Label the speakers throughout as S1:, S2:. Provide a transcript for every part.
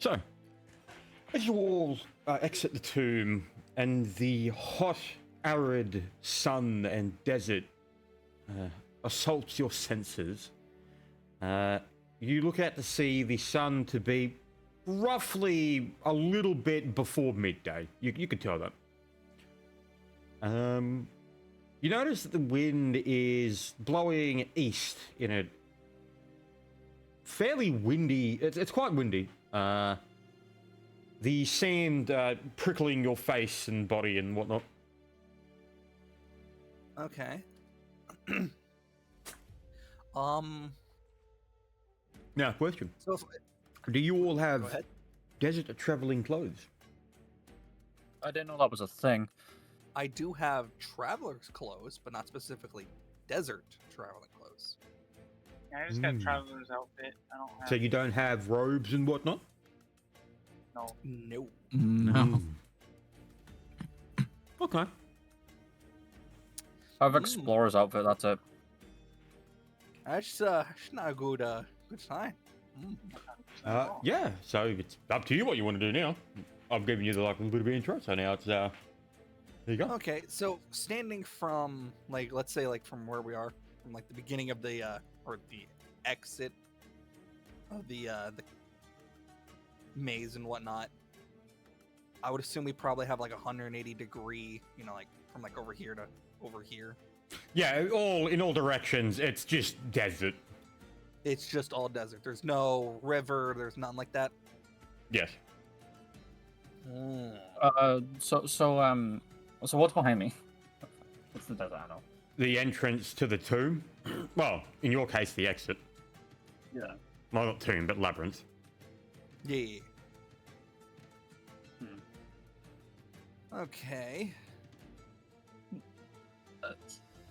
S1: So, as you all exit the tomb and the hot, arid sun and desert assaults your senses, you look out to see the sun to be roughly a little bit before midday. You can tell that. You notice that the wind is blowing east in a fairly windy. It's quite windy. The sand prickling your face and body and whatnot.
S2: Okay.
S1: Now, question:
S2: So if,
S1: do you all
S2: go
S1: have
S2: ahead.
S1: desert traveling clothes?
S3: I didn't know that was a thing.
S2: I do have traveler's clothes, but not specifically desert traveling clothes.
S4: Yeah, I just got a traveler's outfit. I don't have
S1: So you don't have robes and whatnot?
S4: no.
S2: No.
S5: No.
S1: Okay.
S3: I have explorer's outfit. That's it.
S2: That's not a good sign.
S1: Yeah. So it's up to you what you want to do now. I've given you the like a little bit of intro, so now it's there you go.
S2: Okay, so standing from like let's say like from where we are, from like the beginning of the or the exit of the maze and whatnot, I would assume we probably have like 180 degree, you know, like from like over here to over here.
S1: Yeah, all in all directions. It's just desert.
S2: It's just all desert. There's no river. There's nothing like that.
S1: Yes.
S3: So what's behind me? What's the desert? I don't know.
S1: The entrance to the tomb. Well, in your case, the exit.
S3: Yeah.
S1: Well, not tomb, but labyrinth.
S2: Yeah. Okay.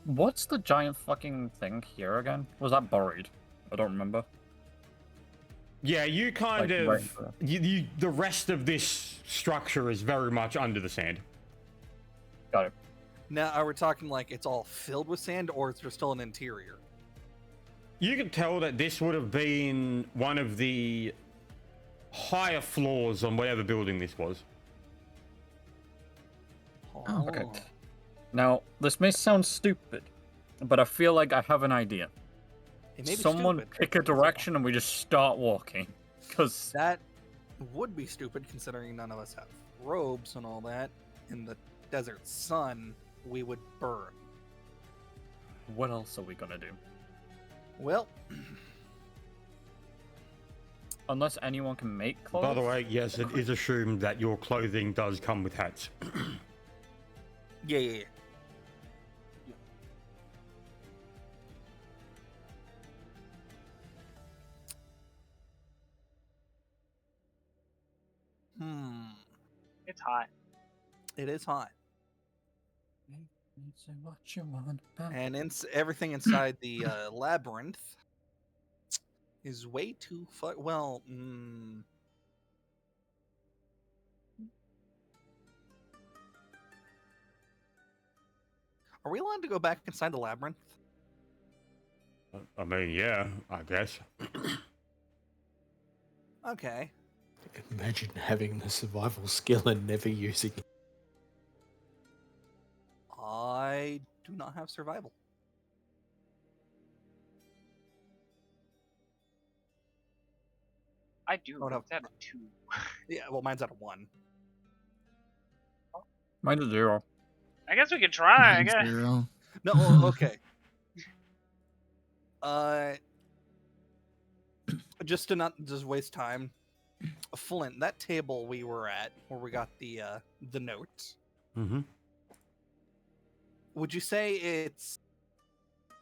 S3: What's the giant fucking thing here again? Was that buried? I don't remember.
S1: Yeah, you kind
S3: Like,
S1: of.
S3: right there.
S1: The rest of this structure is very much under the sand.
S3: Got it.
S2: Now, are we talking like it's all filled with sand, or is there still an interior?
S1: You can tell that this would have been one of the higher floors on whatever building this was.
S5: Oh,
S3: okay. Now, this may sound stupid, but I feel like I have an idea.
S2: It may be
S3: Someone
S2: stupid.
S3: pick a direction and we just start walking. Because
S2: That would be stupid considering none of us have robes and all that. In the desert sun, we would burn.
S3: what else are we gonna do?
S2: Well,
S3: Unless anyone can make clothes.
S1: By the way, yes, it is assumed that your clothing does come with hats.
S2: yeah.
S4: It's hot.
S2: It is hot.
S3: Say what you want about-
S2: And everything inside the labyrinth is way too far. Well, are we allowed to go back inside the labyrinth?
S1: I mean, yeah, I guess.
S2: Okay.
S5: I can imagine having the survival skill and never using it.
S2: I do not have survival.
S4: I do.
S2: Oh, no.
S4: It's at a 2.
S2: Yeah, well, mine's at a 1.
S3: Mine's a 0.
S4: I guess we could try. I
S5: Mine's
S4: guess.
S5: 0.
S2: No, well, okay. Just to not just waste time, Flint, that table we were at where we got the note.
S1: Mm-hmm.
S2: Would you say it's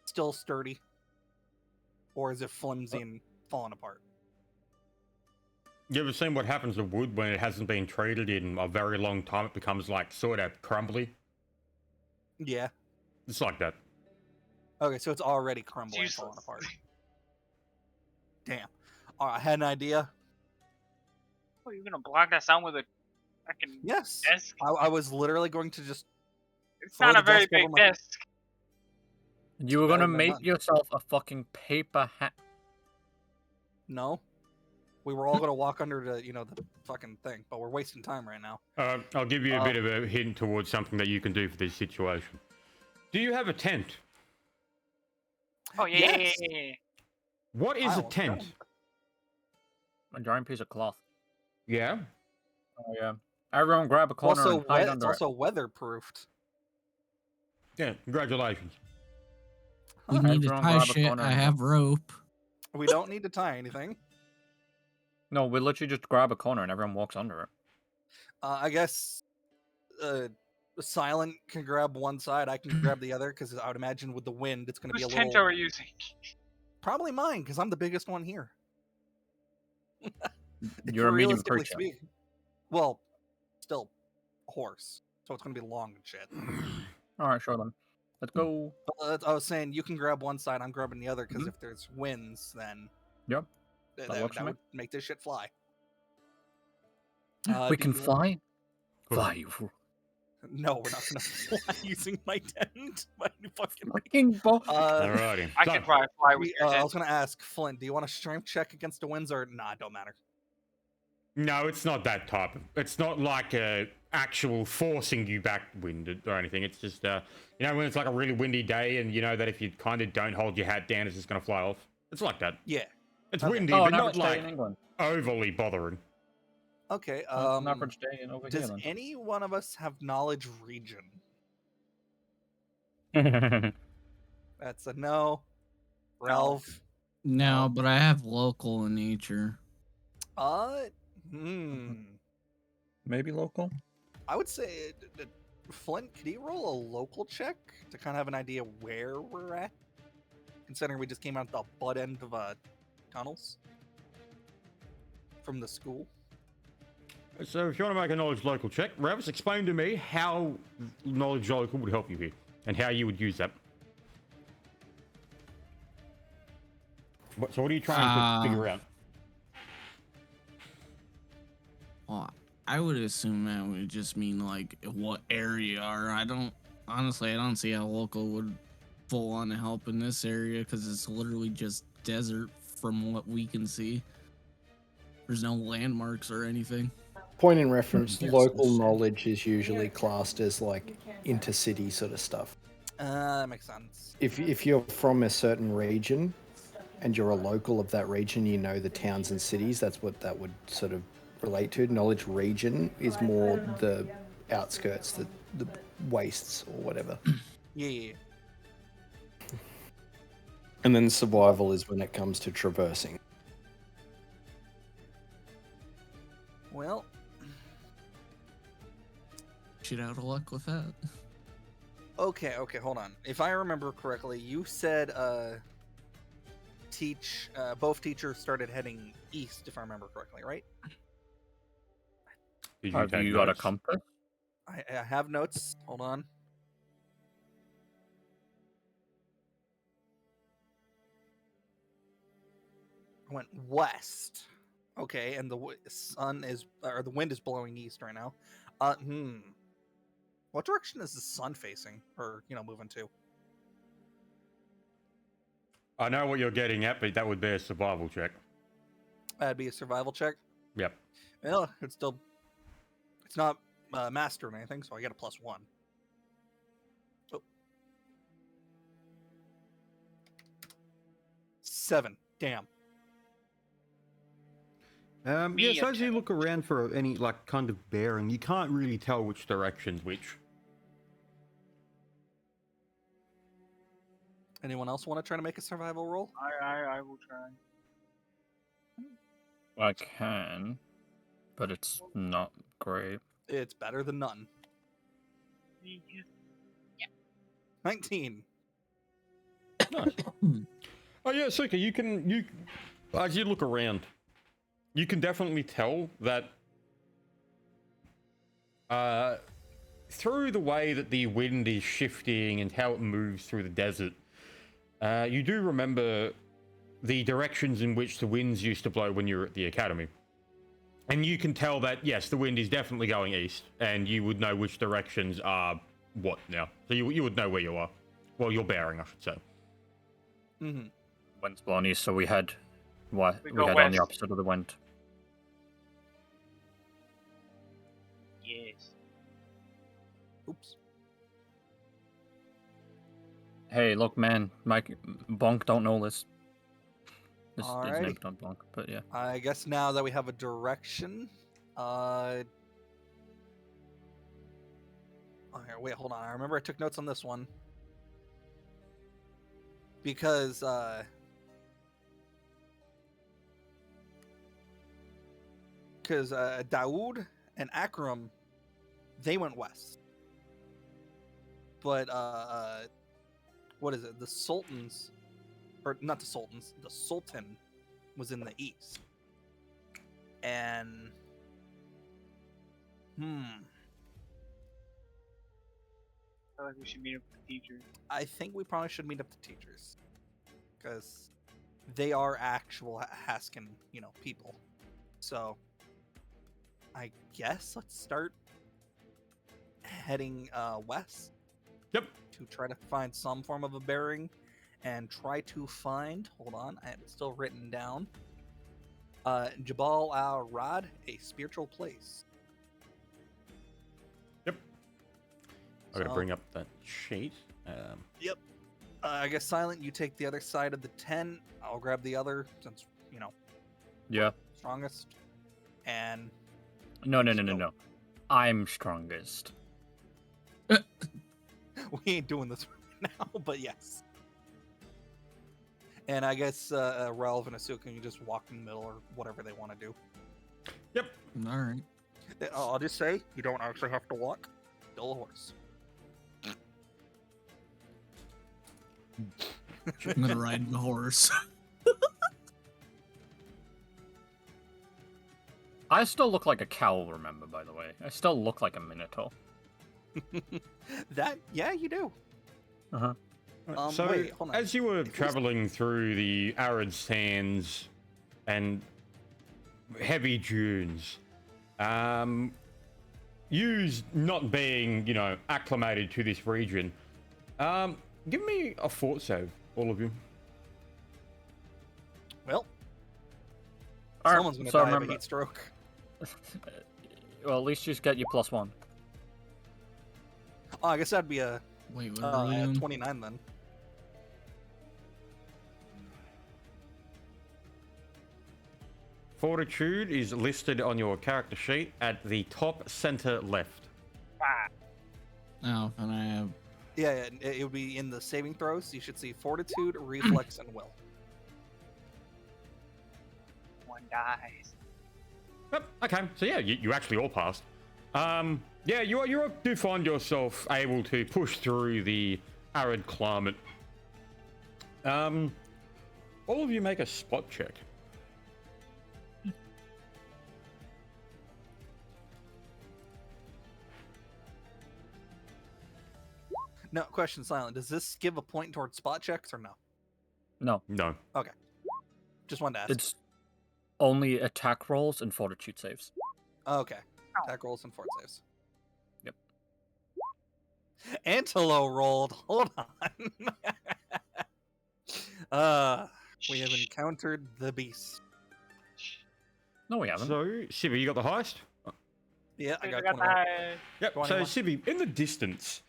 S2: still sturdy, or is it flimsy and falling apart?
S1: You ever seen what happens to wood when it hasn't been treated in a very long time? It becomes like sort of crumbly.
S2: Yeah.
S1: It's like that.
S2: Okay, so it's already crumbling and falling
S4: Useless.
S2: apart. Damn. All right, I had an idea.
S4: Oh, you're gonna block that sound with a fucking
S2: Yes.
S4: desk?
S2: I was literally going to just.
S4: It's
S2: throw
S4: not
S2: the
S4: a very
S2: desk over
S4: big
S2: my-
S4: desk.
S3: You were
S2: better
S3: gonna
S2: than
S3: make
S2: none.
S3: yourself a fucking paper hat.
S2: No. We were all gonna walk under the fucking thing, but we're wasting time right now.
S1: I'll give you a bit of a hint towards something that you can do for this situation. Do you have a tent?
S4: Oh yeah.
S2: Yes.
S1: What is a
S2: I'll
S1: tent?
S2: go.
S3: A giant piece of cloth.
S1: Yeah.
S3: Oh yeah. Everyone grab a corner
S2: Also,
S3: and hide
S2: it's
S3: under it.
S2: also weatherproofed.
S1: Yeah. Congratulations.
S6: We
S2: Huh.
S6: need to
S3: Everyone
S6: tie
S3: grab a
S6: shit.
S3: corner
S6: I
S3: and-
S6: have rope.
S2: We don't need to tie anything.
S3: No, we literally just grab a corner and everyone walks under it.
S2: I guess Silent can grab one side. I can grab the other because I would imagine with the wind, it's going to be
S4: Whose
S2: a
S4: tent
S2: little.
S4: are we using?
S2: Probably mine because I'm the biggest one here.
S3: You're a medium
S2: Realistically
S3: creature.
S2: speaking. Well, still a horse, so it's going to be long and shit.
S3: All right, sure then. Let's go.
S2: But I was saying you can grab one side, I'm grabbing the other because
S3: Mhm.
S2: if there's winds, then
S3: Yep.
S2: that
S3: works for me.
S2: would make this shit fly.
S3: We
S2: do
S3: can
S2: you want-
S3: fly. Fly, you
S2: No, we're not going to fly using my tent. My fucking.
S3: fucking ball.
S1: Alrighty.
S4: I
S1: So,
S4: can probably fly with your
S2: I
S4: tent.
S2: was going to ask Flint, do you want a strength check against the winds or nah? It don't matter.
S1: no, it's not that type. It's not like a actual forcing you back wind or anything. It's just when it's like a really windy day and you know that if you kind of don't hold your hat down, it's just gonna fly off. It's like that.
S2: Yeah.
S1: It's
S2: Okay.
S1: windy,
S3: Oh,
S1: but
S3: an
S1: not
S3: average day
S1: like
S3: in England.
S1: overly bothering.
S2: Okay.
S3: An average day in over
S2: Does
S3: here
S2: any one of us have knowledge region?
S3: then.
S2: That's a no. Ralph.
S6: No, but I have local in nature.
S3: Maybe local.
S2: I would say, Flint, could you roll a local check to kind of have an idea where we're at? Considering we just came out the butt end of tunnels from the school.
S1: So if you want to make a knowledge local check, Ravis, explain to me how knowledge local would help you here and how you would use that. So what are you trying to figure out?
S6: Well, I would assume that would just mean like what area, or I don't see how local would full on help in this area because it's literally just desert from what we can see. There's no landmarks or anything.
S5: Point in reference, local knowledge is usually classed as like intercity sort of stuff.
S2: That makes sense.
S5: If you're from a certain region and you're a local of that region, you know the towns and cities, that's what that would sort of relate to. Knowledge region is more the outskirts, the wastes or whatever.
S2: Yeah.
S5: And then survival is when it comes to traversing.
S2: Well,
S6: Shit out of luck with that.
S2: okay, hold on. If I remember correctly, you said both teachers started heading east, if I remember correctly, right?
S1: Did
S3: Have
S1: take
S3: you got a
S1: notes?
S3: compass?
S2: I have notes. Hold on. I went west. Okay, and the the wind is blowing east right now. What direction is the sun facing, or moving to?
S1: I know what you're getting at, but that would be a survival check.
S2: That'd be a survival check.
S1: Yep.
S2: Well, it's not master or anything, so I get a +1. Oh. 7. Damn.
S1: Yeah, so as you look around for any like kind of bearing, you can't really tell which direction's which.
S2: Anyone else want to try to make a survival roll?
S4: I will try.
S3: I can, but it's not great.
S2: It's better than none. 19.
S1: Nice. Oh yeah, Suka, you as you look around, you can definitely tell that through the way that the wind is shifting and how it moves through the desert, you do remember the directions in which the winds used to blow when you were at the academy. And you can tell that, yes, the wind is definitely going east, and you would know which directions are what now. So you would know where you are. Well, your bearing, I should say.
S2: Mm-hmm.
S3: Wind's blowing east, so we head
S4: We go
S3: on the
S4: west.
S3: opposite of the wind.
S4: Yes.
S2: Oops.
S3: Hey, look, man, Mike, Bonk don't know this. His
S2: Alrighty.
S3: name's not Bonk, but yeah.
S2: I guess now that we have a direction, okay, wait, hold on. I remember I took notes on this one because Daoud and Akram, they went west, but what is it? The Sultans, or not the Sultans, the Sultan was in the east. And
S4: I feel like we should meet up with the teachers.
S2: I think we probably should meet up the teachers because they are actual Haskin, people. So I guess let's start heading west.
S1: Yep.
S2: To try to find some form of a bearing and try to find, hold on, I have it still written down. Jabal al-Rad, a spiritual place.
S1: Yep. I'm gonna
S2: So-
S1: bring up that sheet.
S2: I guess Silent, you take the other side of the tent. I'll grab the other since,
S3: Yeah.
S2: strongest. And
S3: No.
S2: So-
S3: I'm strongest.
S2: we ain't doing this right now, but yes. And I guess Ralph and Asuka can just walk in the middle or whatever they want to do.
S1: Yep.
S6: All right.
S2: I'll just say, you don't actually have to walk. Kill a horse.
S6: I'm gonna ride the horse.
S3: I still look like a cow, remember, by the way. I still look like a Minotaur.
S2: Yeah, you do.
S1: So,
S2: wait, hold on.
S1: as you were
S2: If we-
S1: traveling through the arid sands and heavy dunes, yous not being, acclimated to this region, give me a fort save, all of you.
S2: Well,
S3: Alright,
S2: someone's gonna
S3: so
S2: die of a
S3: remember-
S2: heat stroke.
S3: Well, at least just get your +1.
S2: Oh, I guess that'd be a
S6: Wait, what are we doing?
S2: 29 then.
S1: Fortitude is listed on your character sheet at the top center left.
S6: Oh, and I have.
S2: Yeah, it would be in the saving throws. You should see fortitude, reflex, and will.
S4: One dies.
S1: Yep, okay, so yeah, you actually all passed. Yeah, you do find yourself able to push through the arid climate. All of you make a spot check.
S2: No, question silent. Does this give a point towards spot checks or no?
S3: No,
S1: No.
S2: Just wanted to ask.
S3: it's only attack rolls and fortitude saves.
S2: Okay. Attack rolls and fort saves.
S3: Yep.
S2: Antelo rolled. Hold on. We have encountered the beast.
S3: No, we haven't.
S1: So, Sibby, you got the highest?
S2: Yeah, I got
S4: the
S2: 21.
S4: high.
S1: Yep.
S2: 21.
S1: So, Sibby, in the distance,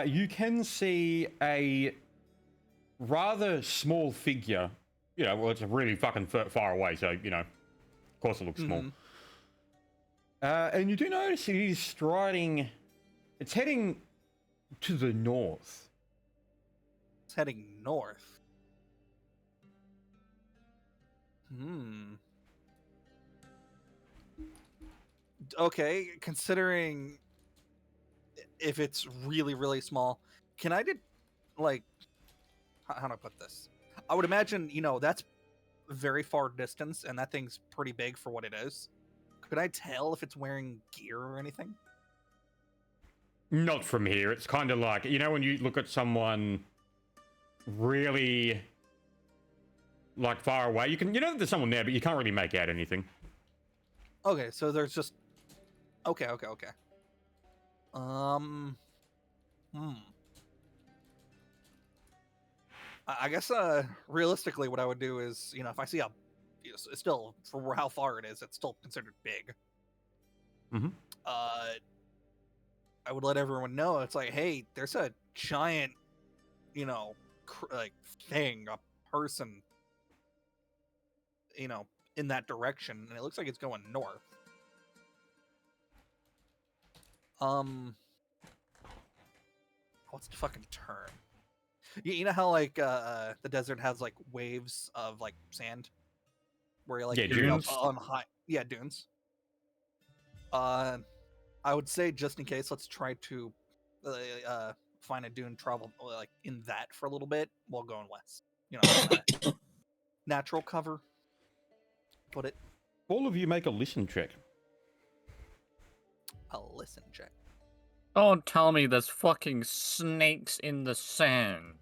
S1: you can see a rather small figure. Well, it's really fucking far away, so, of course it looks small.
S2: Mhm.
S1: And you do notice it is striding. It's heading to the north.
S2: It's heading north. Okay, considering if it's really, really small, can I how do I put this? I would imagine, that's very far distance, and that thing's pretty big for what it is. Could I tell if it's wearing gear or anything?
S1: Not from here. It's kind of like, when you look at someone really like far away, you can, that there's someone there, but you can't really make out anything.
S2: Okay, so there's just okay. I guess realistically what I would do is, if I see it's still for how far it is, it's still considered big.
S1: Mhm.
S2: I would let everyone know. It's like, hey, there's a giant, you know, like thing, a person, you know, in that direction, and it looks like it's going north. What's the fucking term? You know how like the desert has like waves of like sand, where like
S1: Yeah,
S2: you're up
S3: dunes.
S2: on high, yeah, dunes. I would say just in case, let's try to find a dune, travel like in that for a little bit while going west. You know, natural cover. Put it
S1: All of you make a listen check.
S2: a listen check.
S3: Don't tell me there's fucking snakes in the sand.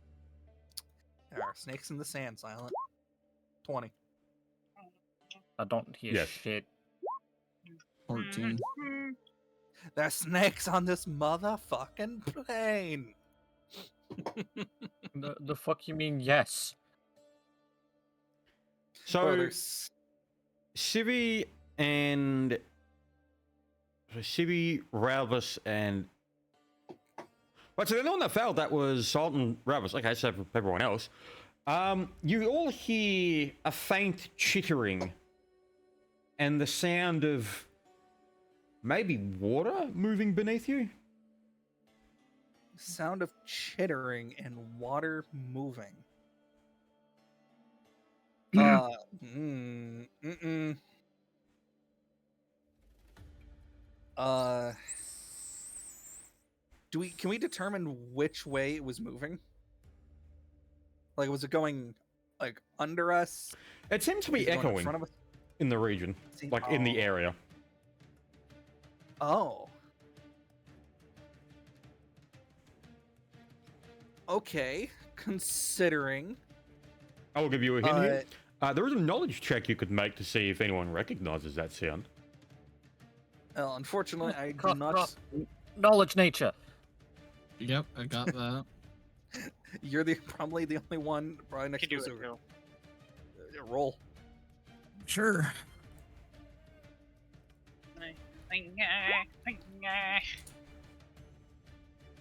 S2: There are snakes in the sand, Silent. 20.
S3: I don't hear
S1: Yes.
S3: shit.
S6: 14.
S2: There's snakes on this motherfucking plane.
S3: The fuck you mean yes?
S1: So
S2: Bro, there's
S1: Civi and Civi, Ralvis, and right. So the one that failed, that was Salt and Ralvis. Okay, so for everyone else, you all hear a faint chittering and the sound of maybe water moving beneath you.
S2: sound of chittering and water moving. Mm-mm. Can we determine which way it was moving? Like, was it going like under us?
S1: It seems to
S2: Was
S1: be
S2: it going in
S1: echoing
S2: front of us?
S1: in the region, like in the area.
S2: Oh. Okay, considering.
S1: I will give you a hint here. There is a knowledge check you could make to see if anyone recognizes that sound.
S2: Well, unfortunately, I do
S3: Cross-
S2: not.
S3: cross. Knowledge nature.
S6: Yep, I got that.
S2: You're probably the only one right next
S4: Can
S2: to
S4: do
S2: us.
S4: it too.
S2: Roll.
S6: Sure.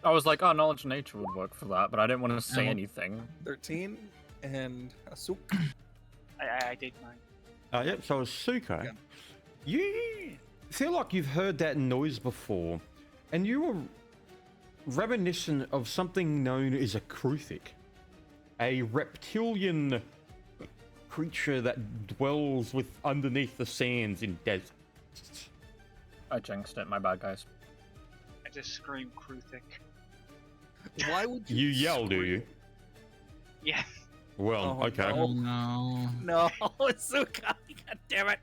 S3: I was like, oh, knowledge nature would work for that, but I didn't want to say
S6: Oh.
S3: anything.
S2: 13 and a soup.
S4: I did mine.
S1: Yep, so Asuka,
S2: Yeah.
S1: you feel like you've heard that noise before, and you were reminiscent of something known as a Kruthic, a reptilian creature that dwells with underneath the sands in deserts.
S3: I jinxed it, my bad, guys.
S4: I just scream Kruthic.
S2: Why would
S1: You yell, do you?
S4: Yeah.
S1: Well,
S2: Oh,
S1: okay.
S2: no.
S6: No.
S2: No, Asuka, god damn it.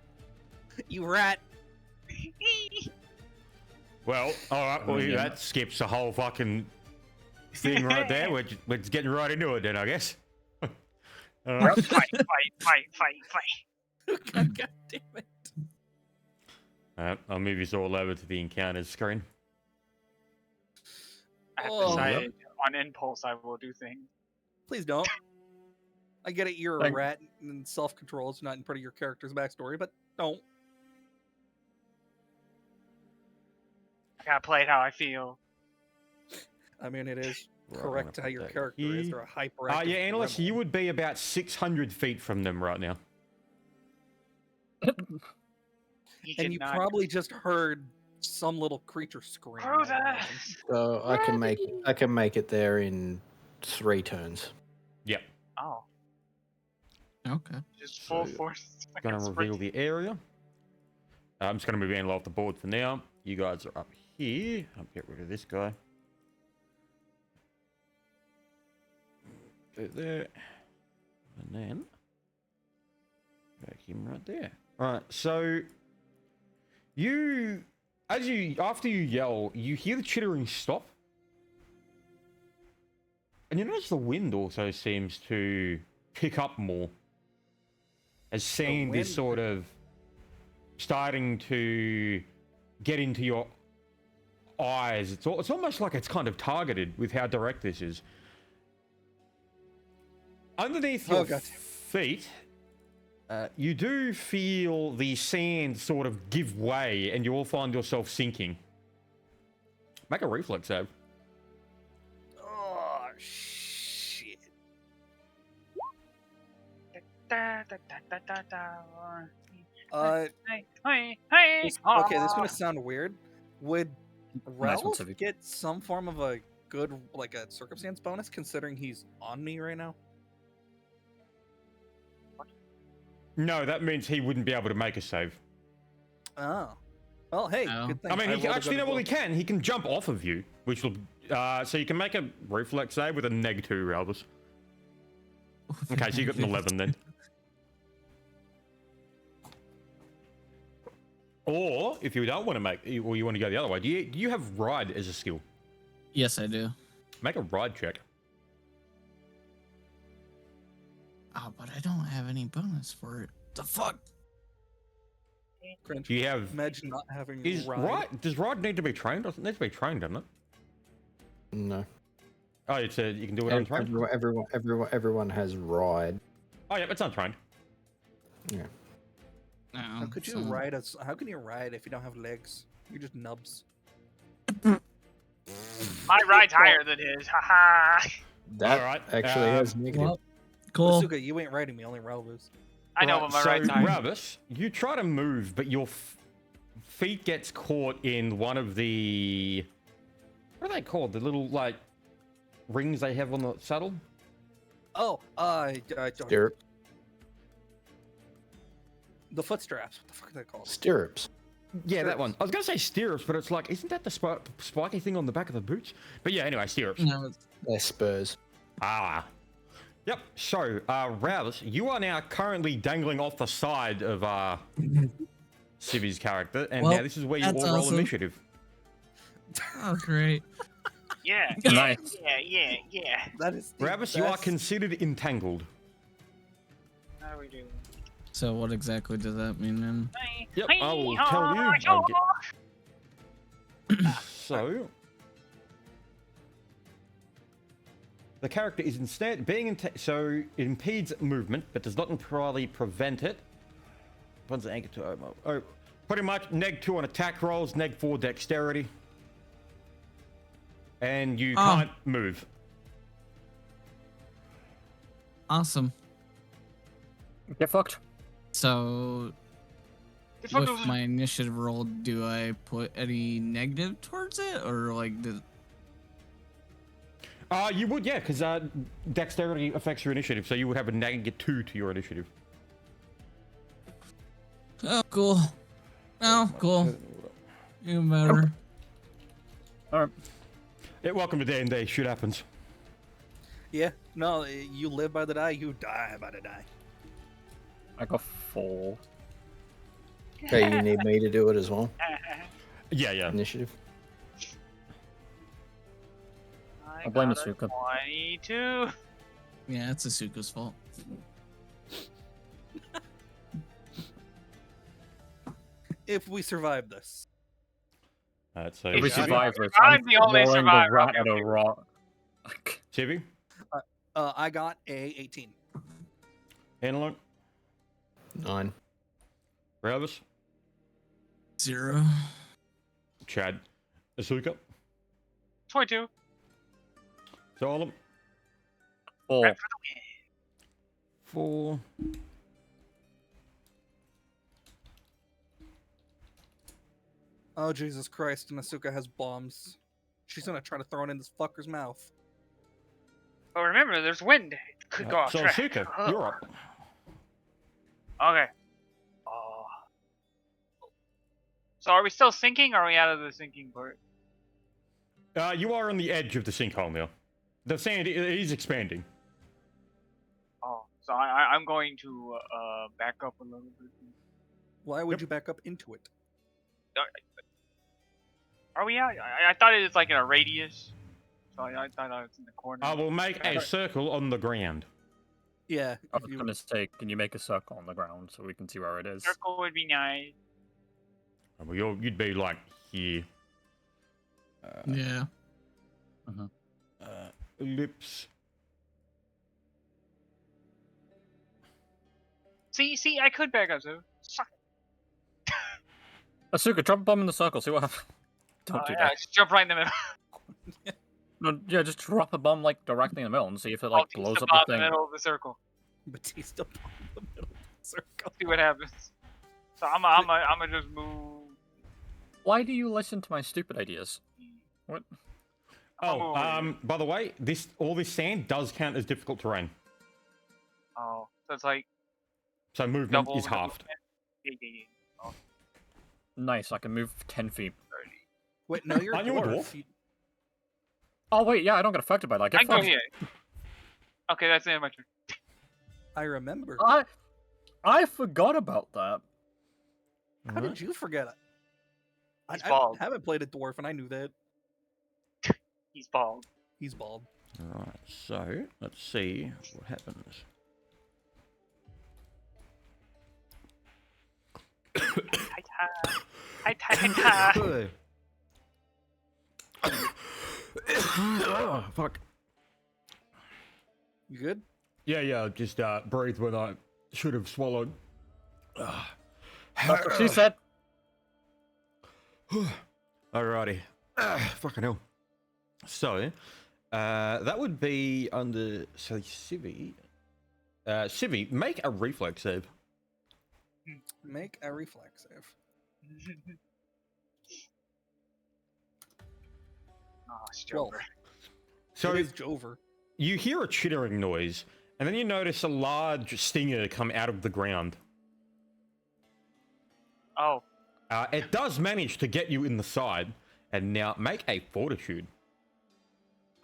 S2: You rat.
S1: Well, all right. Well,
S3: Yeah.
S1: that skips the whole fucking thing right there. We're getting right into it then, I guess.
S4: fight, fight.
S2: God damn it.
S1: I'll move you all over to the encounters screen.
S4: I have
S2: Oh.
S4: decided on impulse I will do things.
S2: Please don't. I get it, you're a
S3: Thank-
S2: rat and self-control is not in part of your character's backstory, but don't.
S4: I gotta play it how I feel.
S2: I mean, it is
S1: Right, I'm
S2: correct
S1: gonna
S2: how
S1: put
S2: your
S1: that
S2: character
S1: here.
S2: is. They're a hyperactive.
S1: Yeah, Analyst,
S2: gremlin.
S1: you would be about 600 feet from them right now.
S4: He
S2: And
S4: did
S2: you
S4: not-
S2: probably just heard some little creature scream. I
S4: Kruthic!
S2: imagine.
S5: So I can make it there in 3 turns.
S1: Yep.
S4: Oh,
S6: Okay.
S4: just full
S1: So,
S4: force.
S1: Gonna
S4: fucking
S1: reveal
S4: sprint.
S1: the area. I'm just gonna move Anal off the board for now. You guys are up here. I'll get rid of this guy. Go there. And then back him right there. Alright, so after you yell, you hear the chittering stop. And you notice the wind also seems to pick up more. As sand
S2: wind-
S1: is sort of starting to get into your eyes. It's almost like it's kind of targeted with how direct this is. Underneath
S2: Oh,
S1: your
S2: God.
S1: feet, You do feel the sand sort of give way, and you all find yourself sinking. Make a reflex save.
S2: Oh shit!
S4: Da, da, da, da, da, da.
S2: Hey, this is gonna sound weird. Would
S3: Nice one,
S2: Ralph
S3: Civic.
S2: get some form of a good, like a circumstance bonus, considering he's on me right now?
S1: No, that means he wouldn't be able to make a save.
S2: Oh, well, hey,
S6: Oh.
S2: good thing.
S1: I mean, he
S2: rolled a
S1: actually,
S2: good
S1: no, well,
S2: roll.
S1: he can. He can jump off of you, which will. So you can make a reflex save with a -2, Albus. Okay, so you got an 11 then. Or if you don't want to make, or you want to go the other way, do you have ride as a skill?
S6: Yes, I do.
S1: Make a ride check.
S6: Oh, but I don't have any bonus for it. The fuck?
S2: Cringe.
S1: Do you have?
S2: Imagine not having
S1: Is
S2: ride.
S1: ride? Does ride need to be trained? Doesn't it need to be trained, doesn't it?
S5: No.
S1: Oh, it's you can do it untrained.
S5: Everyone has ride.
S1: Oh yeah, it's untrained.
S5: Yeah.
S6: No.
S2: How could you
S6: so-
S2: ride How can you ride if you don't have legs? You're just nubs.
S4: My ride's higher than his. Haha.
S5: That
S1: Alright,
S5: actually has negative.
S6: Well, cool.
S2: Asuka, you ain't riding me. Only Ralph is.
S4: I know,
S1: Right,
S4: but my
S1: so,
S4: ride's higher.
S1: Ravis, you try to move, but your feet gets caught in one of the. What are they called? The little like rings they have on the saddle.
S2: Oh,
S5: Stirrup.
S2: the foot straps. What the fuck are they called?
S5: Stirrups.
S1: Yeah, that one. I was gonna say stirrups, but it's like, isn't that the spiky thing on the back of the boots? But yeah, anyway, stirrups.
S6: No, it's-
S5: They're spurs.
S1: Ah. Yep. So, Ravis, you are now currently dangling off the side of Civi's character, and
S6: Well,
S1: now this is where you
S6: that's
S1: all roll
S6: awesome.
S1: initiative.
S6: oh, great.
S4: Yeah,
S3: Nice.
S4: yeah.
S2: That is. the
S1: Ravis, you are
S2: best-
S1: considered entangled.
S4: How do we do?
S6: So what exactly does that mean then?
S1: Yep, I will tell you. I'll So, the character is instead being so it impedes movement, but does not entirely prevent it. Once anchor to pretty much -2 on attack rolls, -4 dexterity, and you
S6: Oh.
S1: can't move.
S6: Awesome.
S3: Get fucked.
S6: So
S4: This one
S6: with
S4: goes-
S6: my initiative roll, do I put any negative towards it, or like does?
S1: You would, yeah, because dexterity affects your initiative, so you would have a -2 to your initiative.
S6: Oh, cool. Oh, cool. Even better.
S1: Yeah, welcome to D&D. Shit happens.
S2: Yeah. No, you live by the die. You die by the die.
S3: I got 4.
S5: Okay, you need me to do it as well.
S1: Yeah.
S5: Initiative.
S4: I
S3: I blame
S4: got a
S3: Asuka.
S4: 22.
S6: Yeah, it's Asuka's fault.
S2: If we survive this.
S1: So
S3: Every
S4: Yeah.
S3: survivor is
S4: I'm the only
S3: throwing
S4: survivor.
S3: the rat
S4: Okay,
S3: at a
S4: okay.
S3: rock.
S1: Chibi,
S2: I got a 18.
S1: Antelope,
S5: 9.
S1: Ravis,
S6: 0.
S1: Chad, Asuka,
S4: 22.
S1: Solemn,
S3: 4.
S4: Right for the win.
S1: 4.
S2: Oh Jesus Christ! And Asuka has bombs. She's gonna try to throw it in this fucker's mouth.
S4: But remember, there's wind. It could go off
S1: So
S4: track.
S1: Asuka, you're up.
S4: Okay. Oh. So are we still sinking, or are we out of the sinking part?
S1: You are on the edge of the sinkhole now. The sand is expanding.
S4: Oh, so I'm going to back up a little bit.
S2: Why would
S1: Yep.
S2: you back up into it?
S4: Are we out? I thought it was like in a radius. So I thought I was in the corner.
S1: I will make a circle on the ground.
S2: Yeah.
S3: I
S2: if
S3: was
S2: you-
S3: gonna say, can you make a circle on the ground so we can see where it is?
S4: Circle would be nice.
S1: Well, you'd be like here.
S6: Yeah.
S1: Ellipse.
S4: See, I could back up, so suck.
S3: Asuka, drop a bomb in the circle. See what happens. Don't do
S4: Yeah,
S3: that.
S4: just jump right in the middle.
S3: No, yeah, just drop a bomb like directly in the middle and see if it like blows
S4: Bautista
S3: up
S4: bomb
S3: the
S4: in the
S3: thing.
S4: middle of the circle.
S2: Batista bomb in the middle of the circle.
S4: See what happens. So I'm just move.
S3: Why do you listen to my stupid ideas? What?
S1: Oh, by the way, all this sand does count as difficult terrain.
S4: Oh, so it's like
S1: So movement
S4: double
S1: is
S4: the
S1: halved.
S4: movement. Yeah.
S3: Nice, I can move 10 feet.
S4: 30.
S2: Wait, no, you're a
S1: Aren't you a
S2: dwarf.
S1: dwarf?
S3: Oh wait, yeah, I don't get affected by that.
S4: I
S3: Get
S4: can go
S3: fucked.
S4: here. Okay, that's the end of my turn.
S2: I remember.
S3: I forgot about that.
S2: How did you forget it?
S4: He's
S2: I
S4: bald.
S2: haven't played a dwarf, and I knew that.
S4: He's bald.
S2: He's bald.
S1: Alright, so let's see what happens.
S4: Hi.
S1: Oh, fuck.
S2: You good?
S1: Yeah, just breathe when I should have swallowed.
S3: That's what she said.
S1: Alrighty. Fucking hell. So, that would be under, so Civi. Civi, make a reflex save.
S2: Make a reflex save.
S4: Oh, it's
S2: 12.
S4: Joker.
S1: So,
S2: It is Jover.
S1: you hear a chittering noise, and then you notice a large stinger come out of the ground.
S4: Oh,
S1: It does manage to get you in the side, and now make a fortitude.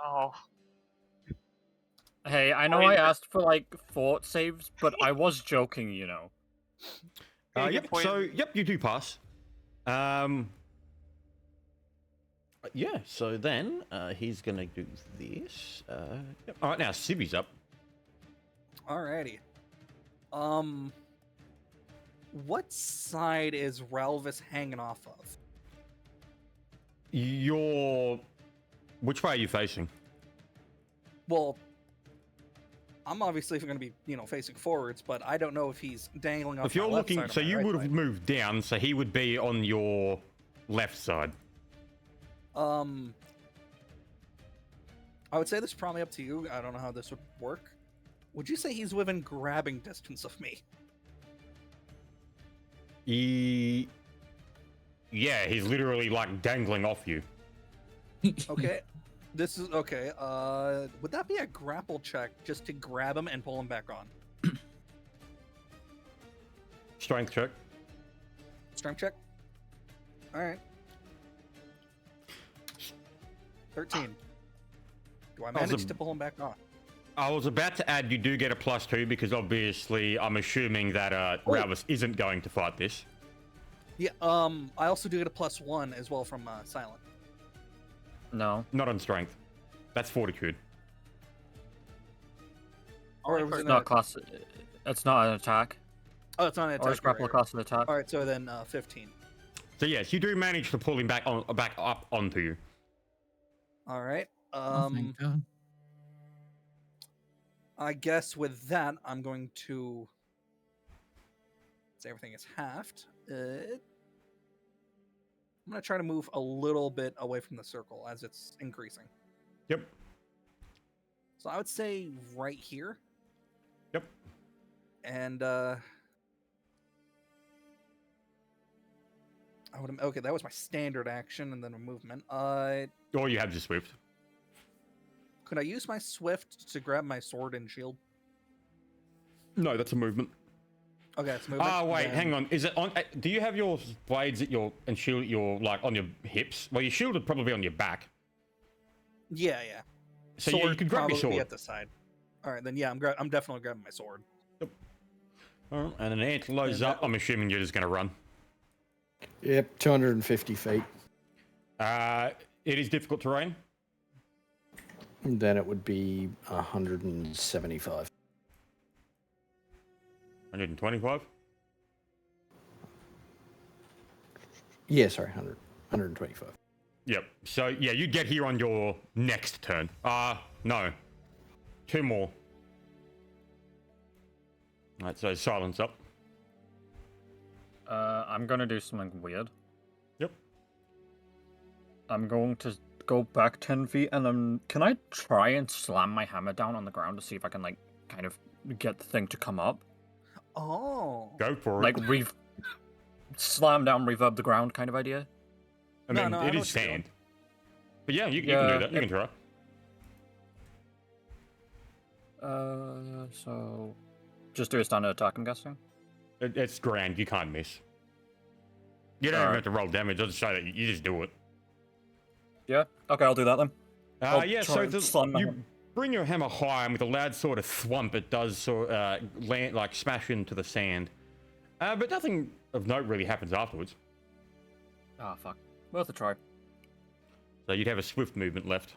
S4: oh.
S3: Hey, I know I asked for like fort saves, but I was joking, you know.
S4: You
S1: Yep,
S4: get poison.
S1: so, yep, you do pass. Yeah, so then, he's gonna do this. Yep. Alright, now Civi's up.
S2: Alrighty. What side is Ralvis hanging off of?
S1: Which way are you facing?
S2: Well, I'm obviously going to be, facing forwards, but I don't know if he's dangling off.
S1: If you're
S2: my left
S1: looking,
S2: side or
S1: so
S2: my
S1: you
S2: right
S1: would have
S2: side.
S1: moved down, so he would be on your left side.
S2: I would say this is probably up to you. I don't know how this would work. Would you say he's within grabbing distance of me?
S1: Yeah, he's literally like dangling off you.
S2: Okay. This is okay. Would that be a grapple check just to grab him and pull him back on?
S1: Strength check.
S2: Strength check. All right. 13. Do I
S1: was
S2: manage
S1: a-
S2: to pull him back on?
S1: I was about to add you do get a +2 because obviously I'm assuming that Ralvis isn't going to fight this.
S2: Yeah. I also do get a +1 as well from Silent.
S3: No.
S1: Not on strength. That's fortitude.
S2: Or
S4: Only
S2: was
S4: for-
S2: it
S3: It's not class. It's not an attack.
S2: Oh, it's not an
S3: Or
S2: attack.
S3: is grapple a
S2: right.
S3: class of attack?
S2: All right. So then 15.
S1: So yes, you do manage to pull him back up onto you.
S2: All right.
S6: Oh, thank God.
S2: I guess with that, I'm going to say everything is halved. I'm going to try to move a little bit away from the circle as it's increasing.
S1: Yep.
S2: So I would say right here.
S1: Yep.
S2: And I would okay. That was my standard action, and then a movement.
S1: Or you have the swift.
S2: Could I use my swift to grab my sword and shield?
S1: No, that's a movement.
S2: Okay, it's movement.
S1: Oh wait,
S2: then-
S1: hang on. Is it on? Do you have your blades at your and shield at your like on your hips? Well, your shield would probably be on your back.
S2: Yeah.
S1: So yeah, you could grab your
S2: probably
S1: sword.
S2: at the side. All right, then yeah, I'm definitely grabbing my sword.
S1: Alright, and then Ant loads
S2: And
S1: up. I'm assuming you're just gonna run.
S5: Yep, 250 feet.
S1: It is difficult terrain.
S5: Then it would be 175.
S1: 125.
S5: Yeah, sorry, 125.
S1: Yep. So yeah, you get here on your next turn. No. 2 more. Alright, so silence up.
S3: I'm gonna do something weird.
S1: Yep.
S3: I'm going to go back 10 feet, and then can I try and slam my hammer down on the ground to see if I can, like, kind of get the thing to come up?
S2: Oh.
S1: Go for it.
S3: Like, slam down, reverb the ground kind of idea?
S1: I
S2: No,
S1: mean,
S2: no, I
S1: it
S2: know
S1: is
S2: what you're doing.
S1: sand. But yeah, you can
S3: Yeah,
S1: do that. You can try.
S3: So... Just do a standard attack, I'm guessing?
S1: It's grand. You can't miss. You don't even
S3: Alright.
S1: have to roll damage. I'll just say that you just do it.
S3: Yeah? Okay, I'll do that then. I'll
S1: Yeah,
S3: try
S1: so
S3: and slam my
S1: you
S3: hammer.
S1: bring your hammer high, and with a loud sort of thwump, it does sort land, like smash into the sand. But nothing of note really happens afterwards.
S3: Ah, fuck. Worth a try.
S1: So you'd have a swift movement left.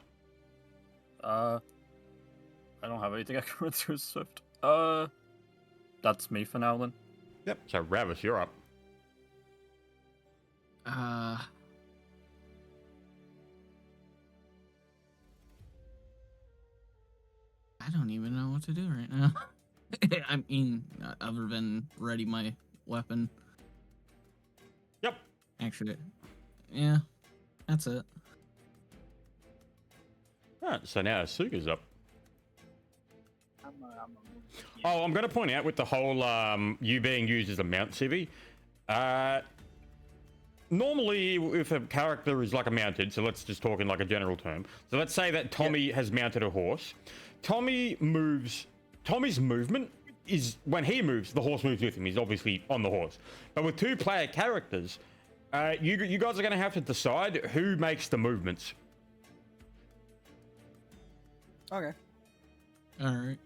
S3: I don't have anything I can run through Swift. That's me for now then.
S1: Yep. So Ravis, you're up.
S6: I don't even know what to do right now. I mean, other than ready my weapon.
S1: Yep.
S6: Actually, yeah, that's it.
S1: Alright, so now Asuka's up.
S4: I'm a move.
S1: Oh, I'm going to point out with the whole you being used as a mount civvy. Normally, if a character is like a mounted, so let's just talk in like a general term. So let's say that Tommy has mounted a horse. Tommy's movement is when he moves, the horse moves with him. He's obviously on the horse. But with two-player characters, you guys are going to have to decide who makes the movements.
S2: Okay.
S6: All right.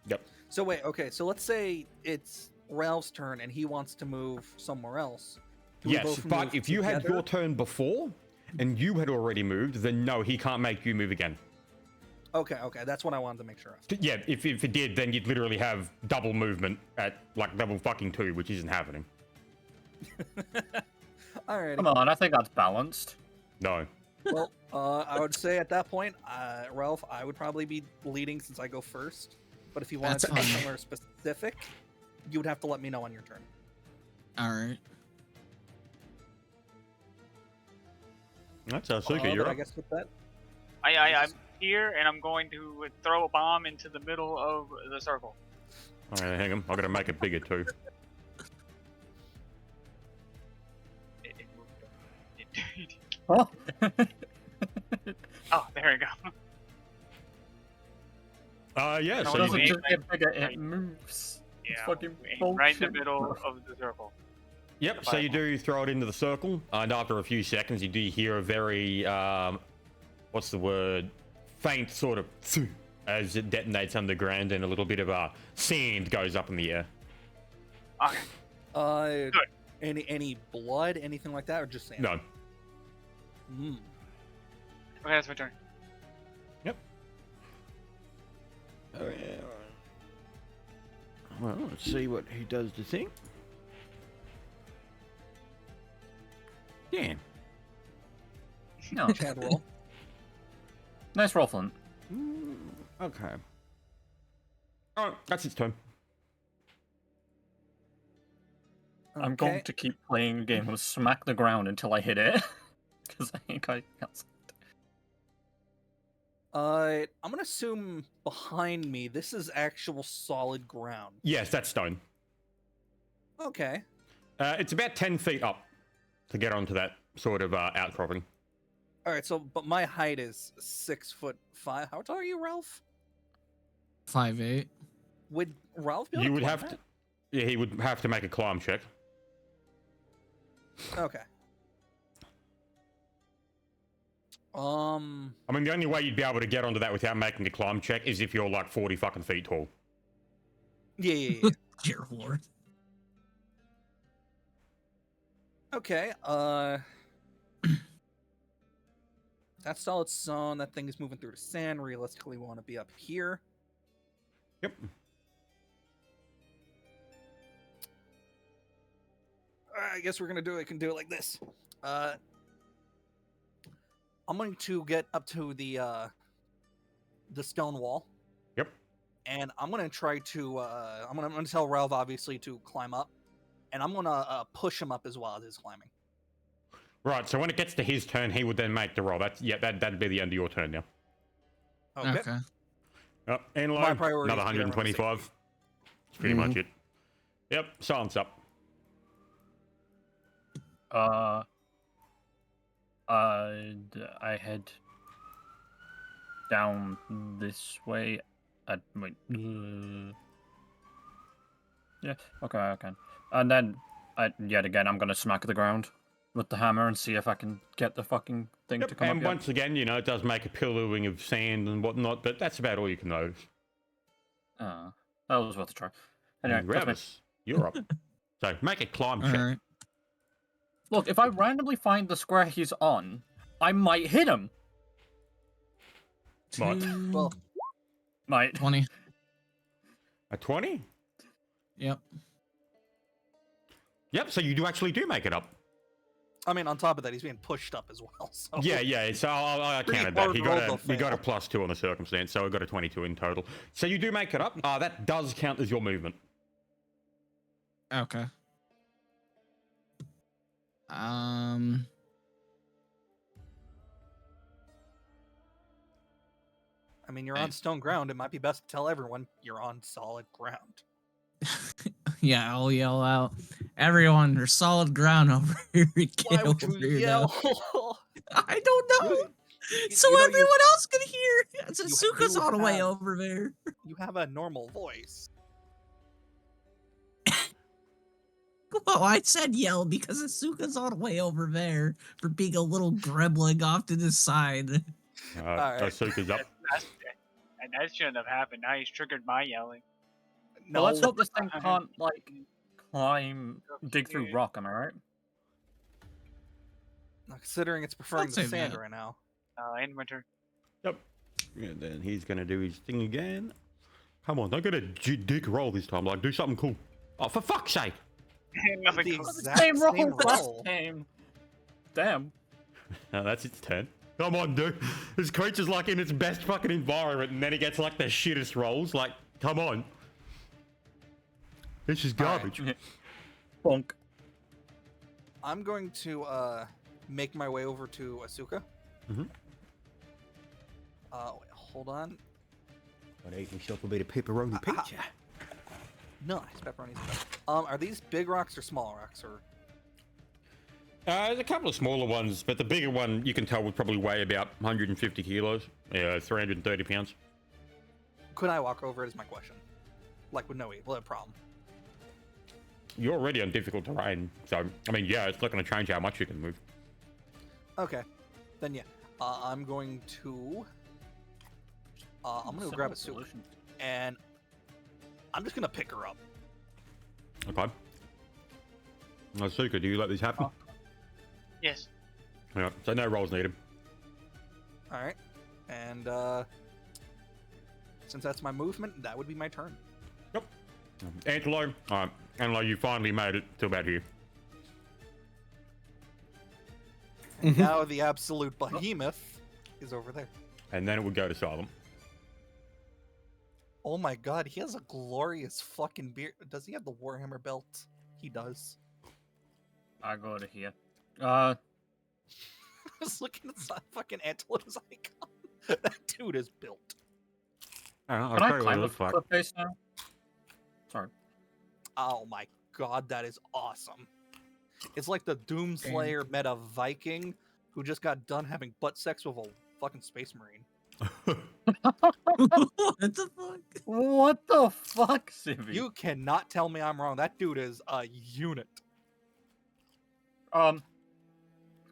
S1: Yep.
S2: So wait, okay, so let's say it's Ralph's turn and he wants to move somewhere else. Do we
S1: Yes,
S2: both
S1: but
S2: move
S1: if you had
S2: together?
S1: your turn before and you had already moved, then no, he can't make you move again.
S2: Okay, that's what I wanted to make sure of.
S1: Yeah, if it did, then you'd literally have double movement at like level fucking 2, which isn't happening.
S2: Alrighty.
S3: Come on, I think that's balanced.
S1: No.
S2: Well, I would say at that point, Ralph, I would probably be leading since I go first. But if you wanted
S6: That's
S2: to go
S6: fine.
S2: somewhere specific, you would have to let me know on your turn.
S6: All right.
S1: That's Asuka,
S2: But
S1: you're
S2: I
S1: up.
S2: guess with that,
S4: I'm here, and I'm going to throw a bomb into the middle of the circle.
S1: Alright, hang on. I've got to make it bigger too.
S4: It moved.
S3: Oh.
S4: Oh, there we go.
S1: Yeah,
S4: No,
S1: so
S3: It
S1: you
S3: doesn't
S4: aim
S3: just
S4: right-
S3: get bigger, it
S4: right.
S3: moves. It's
S4: Yeah,
S3: fucking
S4: aim right in the
S3: bullshit.
S4: middle of the circle.
S1: Yep, so you do throw it into the circle, and after a few seconds, you do hear a very, what's the word? Faint sort of as it detonates underground, and a little bit of sand goes up in the air.
S4: Okay.
S2: any blood, anything like that, or just sand?
S1: No.
S2: Mm.
S4: Okay, that's my turn.
S1: Yep. Well, let's see what he does to think. Damn.
S3: No.
S2: Chad roll.
S3: Nice roll, Flint.
S1: Okay. Alright, that's its turn.
S3: I'm going
S2: Okay.
S3: to keep playing a game of smack the ground until I hit it. Because I think I can't.
S2: I'm gonna assume behind me, this is actual solid ground.
S1: Yes, that's stone.
S2: Okay.
S1: It's about 10 feet up to get onto that sort of outcropping.
S2: All right. So, but my height is 6'5". How tall are you, Ralph?
S6: 5'8".
S2: Would Ralph be able
S1: You
S2: to
S1: would
S2: climb
S1: have to. Yeah, he would have to make a climb check.
S2: that? Okay.
S1: I mean, the only way you'd be able to get onto that without making a climb check is if you're like 40 fucking feet tall.
S2: Yeah.
S6: Dear Lord.
S2: Okay. That's solid zone. That thing is moving through the sand. Realistically, we want to be up here.
S1: Yep.
S2: I guess we're gonna do it. Can do it like this. I'm going to get up to the stone wall.
S1: Yep.
S2: And I'm gonna try to. I'm gonna tell Ralph obviously to climb up, and I'm gonna push him up as well as he's climbing.
S1: Right. So when it gets to his turn, he would then make the roll. That'd be the end of your turn now.
S2: Okay.
S6: Okay.
S1: Yep. And
S2: My
S1: low,
S2: priority
S1: another
S2: is to get everyone to
S1: 125.
S2: safety.
S1: That's pretty much it. Yep. Silence up.
S3: I head down this way. Wait. Yeah. Okay. I can. And then, yet again, I'm gonna smack the ground with the hammer and see if I can get the fucking thing to
S1: Yep.
S3: come
S1: And
S3: up.
S1: once again, you know, it does make a pillowing of sand and whatnot, but that's about all you can notice.
S3: That was worth a try. Anyway,
S1: And
S3: that's me.
S1: Ravis, you're up. So make a climb
S6: All
S1: check.
S6: right.
S3: Look, if I randomly find the square he's on, I might hit him.
S1: What?
S2: Well,
S3: Might.
S6: 20.
S1: A 20?
S6: Yep.
S1: Yep. So you actually do make it up.
S2: I mean, on top of that, he's being pushed up as well. So
S1: Yeah. So I
S2: Pretty
S1: counted that.
S2: hard
S1: He
S2: roll
S1: got
S2: to
S1: he got a
S2: fail.
S1: +2 on the circumstance, so I got a 22 in total. So you do make it up. That does count as your movement.
S6: Okay.
S2: I mean, you're on stone ground. It might be best to tell everyone you're on solid ground.
S6: Yeah, I'll yell out, "Everyone, there's solid ground over here.
S2: Why
S6: Get
S2: would
S6: over
S2: you
S6: here
S2: yell?
S6: now." I don't know. So
S2: you know,
S6: everyone else can hear.
S2: you
S6: Suka's
S2: do
S6: all the way
S2: have-
S6: over there.
S2: You have a normal voice.
S6: Well, I said yell because Asuka's all the way over there for being a little gremlin off to the side.
S2: Alright.
S1: Asuka's up.
S4: And that shouldn't have happened. Now he's triggered my yelling.
S2: No,
S3: Well, let's hope this thing can't, like, dig through
S4: Okay.
S3: rock, am I right?
S2: considering it's preferring
S6: I'd
S2: the
S6: say
S2: sand
S6: that.
S2: right now.
S4: In winter.
S1: Yep. And then he's gonna do his thing again. Come on, don't get a dick roll this time. Like, do something cool. Oh, for fuck's sake!
S4: Nothing.
S2: The
S4: cool.
S2: exact
S3: Same roll
S2: same
S3: last
S2: roll.
S3: game. Damn.
S1: Now that's its turn. Come on, dude. This creature's like in its best fucking environment, and then he gets like the shittest rolls. Like, come on. This is
S2: Alright.
S1: garbage.
S3: Bonk.
S2: I'm going to make my way over to Asuka.
S1: Mhm.
S2: Wait, hold on.
S1: Gotta eat myself a bit of pepperoni pizza.
S2: Nice, pepperoni's better. Are these big rocks or small rocks or?
S1: There's a couple of smaller ones, but the bigger one you can tell would probably weigh about 150 kilos. Yeah, 330 pounds.
S2: Could I walk over it is my question. Like with no problem.
S1: You're already on difficult terrain, so I mean, yeah, it's not going to change how much you can move.
S2: Okay, then yeah. I'm going to. I'm gonna grab a soup
S3: Solution.
S2: and I'm just gonna pick her up.
S1: Okay. Asuka, do you let this happen?
S4: Yes.
S1: Yeah, so no rolls needed.
S2: All right, and since that's my movement, that would be my turn.
S1: Antelo, alright. Antelo, you finally made it to about here.
S2: And now the absolute behemoth is over there.
S1: And then it would go to Silent.
S2: Oh my god, he has a glorious fucking beard. Does he have the Warhammer belt? He does.
S3: I go to here.
S2: I was looking at that fucking Antelope's icon. That dude is built.
S1: I'll
S3: Can
S1: tell
S3: I
S1: you what it
S3: climb the
S1: looks like.
S3: cliff face now? Sorry.
S2: Oh my god, that is awesome. It's like the Doomslayer meta Viking who just got done having butt sex with a fucking space marine.
S6: What the fuck?
S3: What the fuck, Civi?
S2: You cannot tell me I'm wrong. That dude is a unit.
S3: Can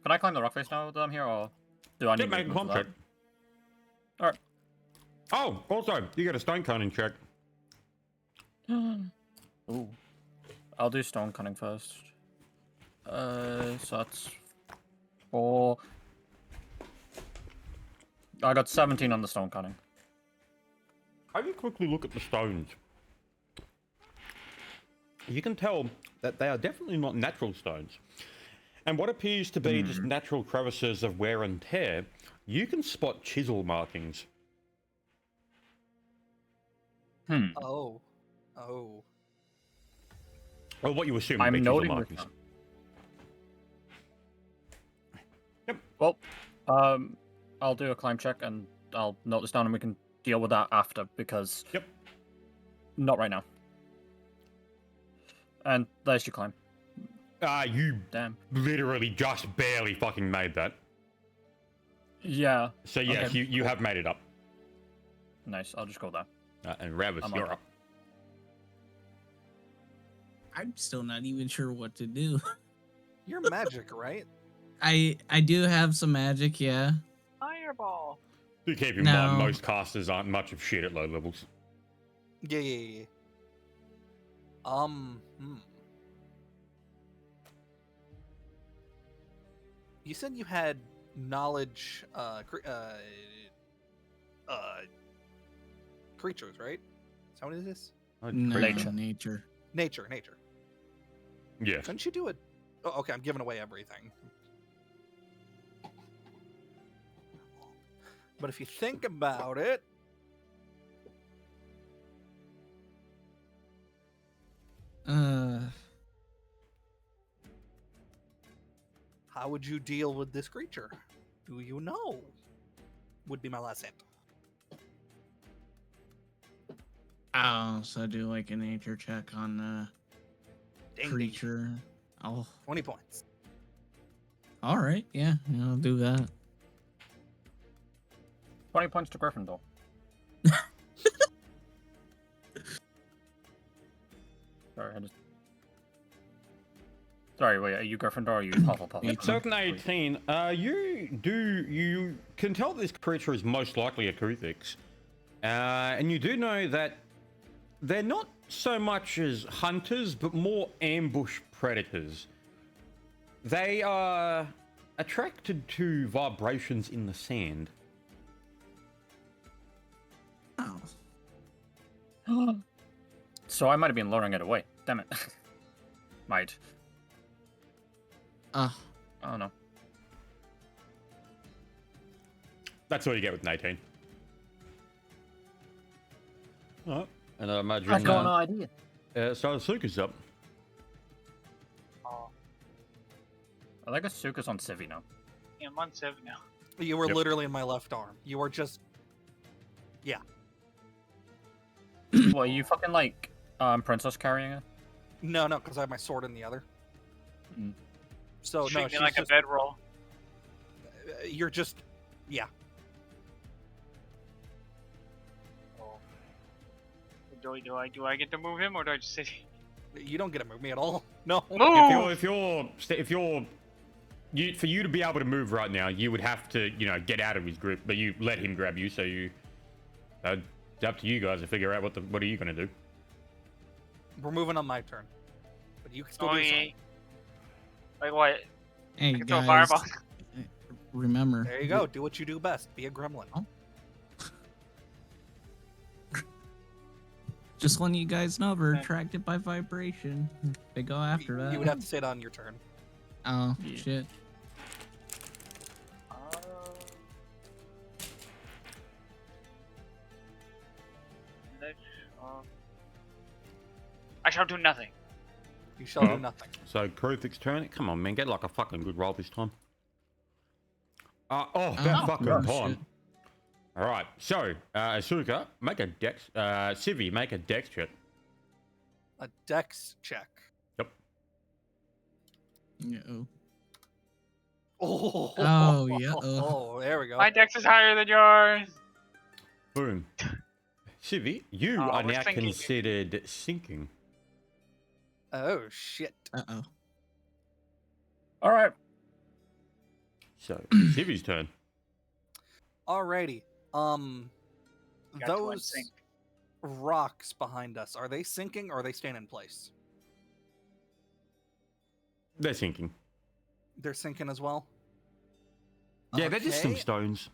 S3: I climb the rock face now that I'm here, or do I need
S1: Get make a
S3: movement
S1: climb
S3: for
S1: check.
S3: that? Alright.
S1: Oh, also, you get a stone cunning check.
S3: Ooh. I'll do stone cutting first. So that's 4. I got 17 on the stone cutting.
S1: Have you quickly look at the stones? You can tell that they are definitely not natural stones. And what appears to be just natural crevices of wear and tear, you can spot chisel markings.
S2: Oh.
S1: Or what you assume
S3: I'm
S1: the beaches or
S3: noting this
S1: markings.
S3: down.
S1: Yep.
S3: Well, I'll do a climb check and I'll note this down and we can deal with that after because.
S1: Yep.
S3: Not right now. And there's your climb.
S1: You
S3: Damn.
S1: literally just barely fucking made that.
S3: Yeah.
S1: So yes,
S3: Okay.
S1: you have made it up.
S3: Nice. I'll just go there.
S1: And Ravis,
S3: I'm
S1: you're
S3: okay.
S1: up.
S6: I'm still not even sure what to do.
S2: You're magic, right?
S6: I do have some magic, yeah.
S4: Fireball.
S1: Do keep in
S6: No.
S1: mind, most casters aren't much of shit at low levels.
S2: Yeah. You said you had knowledge, creatures, right? Is that what it is?
S6: No,
S3: Nature.
S6: nature.
S2: Nature.
S1: Yes.
S2: Couldn't you do it? Oh, okay, I'm giving away everything. But if you think about it, how would you deal with this creature? Do you know? Would be my last hint.
S6: Oh, so do like a nature check on the
S2: Ding, ding.
S6: creature. Oh,
S2: 20 points.
S6: all right, yeah, I'll do that.
S3: 20 points to Gryffindor. Sorry, I just. Sorry, wait, are you Gryffindor or are you Hufflepuff?
S6: It's
S1: Token 18, you can tell this creature is most likely a Kuthix. And you do know that they're not so much as hunters, but more ambush predators. They are attracted to vibrations in the sand.
S6: Oh,
S3: So I might have been luring it away. Damn it. Might.
S6: uh,
S3: Oh no.
S1: That's all you get with an 18. Alright. And I imagine
S3: I've got no idea.
S1: so Asuka's up.
S4: Oh,
S3: I think Asuka's on Civi now.
S4: yeah, I'm on 7 now.
S2: You were
S1: Yep.
S2: literally in my left arm. You were just.
S3: What, are you fucking like princess carrying her?
S2: No, because I have my sword in the other.
S3: Mm.
S2: So,
S4: Treat
S2: no,
S4: me
S2: she's
S4: like
S2: just,
S4: a bedroll.
S2: you're just. Yeah.
S4: Oh. Do I get to move him, or do I just sit here?
S2: You don't get to move me at all. No.
S4: Move!
S1: If you're for you to be able to move right now, you would have to, get out of his grip, but you let him grab you, so you. It's up to you guys to figure out what are you gonna do.
S2: We're moving on my turn. But you can still
S4: Oh,
S2: do
S4: yeah.
S2: something.
S4: Like what?
S6: hey
S4: I can throw a
S6: guys,
S4: fireball.
S6: remember.
S2: There you go. Do what you do best. Be a gremlin.
S6: Just letting you guys know, we're attracted by vibration. They go after that.
S2: You would have to say it on your turn.
S6: Oh
S3: Yeah.
S6: shit!
S4: I shall do nothing.
S2: You shall do
S1: Oh.
S2: nothing.
S1: So Kruthik's turn. Come on, man, get like a fucking good roll this time. That
S6: Oh,
S1: fucking
S6: oh,
S1: time.
S6: shit.
S1: All right. So Asuka, make a dex. Civi, make a dex check.
S2: A dex check.
S6: Uh-oh.
S2: Oh,
S6: Oh, yeah.
S2: Oh, there we go.
S4: My dex is higher than yours.
S1: Boom. Civi, you
S4: Oh,
S1: are
S4: we're
S1: now
S4: sinking.
S1: considered sinking.
S2: Oh, shit.
S6: Uh-oh.
S3: All right.
S1: So Civi's turn.
S2: Alrighty.
S4: Got to
S2: Those
S4: unsync.
S2: rocks behind us, are they sinking or are they staying in place?
S1: They're sinking.
S2: They're sinking as well?
S1: Yeah, they're just some
S2: Okay.
S1: stones.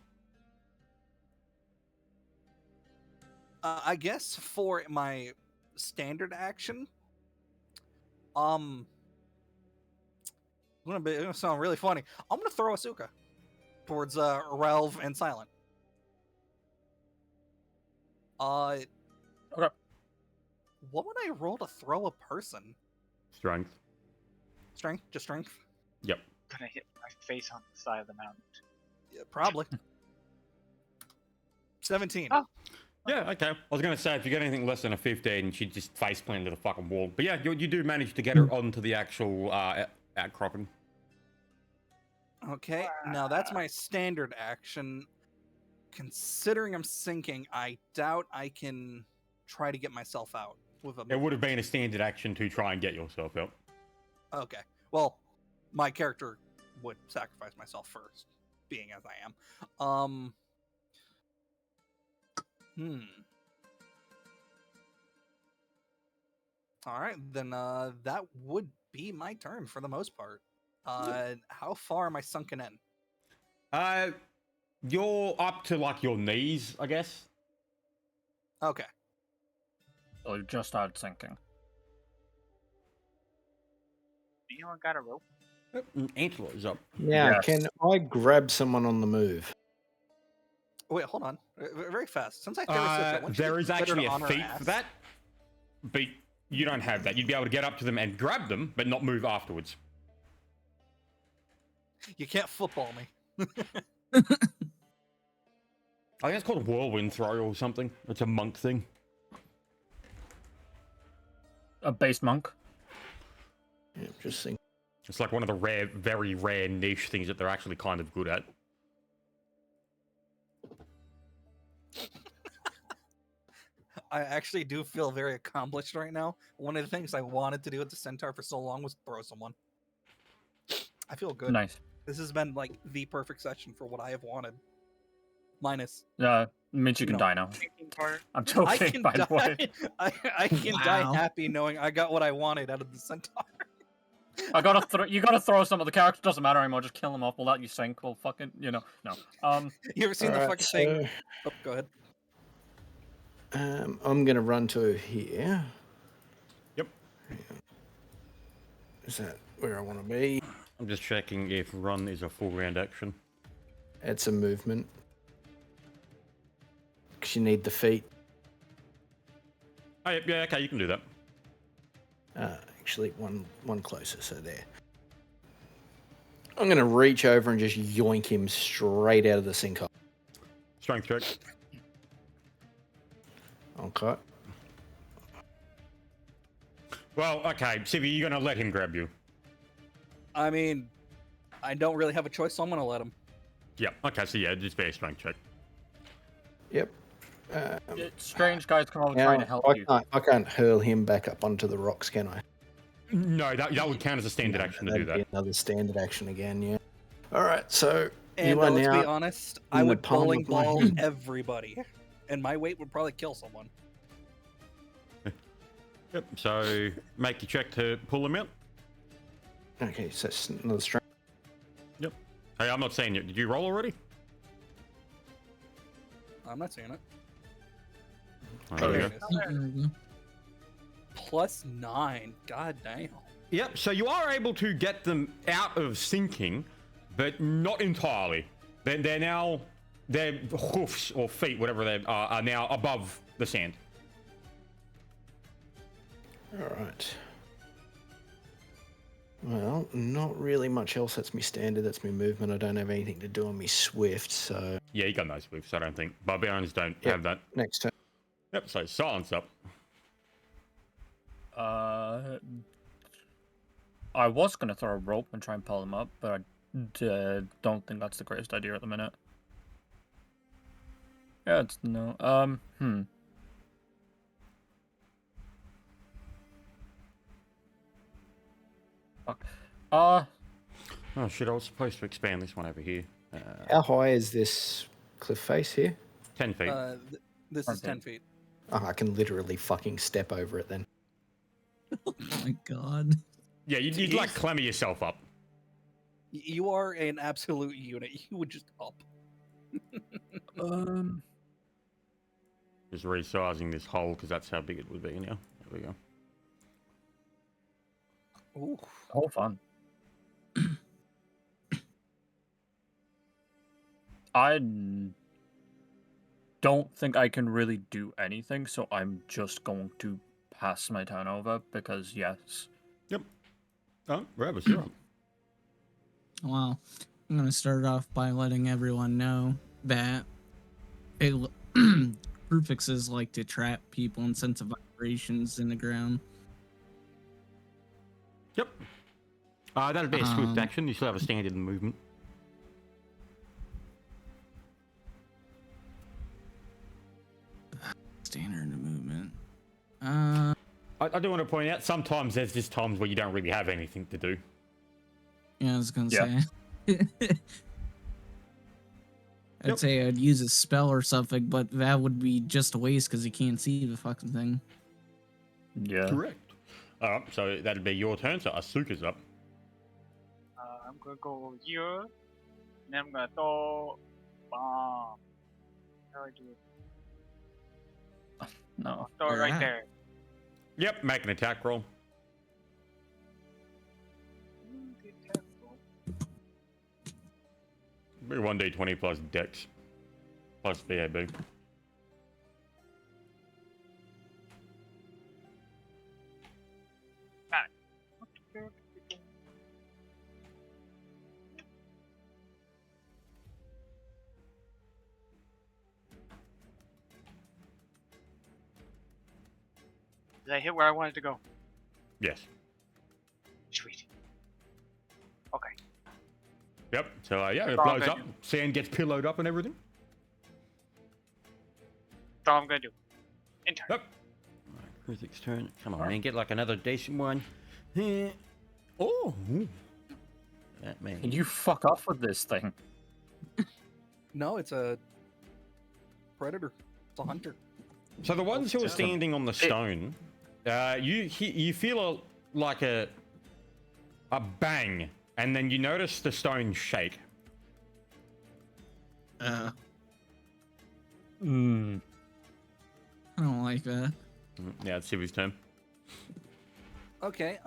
S2: I guess for my standard action, I'm gonna sound really funny. I'm gonna throw Asuka towards Relv and Silent.
S3: Okay.
S2: What would I roll to throw a person?
S1: Strength.
S2: Strength? Just strength?
S1: Yep.
S4: Gonna hit my face on the side of the mountain.
S2: Yeah, probably. 17.
S4: Oh.
S1: Yeah, okay. I was going to say, if you get anything less than a 15, she'd just face plant into the fucking wall. But yeah, you do manage to get her onto the actual outcropping.
S2: Okay, now that's my standard action. Considering I'm sinking, I doubt I can try to get myself out with a.
S1: It would have been a standard action to try and get yourself out.
S2: Okay, well, my character would sacrifice myself first, being as I am. All right, then that would be my turn for the most part. How far am I sunken in?
S1: You're up to like your knees, I guess.
S2: Okay.
S3: So you just started sinking.
S4: Anyone got a rope?
S1: Antler is up.
S5: Now,
S3: Yes.
S5: can I grab someone on the move?
S2: Wait, hold on. Very fast. Since I threw a switch,
S1: There is actually a feat for that, but you don't have that. You'd be able to get up to them and grab them, but not move afterwards.
S2: You can't football me.
S1: I think it's called a whirlwind throw or something. It's a monk thing.
S3: A base monk.
S5: Yeah, just think.
S1: It's like one of the rare, very rare niche things that they're actually kind of good at.
S2: I actually do feel very accomplished right now. One of the things I wanted to do at the Centaur for so long was throw someone. I feel good.
S3: Nice.
S2: This has been like the perfect session for what I have wanted. Minus,
S3: Means you can
S2: know.
S3: die now.
S4: Thinking part.
S3: I'm
S2: I
S3: joking,
S2: can
S3: by the way.
S2: die. I can die
S6: Wow.
S2: happy knowing I got what I wanted out of the Centaur.
S3: You gotta throw some of the characters. Doesn't matter anymore. Just kill them off. We'll let you sink. We'll fucking, no.
S2: You ever seen the
S5: Alright,
S2: fucking thing? Oh, go ahead.
S5: I'm gonna run to here.
S1: Yep.
S5: Is that where I want to be?
S1: I'm just checking if run is a full round action.
S5: It's a movement. Because you need the feet.
S1: Oh, yeah, okay, you can do that.
S5: Actually, one closer, so there. I'm going to reach over and just yoink him straight out of the sinkhole.
S1: Strength check.
S5: Okay.
S1: Well, okay, Civi, you're going to let him grab you.
S2: I mean, I don't really have a choice, so I'm gonna let him.
S1: Yep, okay, so yeah, just be a strength check.
S5: Yep.
S3: Strange guys come over
S5: Now,
S3: trying to help you.
S5: I can't hurl him back up onto the rocks, can I?
S1: No, that would count as a standard action to do
S5: That'd be
S1: that.
S5: another standard action again, yeah. All right, so
S2: And
S5: you are
S2: let's
S5: now
S2: be honest, I
S5: in the
S2: would
S5: palm
S2: bowling
S5: of my
S2: ball
S5: hand.
S2: everybody, and my weight would probably kill someone.
S1: Yep, so make your check to pull him out.
S5: Okay, so it's another strength.
S1: Yep. Hey, I'm not saying it. Did you roll already?
S2: I'm not seeing it.
S1: Oh, there we
S2: There
S1: go.
S2: it is. +9. God damn.
S1: Yep, so you are able to get them out of sinking, but not entirely. They're now, their hoofs or feet, whatever they are now above the sand.
S5: All right. Well, not really much else. That's me standard. That's me movement. I don't have anything to do on me swift. So
S1: Yeah, you got no swifts, I don't think. Barbarians don't
S5: Yep.
S1: have that.
S5: next turn.
S1: Yep, so silence up.
S3: I was gonna throw a rope and try and pull them up, but I don't think that's the greatest idea at the minute. Yeah, it's no. Fuck.
S1: Oh shit, I was supposed to expand this one over here.
S5: How high is this cliff face here?
S1: 10 feet.
S2: This is
S3: Okay.
S2: 10 feet.
S5: Oh, I can literally fucking step over it then.
S6: Oh my god.
S1: Yeah, you'd like clamber yourself up.
S2: You are an absolute unit. You would just up.
S1: Just resizing this hole because that's how big it would be now. There we go.
S2: Ooh.
S3: Oh, fun. I don't think I can really do anything, so I'm just going to pass my turn over because, yes,
S1: Yep. Oh, Rebus, you're up.
S6: Well, I'm gonna start off by letting everyone know that Rufixes like to trap people and sense vibrations in the ground.
S1: Yep. That'll be a swift
S6: Um,
S1: action. You still have a standard movement.
S6: Standard movement.
S1: I do want to point out, sometimes there's just times where you don't really have anything to do.
S6: Yeah, I was gonna
S3: Yeah.
S6: say. I'd
S1: Yep.
S6: say I'd use a spell or something, but that would be just a waste because you can't see the fucking thing.
S3: Yeah.
S1: Correct. Alright, so that'll be your turn, so Asuka's up.
S4: I'm gonna go here, and then I'm gonna throw bomb. How do I do it?
S3: No.
S4: Throw it right
S6: Alright.
S4: there.
S1: Yep, make an attack roll.
S4: The attack roll.
S1: Be 1d20 plus dex. Plus VAB.
S4: Did I hit where I wanted to go?
S1: Yes.
S4: Sweet. Okay.
S1: Yep, so yeah, it
S4: That's all
S1: blows
S4: I'm
S1: up.
S4: gonna
S1: Sand gets pillowed up and everything.
S4: That's all I'm gonna do. In turn.
S1: Yep. Kritik's turn. Come on, man, get like another decent one. Oh, that man.
S3: Can you fuck off with this thing?
S2: No, it's a predator. It's a hunter.
S1: So the ones who are
S3: Yeah.
S1: standing on the stone, you feel like a bang, and then you notice the stone shake.
S6: I
S3: Hmm.
S6: don't like that.
S1: Yeah, it's Civi's turn.
S2: Okay.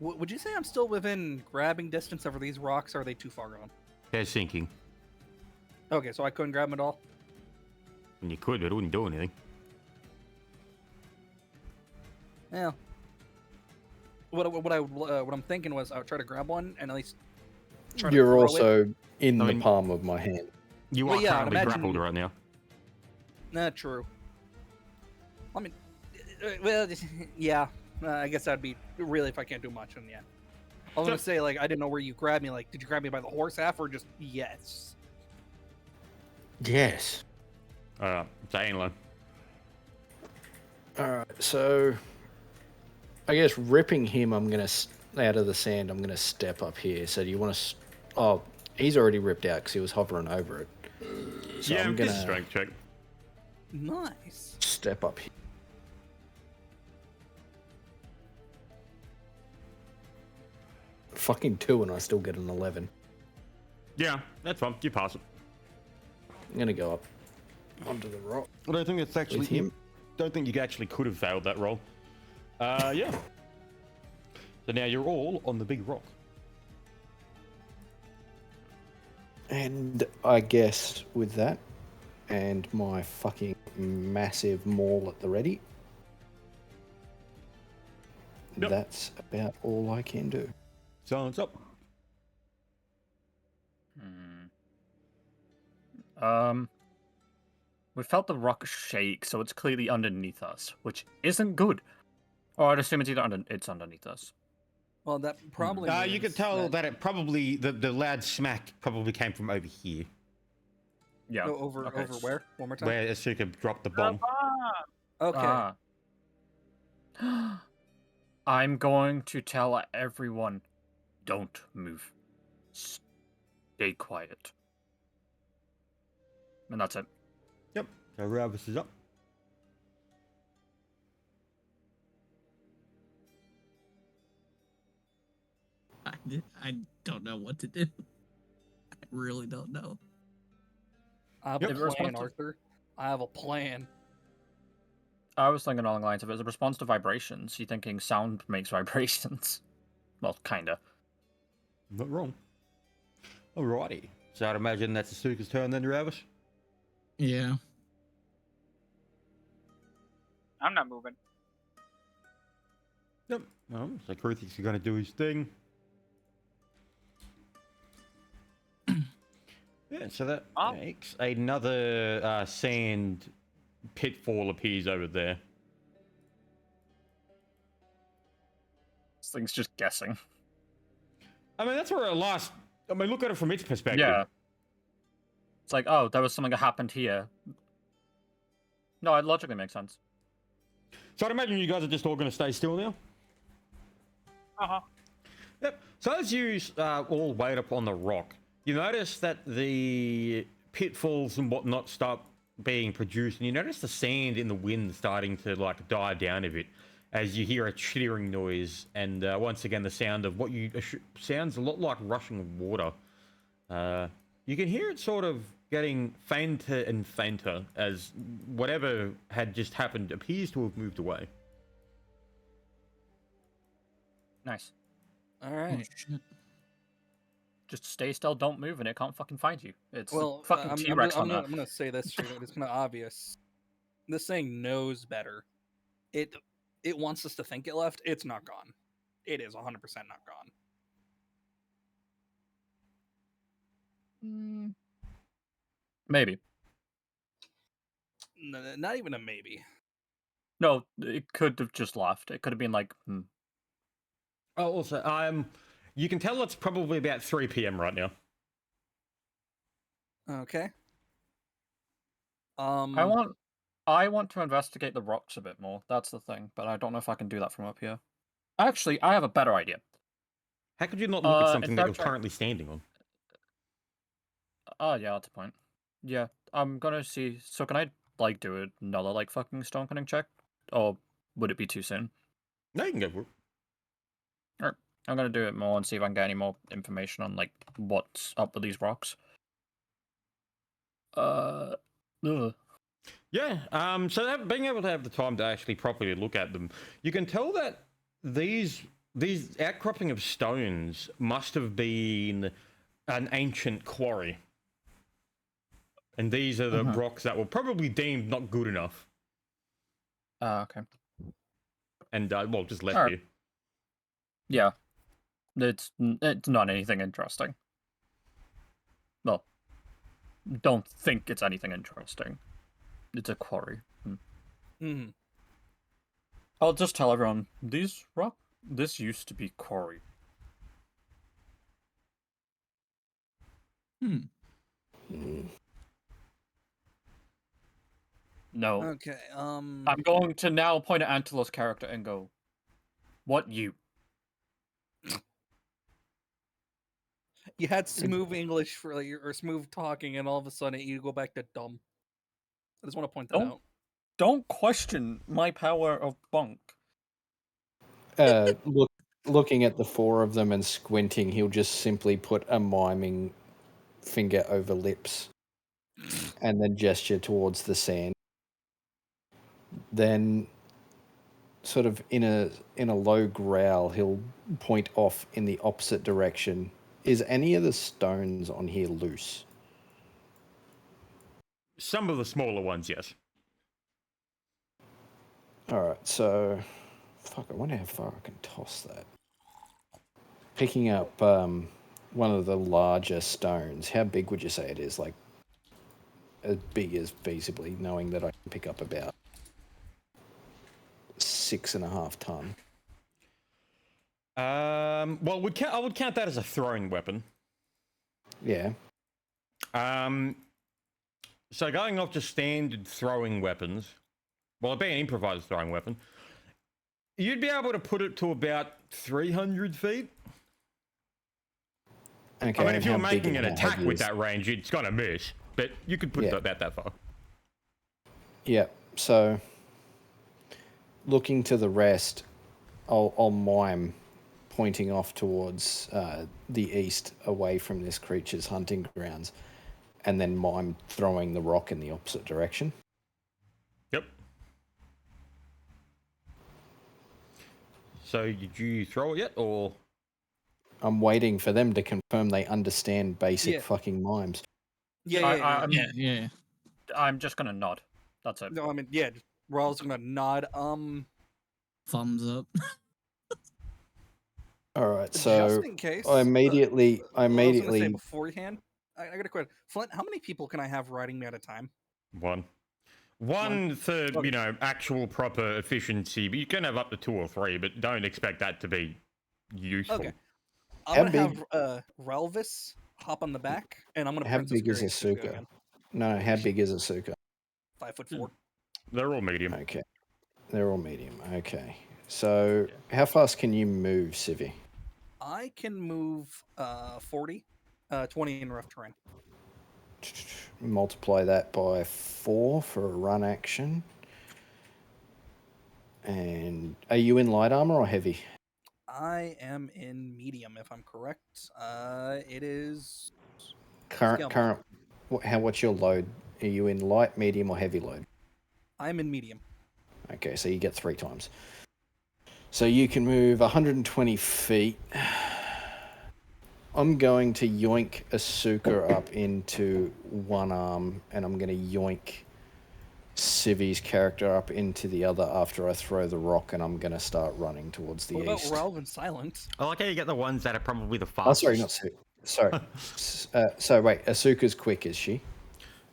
S2: Would you say I'm still within grabbing distance over these rocks? Or are they too far gone?
S1: They're sinking.
S2: Okay, so I couldn't grab them at all.
S1: And you could, but it wouldn't do anything.
S2: Yeah. What I'm thinking was I would try to grab one and at least. Try to
S5: You're
S2: throw it.
S5: also in
S1: I
S5: the
S1: mean-
S5: palm of my hand.
S1: You
S2: Well,
S1: are
S2: yeah,
S1: currently
S2: imagine-
S1: grappled right now.
S2: Nah, true. I mean, well, yeah. I guess that'd be really if I can't do much, and yeah. I was gonna say like I didn't know where you grabbed me. Like, did you grab me by the horse half or just yes?
S5: Yes.
S1: It's Ainlin.
S5: Alright, so I guess ripping him, I'm gonna out of the sand. I'm gonna step up here. So do you want to? Oh, he's already ripped out because he was hovering over it. So
S1: Yeah,
S5: I'm
S1: this
S5: gonna
S1: is strength check.
S2: Nice.
S5: step up here. Fucking 2, and I still get an 11.
S1: Yeah, that's fine. You pass it.
S5: I'm gonna go up onto the rock
S1: I don't think it's actually
S5: with him.
S1: Don't think you actually could have failed that roll. Yeah. So now you're all on the big rock.
S5: And I guess with that, and my fucking massive maul at the ready,
S1: Yep.
S5: that's about all I can do.
S1: Silence up.
S3: We felt the rock shake, so it's clearly underneath us, which isn't good. Or I'd assume it's either it's underneath us.
S2: Well, that probably.
S1: You
S2: means
S1: could tell that it probably the loud smack probably came from over here,
S3: Yeah.
S2: No, over
S3: okay,
S2: over where? One more time.
S1: where Asuka dropped the
S4: The
S1: bomb.
S4: bomb!
S2: Okay.
S3: Ah. I'm going to tell everyone, don't move. Stay quiet. And that's it.
S1: Yep. So Ravis is up.
S6: I don't know what to do. I really don't know.
S2: I have
S1: Yep.
S2: a
S3: If it
S2: plan,
S3: responds to-
S2: Arthur. I have a plan.
S3: I was thinking along the lines of as a response to vibrations. You thinking sound makes vibrations? Well, kinda.
S1: Not wrong. Alrighty. So I'd imagine that's Asuka's turn then, Ravis.
S6: Yeah.
S4: I'm not moving.
S1: Yep. So Kruthik's going to do his thing. Yeah, so that
S4: Oh.
S1: makes another sand pitfall appears over there.
S3: This thing's just guessing.
S1: I mean, that's where it last. I mean, look at it from its perspective.
S3: Yeah. It's like, oh, there was something that happened here. No, it logically makes sense.
S1: So I'd imagine you guys are just all going to stay still now.
S4: Uh-huh.
S1: Yep. So as you all wait up on the rock, you notice that the pitfalls and whatnot start being produced, and you notice the sand in the wind starting to like die down a bit as you hear a chittering noise, and once again the sound of what you sounds a lot like rushing water. You can hear it sort of getting fainter and fainter as whatever had just happened appears to have moved away.
S3: Nice.
S2: All
S6: Oh,
S2: right.
S6: shit.
S3: Just stay still, don't move, and it can't fucking find you. It's
S2: Well,
S3: fucking
S2: I'm
S3: T-Rex
S2: gonna,
S3: hunter.
S2: I'm gonna say this straight up. It's kind of obvious. This thing knows better. It wants us to think it left. It's not gone. It is 100% not gone.
S3: Maybe.
S2: Not even a maybe.
S3: No, it could have just left. It could have been like,
S1: Oh, also, you can tell it's probably about 3 p.m. right now.
S2: Okay.
S3: I want to investigate the rocks a bit more. That's the thing, but I don't know if I can do that from up here. Actually, I have a better idea.
S1: How could you not look at something
S3: instead
S1: that
S3: of
S1: you're
S3: trying-
S1: currently standing on?
S3: Oh, yeah, that's a point. Yeah, I'm gonna see. So can I like do another like fucking stone cutting check, or would it be too soon?
S1: No, you can go for it.
S3: I'm gonna do it more and see if I can get any more information on like what's up with these rocks. Ugh.
S1: Yeah, so being able to have the time to actually properly look at them, you can tell that these outcropping of stones must have been an ancient quarry. And these are the rocks that were probably deemed not good enough.
S3: Okay.
S1: And, well, just left
S3: Alright.
S1: here.
S3: Yeah. It's not anything interesting. Well, don't think it's anything interesting. It's a quarry.
S2: Mhm.
S3: I'll just tell everyone, this used to be quarry.
S5: Mm.
S3: No.
S2: Okay.
S3: I'm going to now point at Antelo's character and go, what you?
S2: You had smooth English for like, or smooth talking, and all of a sudden you go back to dumb. I just want to point that
S3: Don't-
S2: out.
S3: Don't question my power of bunk.
S5: Looking at the four of them and squinting, he'll just simply put a miming finger over lips and then gesture towards the sand. Then, sort of in a low growl, he'll point off in the opposite direction. Is any of the stones on here loose?
S1: Some of the smaller ones, yes.
S5: All right, so fuck. I wonder how far I can toss that. Picking up one of the larger stones. How big would you say it is? Like as big as feasibly, knowing that I can pick up about 6.5 ton.
S1: Well, I would count that as a throwing weapon.
S5: Yeah.
S1: So going off just standard throwing weapons, well, it'd be an improvised throwing weapon, you'd be able to put it to about 300 feet.
S5: Okay.
S1: I mean, if
S5: and
S1: you're
S5: how big
S1: making an
S5: and how
S1: attack
S5: heavy
S1: with
S5: is-
S1: that range, it's gonna miss, but you could put it
S5: Yeah.
S1: about that far.
S5: Yeah. So, looking to the rest, I'll mime, pointing off towards the east, away from this creature's hunting grounds, and then mime throwing the rock in the opposite direction.
S1: Yep. So did you throw it yet, or?
S5: I'm waiting for them to confirm they understand basic
S2: Yeah.
S5: fucking mimes.
S2: Yeah.
S3: I'm-
S6: Yeah.
S3: I'm just gonna nod. That's it.
S2: No, I mean, yeah. Rawls gonna nod.
S6: Thumbs up.
S5: All right,
S2: Just
S5: so
S2: in case.
S5: I immediately
S2: Well, I was gonna say beforehand. I got a question. Flint, how many people can I have riding me at a time?
S1: One. One for,
S2: Okay.
S1: you know, actual proper efficiency, but you can have up to 2 or 3, but don't expect that to be useful.
S2: Okay. I'm
S5: How
S2: gonna
S5: big-
S2: have Relvis hop on the back, and I'm gonna
S5: How
S2: Princess
S5: big is
S2: Carry Asuka
S5: Asuka?
S2: again.
S5: No, how big is Asuka?
S2: 5'4".
S1: They're all medium.
S5: Okay, they're all medium. Okay, so how fast can you move, Civi?
S2: I can move 40, 20 in rough terrain.
S5: Multiply that by 4 for a run action. And are you in light armor or heavy?
S2: I am in medium, if I'm correct. It is
S5: Current,
S2: Scale
S5: current. What's your load? Are you in light, medium, or heavy load?
S2: I'm in medium.
S5: Okay, so you get 3 times. So you can move 120 feet. I'm going to yoink Asuka up into one arm, and I'm going to yoink Civi's character up into the other after I throw the rock, and I'm going to start running towards the
S2: What about
S5: east.
S2: Ralph and Silent?
S1: I like how you get the ones that are probably the
S5: Oh,
S1: fastest.
S5: sorry, not Civi. Sorry. So wait, Asuka's quick, is she?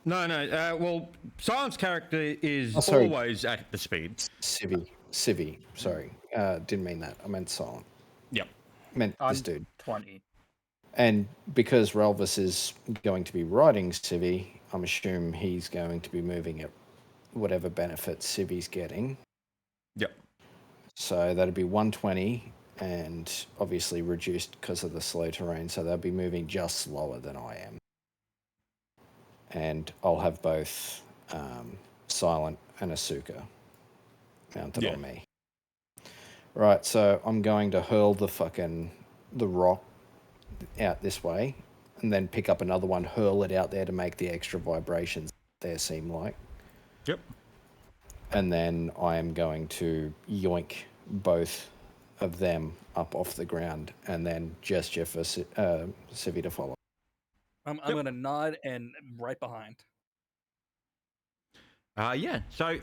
S1: No, no. Well, Silent's character is
S5: Oh, sorry.
S1: always at the speed.
S5: Civi. Sorry, didn't mean that. I meant Silent.
S1: Yep.
S5: I meant
S3: I'm
S5: this dude.
S3: 20.
S5: And because Relvis is going to be riding Civi, I'm assuming he's going to be moving at whatever benefit Civi's getting.
S1: Yep.
S5: So that'd be 120 and obviously reduced because of the slow terrain. So they'll be moving just slower than I am. And I'll have both Silent and Asuka mounted on me. Right, so I'm going to hurl the rock out this way and then pick up another one, hurl it out there to make the extra vibrations there seem like.
S1: Yep.
S5: And then I am going to yoink both of them up off the ground and then gesture for Civi to follow.
S2: I'm gonna nod and right behind.
S1: Yeah. So,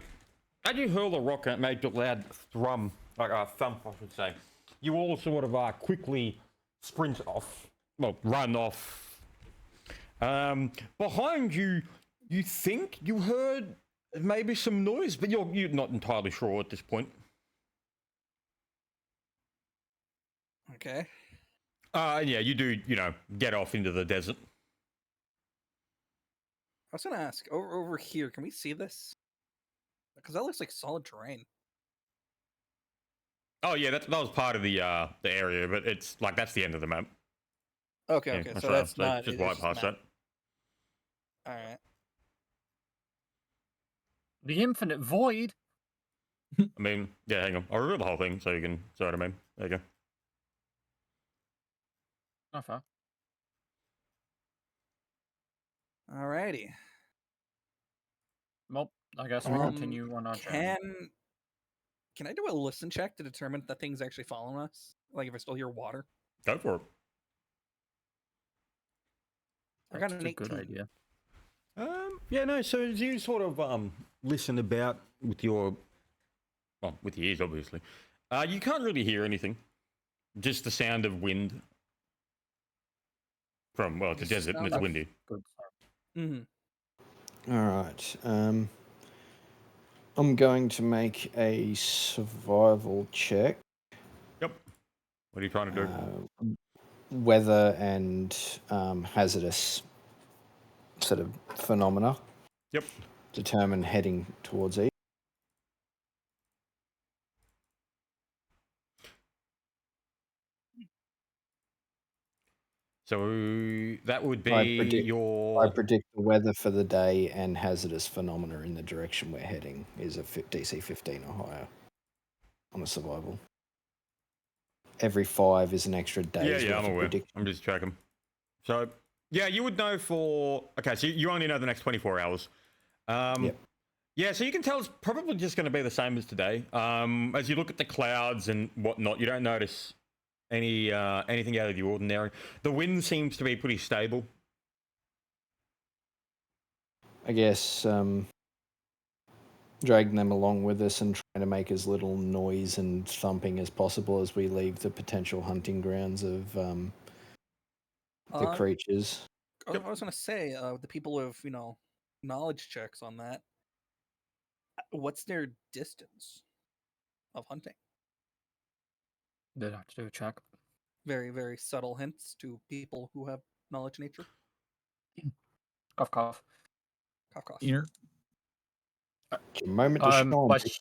S1: as you hurl the rock and it makes a loud thrum, like a thump, I should say, you all sort of quickly sprint off, well, run off. Behind you, you think you heard maybe some noise, but you're not entirely sure at this point.
S2: Okay.
S1: Yeah, you do, get off into the desert.
S2: I was gonna ask over here. Can we see this? Because that looks like solid terrain.
S1: Oh yeah, that was part of the area, but it's like that's the end of the map.
S2: Okay.
S1: Yeah,
S2: Okay.
S1: that's
S2: So
S1: right.
S2: that's not.
S1: just
S2: it's
S1: right past
S2: map.
S1: that.
S2: All right.
S3: The infinite void.
S1: I mean, yeah, hang on. I'll reveal the whole thing so you can see what I mean. There you go.
S3: Not far.
S2: Alrighty.
S3: Well, I guess we continue on our journey.
S2: Can I do a listen check to determine if the thing's actually following us? Like if I still hear water?
S1: Go for it.
S2: I got
S3: That's
S2: an
S3: a good
S2: 18.
S3: idea.
S1: Yeah, no. So as you sort of listen about with your, well, with your ears, obviously, you can't really hear anything. Just the sound of wind. From it's a desert and it's
S2: Sound-
S1: windy.
S3: Good.
S2: Mm-hmm.
S5: All right. I'm going to make a survival check.
S1: Yep. What are you trying to do?
S5: Weather and hazardous sort of phenomena.
S1: Yep.
S5: Determine heading towards east.
S1: So that would be
S5: I predict
S1: your.
S5: the weather for the day and hazardous phenomena in the direction we're heading is a DC 15 or higher on a survival. Every 5 is an extra day.
S1: Yeah, I'm aware. I'm just checking. So, yeah, you would know for... Okay, so you only know the next 24 hours.
S5: Yep.
S1: Yeah, so you can tell it's probably just going to be the same as today. As you look at the clouds and whatnot, you don't notice anything out of the ordinary. The wind seems to be pretty stable.
S5: I guess, dragging them along with us and trying to make as little noise and thumping as possible as we leave the potential hunting grounds of the
S2: Uh,
S5: creatures.
S2: I was gonna say, the people who have knowledge checks on that. What's their distance of hunting?
S3: Did have to do a check.
S2: Very, very subtle hints to people who have knowledge nature.
S3: Cough, cough.
S2: Cough, cough.
S6: Here.
S5: It's your moment to shine.
S3: But
S5: mate.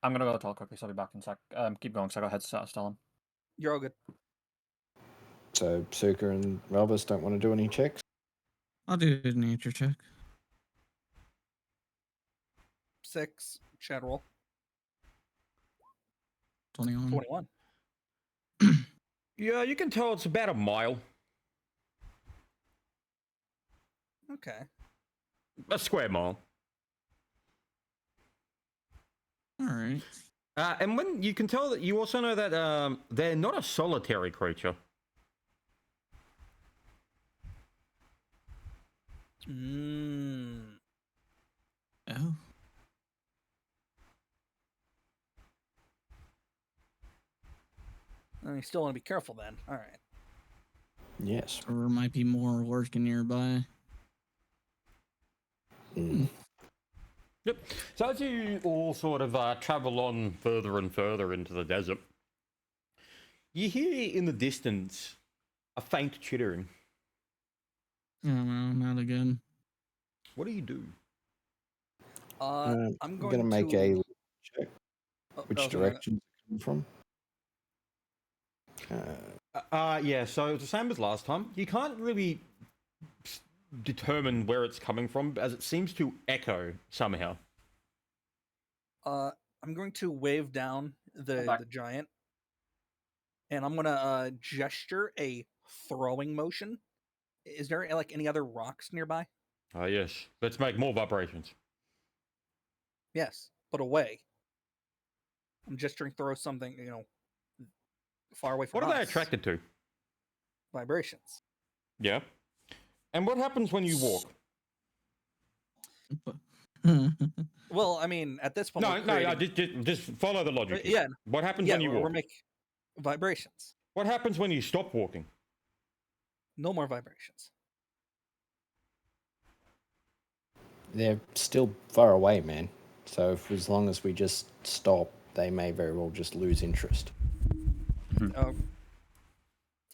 S3: I'm gonna go talk quickly, so I'll be back in a sec. Keep going, so I got head start still.
S2: You're all good.
S5: So Suka and Relvis don't want to do any checks.
S6: I'll do a nature check.
S2: 6, Chad roll.
S6: 21.
S2: 21.
S1: Yeah, you can tell it's about a mile.
S2: Okay.
S1: A square mile.
S6: All right.
S1: And when you can tell that, you also know that they're not a solitary creature.
S2: Mm.
S6: Oh.
S2: You still want to be careful then. All right.
S5: Yes.
S6: Or might be more working nearby.
S5: Mm.
S1: Yep. So as you all sort of travel on further and further into the desert, you hear in the distance a faint chittering.
S6: Oh, no, not again.
S1: What do you do?
S2: I'm going
S5: to make
S2: to
S5: a check.
S2: Oh,
S5: Which
S2: I was gonna-
S5: direction it come from?
S1: Yeah, so it's the same as last time. You can't really determine where it's coming from, as it seems to echo somehow.
S2: I'm going to wave down the giant, and I'm gonna gesture a throwing motion. Is there like any other rocks nearby?
S1: Yes. Let's make more vibrations.
S2: Yes, but away. I'm gesturing throw something, far away from
S1: What are they
S2: us.
S1: attracted to?
S2: Vibrations.
S1: Yeah. And what happens when you walk?
S2: Well, I mean, at this point,
S1: No, just follow the logic. here.
S2: yeah,
S1: What happens
S2: yeah,
S1: when you
S2: we're
S1: walk?
S2: making vibrations.
S1: What happens when you stop walking?
S2: No more vibrations.
S5: They're still far away, man. So as long as we just stop, they may very well just lose interest.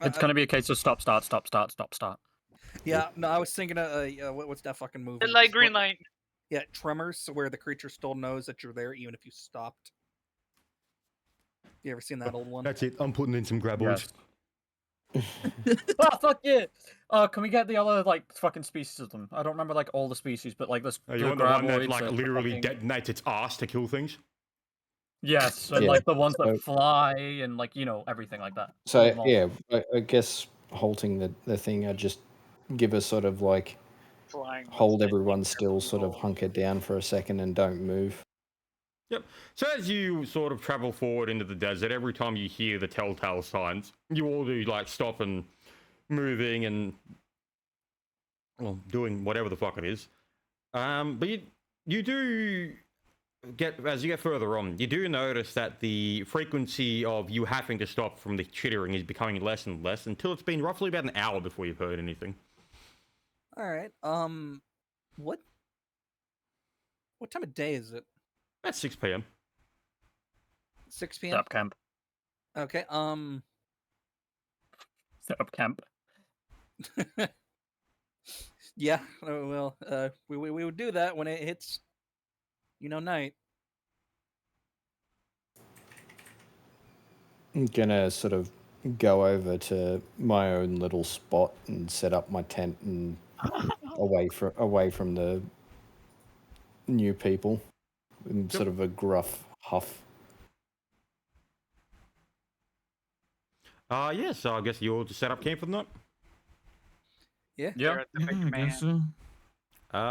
S3: It's gonna be a case of stop, start, stop, start, stop, start.
S2: Yeah, no, I was thinking of what's that fucking movie?
S4: Red light, green
S2: What-
S4: light.
S2: Yeah, Tremors, where the creature still knows that you're there even if you stopped. You ever seen that old one?
S1: That's it. I'm putting in some grabbles.
S3: Yes. Oh, fuck yeah! Can we get the other fucking species of them? I don't remember all the species, but this.
S1: Oh, you
S3: the
S1: want the one that
S3: graboids,
S1: literally
S3: fucking-
S1: detonates its ass to kill things?
S3: Yes, and
S5: Yeah,
S3: the ones
S5: so-
S3: that fly and everything like that.
S5: So
S3: Evolve.
S5: yeah, I guess halting the thing, I just give a sort of
S4: Flying. ones
S5: hold
S4: that
S5: everyone
S4: make
S5: still,
S4: everyone
S5: sort of
S4: roll.
S5: hunker down for a second and don't move.
S1: Yep. So as you sort of travel forward into the desert, every time you hear the telltale signs, you all do stop and moving and doing whatever the fuck it is. But you do get, as you get further on, you do notice that the frequency of you having to stop from the chittering is becoming less and less until it's been roughly about an hour before you've heard anything.
S2: All right. What time of day is it?
S1: At 6 p.m.
S2: 6
S3: Set
S2: p.m.
S3: up camp.
S2: Okay.
S3: Set up camp.
S2: Yeah. Well, we would do that when it hits, night.
S5: I'm gonna sort of go over to my own little spot and set up my tent and away from the new people, in sort of a gruff huff.
S1: Yeah, so I guess you all just set up camp for the night?
S2: Yeah.
S3: Yeah.
S4: They're at the
S6: Yeah,
S4: big
S6: I
S4: command.
S6: guess so.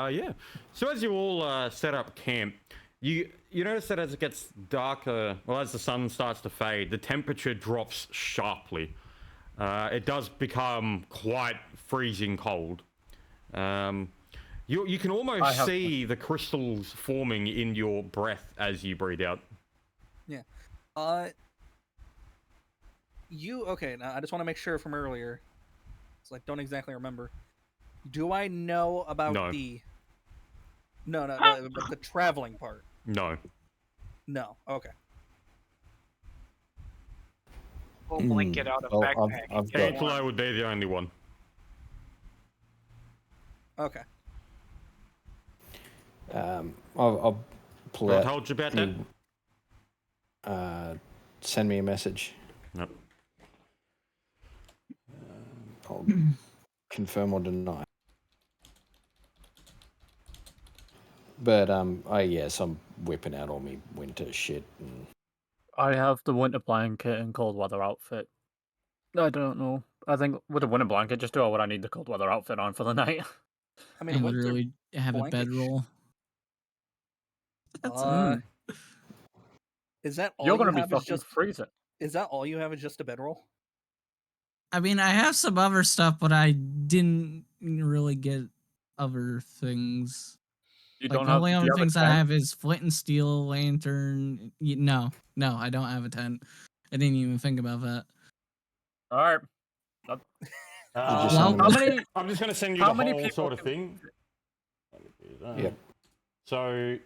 S1: Yeah. So as you all set up camp, you notice that as it gets darker, well, as the sun starts to fade, the temperature drops sharply. It does become quite freezing cold. You can
S3: I
S1: almost
S3: have-
S1: see the crystals forming in your breath as you breathe out.
S2: Okay, now I just want to make sure from earlier. It's like don't exactly remember. Do I know about
S1: No.
S2: the but the traveling part?
S1: No.
S2: No. Okay.
S4: Pull blanket out of
S5: Well,
S4: backpack.
S5: I've
S4: and
S5: got-
S4: get
S1: Angelo
S4: warm.
S1: would be the only one.
S2: Okay.
S5: I'll pull
S1: I
S5: out.
S1: told you about that?
S5: Send me a message.
S1: No.
S5: I'll confirm or deny. But yes, I'm whipping out all my winter shit. And
S3: I have the winter blanket and cold weather outfit. I don't know. I think with the winter blanket, just do what I need the cold weather outfit on for the night.
S2: I
S6: I
S2: mean, winter.
S6: literally have a
S2: blanket
S6: bedroll. That's
S2: Uh, is that all
S3: You're
S2: you
S3: gonna be
S2: have? Is
S3: fucking
S2: just
S3: freezing.
S2: is that all you have? Is just a bedroll?
S6: I mean, I have some other stuff, but I didn't really get other things.
S3: You
S6: Like
S3: don't
S6: the
S3: have.
S6: only
S3: Do
S6: other
S3: you have a
S6: things that I
S3: tent?
S6: have is flint and steel, lantern. No, I don't have a tent. I didn't even think about that.
S3: All right.
S5: just
S1: Uh,
S5: send
S6: well,
S5: a
S3: How many?
S1: I'm just going to send you
S3: How
S1: the
S3: many
S1: whole
S3: people
S1: sort of
S3: can-
S1: thing.
S5: Yep.
S1: So,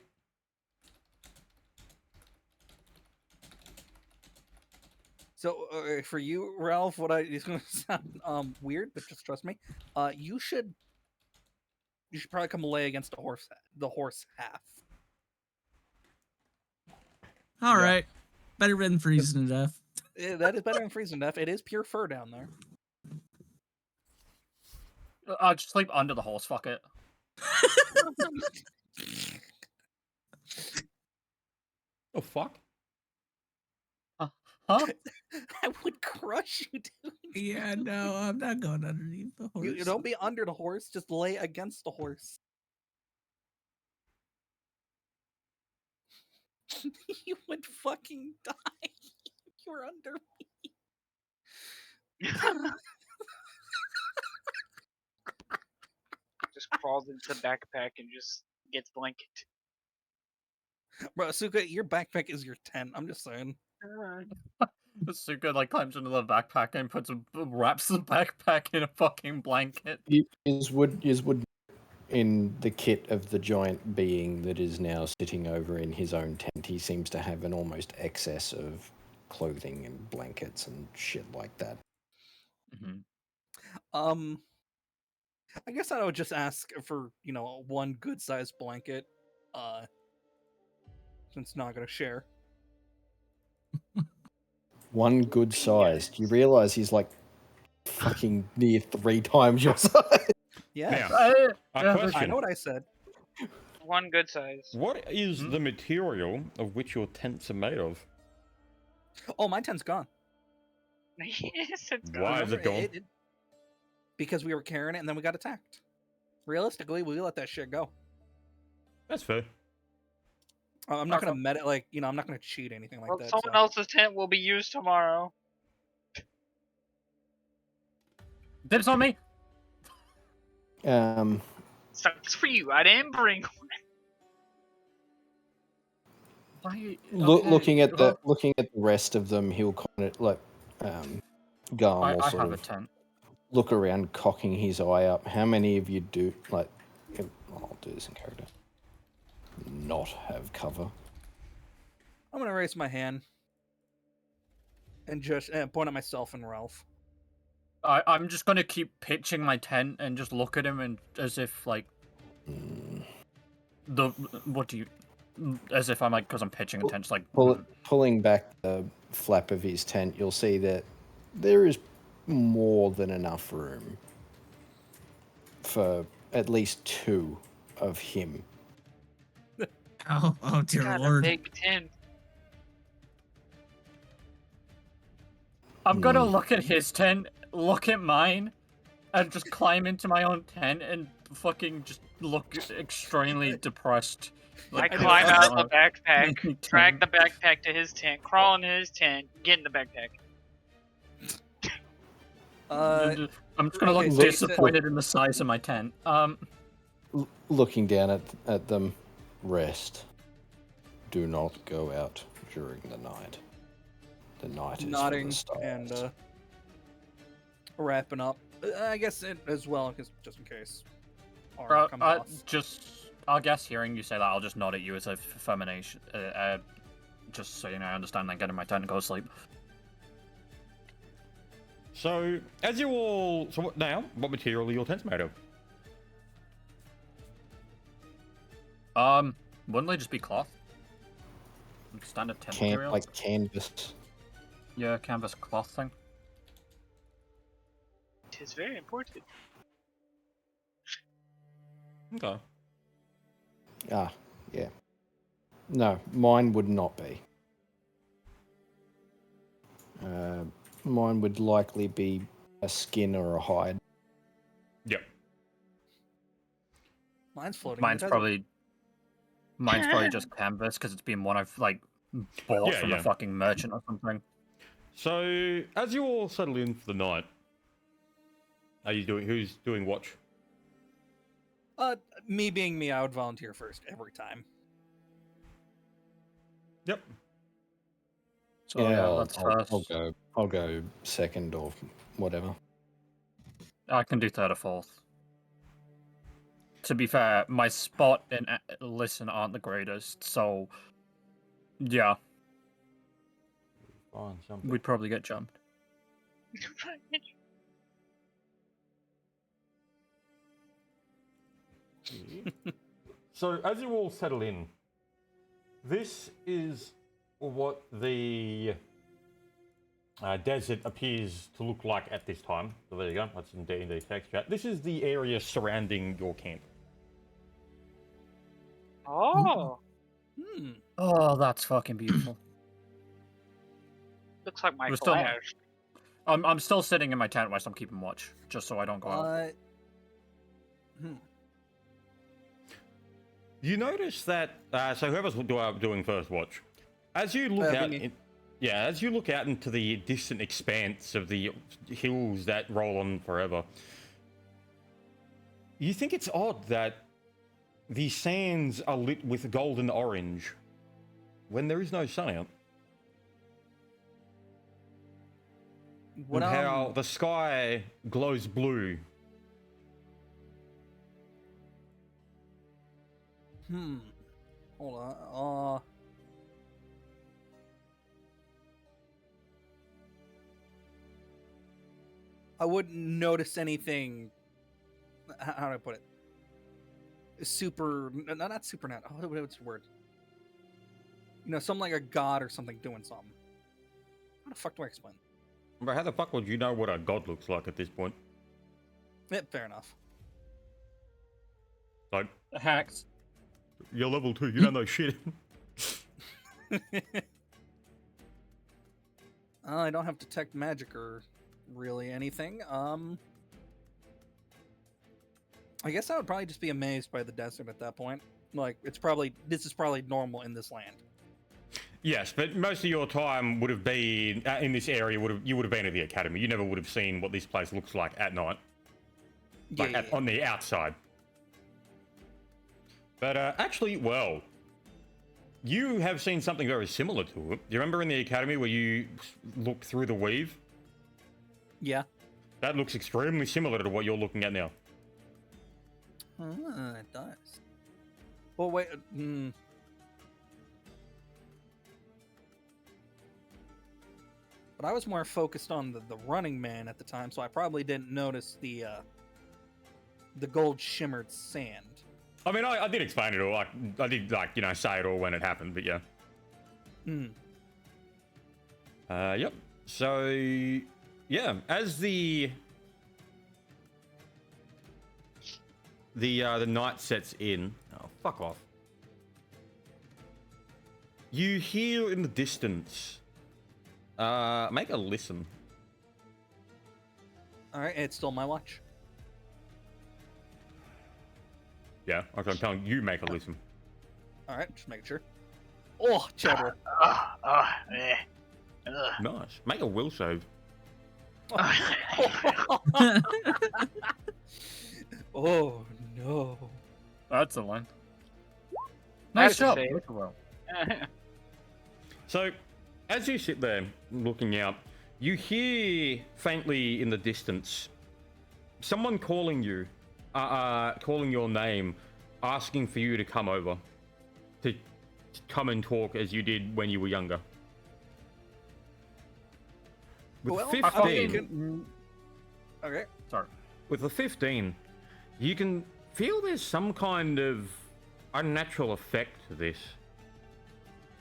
S2: So for you, Ralph, what it's going to sound weird, but just trust me. You should probably come lay against the horse half.
S6: All
S2: Yeah.
S6: right, better than freezing to death.
S2: That is better than freezing to death. It is pure fur down there.
S3: I'll just sleep under the horse. Fuck it.
S1: oh fuck.
S3: Huh?
S2: I would crush you, dude.
S6: Yeah, no, I'm not going underneath the horse.
S2: You don't be under the horse. Just lay against the horse. You would fucking die. if You're under
S4: Just crawls into the backpack and just gets blanket.
S2: Bro, Asuka, your backpack is your tent. I'm just saying.
S3: Suka like climbs into the backpack and wraps the backpack in a fucking blanket.
S5: is wood in the kit of the giant being that is now sitting over in his own tent. He seems to have an almost excess of clothing and blankets and shit like that.
S3: Mm-hmm.
S2: I guess I would just ask for, one good sized blanket. Since not gonna share.
S5: One good size. Do you realize he's like fucking near 3 times your size?
S2: Yeah.
S1: Now,
S3: I
S1: a question.
S2: I know what I said.
S4: One good size.
S1: What is the material of which your tents are made of?
S2: Oh, my tent's gone.
S4: Yes, it's
S1: Why
S4: gone.
S1: is it gone?
S2: Because we were carrying it and then we got attacked. Realistically, we let that shit go.
S1: That's fair.
S2: I'm not gonna I'm not gonna cheat anything like
S4: Well,
S2: that.
S4: someone
S2: so.
S4: else's tent will be used tomorrow.
S3: Dibs on me.
S4: Sucks for you. I didn't bring.
S5: Looking at the rest of them, he'll kind of like Garm will
S3: I
S5: sort
S3: have a
S5: of
S3: tent.
S5: look around, cocking his eye up. How many of you do I'll do this in character. Not have cover.
S2: I'm gonna raise my hand and just point at myself and Ralph.
S3: I'm just gonna keep pitching my tent and just look at him and as if like as if I'm like because I'm pitching a tent, just like
S5: Pulling back the flap of his tent, you'll see that there is more than enough room for at least 2 of him.
S6: Oh dear
S4: Got a
S6: lord.
S4: big tent.
S3: I'm gonna look at his tent, look at mine, and just climb into my own tent and fucking just look extremely depressed.
S4: I climb out of the backpack, drag the backpack to his tent, crawl into his tent, get in the backpack.
S3: I'm just gonna
S2: okay,
S3: look
S2: so you said-
S3: disappointed in the size of my tent.
S5: Looking down at them, rest. Do not go out during the night. The night is
S2: Nodding
S5: for the
S2: and
S5: stars.
S2: wrapping up. I guess as well, because just in case. Arm comes off.
S3: I'll guess hearing you say that, I'll just nod at you as a affirmation, just so you know, I understand, then get in my tent and go to sleep.
S1: So, as you all... So now, what material are your tents made of?
S3: Wouldn't they just be cloth? Like standard tent materials?
S5: Like canvas.
S3: Yeah, canvas cloth thing.
S4: It is very important.
S1: Okay.
S5: Ah, yeah. No, mine would not be. Mine would likely be a skin or a hide.
S1: Yep.
S2: Mine's floating.
S3: Mine's probably just canvas because it's been one I've like bought from a fucking merchant or something.
S1: So, as you all settle in for the night, who's doing watch?
S2: Me being me, I would volunteer first every time.
S1: Yep.
S3: So yeah, that's first.
S5: I'll go second or whatever.
S3: I can do third or fourth. To be fair, my spot and listen aren't the greatest, so yeah,
S1: Fine,
S3: we'd probably get jumped.
S1: So, as you all settle in, this is what the desert appears to look like at this time. So there you go, that's in D&D text chat. This is the area surrounding your camp.
S4: Oh,
S3: Oh, that's fucking beautiful.
S4: looks like my
S3: We're still not-
S4: flash.
S3: I'm still sitting in my tent whilst I'm keeping watch, just so I don't go out.
S1: You notice that, so whoever's doing first watch, as you look out, as you look out into the distant expanse of the hills that roll on forever, you think it's odd that the sands are lit with golden orange when there is no sun out. And how the sky glows blue.
S2: Hold on. I wouldn't notice anything. How do I put it? Not supernatural. What's the word? You know, something like a god or something doing something. How the fuck do I explain?
S1: But how the fuck would you know what a god looks like at this point?
S2: Yeah, fair enough.
S1: Like,
S3: Hacks.
S1: you're level 2, you don't know shit.
S2: I don't have detect magic or really anything. I guess I would probably just be amazed by the desert at that point. Like, this is probably normal in this land.
S1: Yes, but most of your time would have been in this area. You would have been at the academy. You never would have seen what this place looks like at night, on the outside. But actually, well, you have seen something very similar to it. Do you remember in the academy where you looked through the weave?
S2: Yeah.
S1: That looks extremely similar to what you're looking at now.
S2: It does. Well, wait. But I was more focused on the running man at the time, so I probably didn't notice the gold shimmered sand.
S1: I mean, I did explain it all. I did, say it all when it happened, but yeah. Yep. So, yeah, as the night sets in. Oh, fuck off. You hear in the distance. Make a listen.
S2: All right, it's still my watch.
S1: Yeah, okay, I'm telling you, make a listen.
S2: All right, just making sure. Oh, cheddar.
S1: Nice. Make a will save.
S2: Oh no.
S3: That's a line.
S4: That's
S3: Nice
S4: a
S3: job.
S4: save.
S3: Look well.
S1: So, as you sit there looking out, you hear faintly in the distance someone calling you, calling your name, asking for you to come over, to come and talk as you did when you were younger. With
S2: Well,
S1: 15,
S2: Okay.
S3: Sorry.
S1: with the 15, you can feel there's some kind of unnatural effect to this.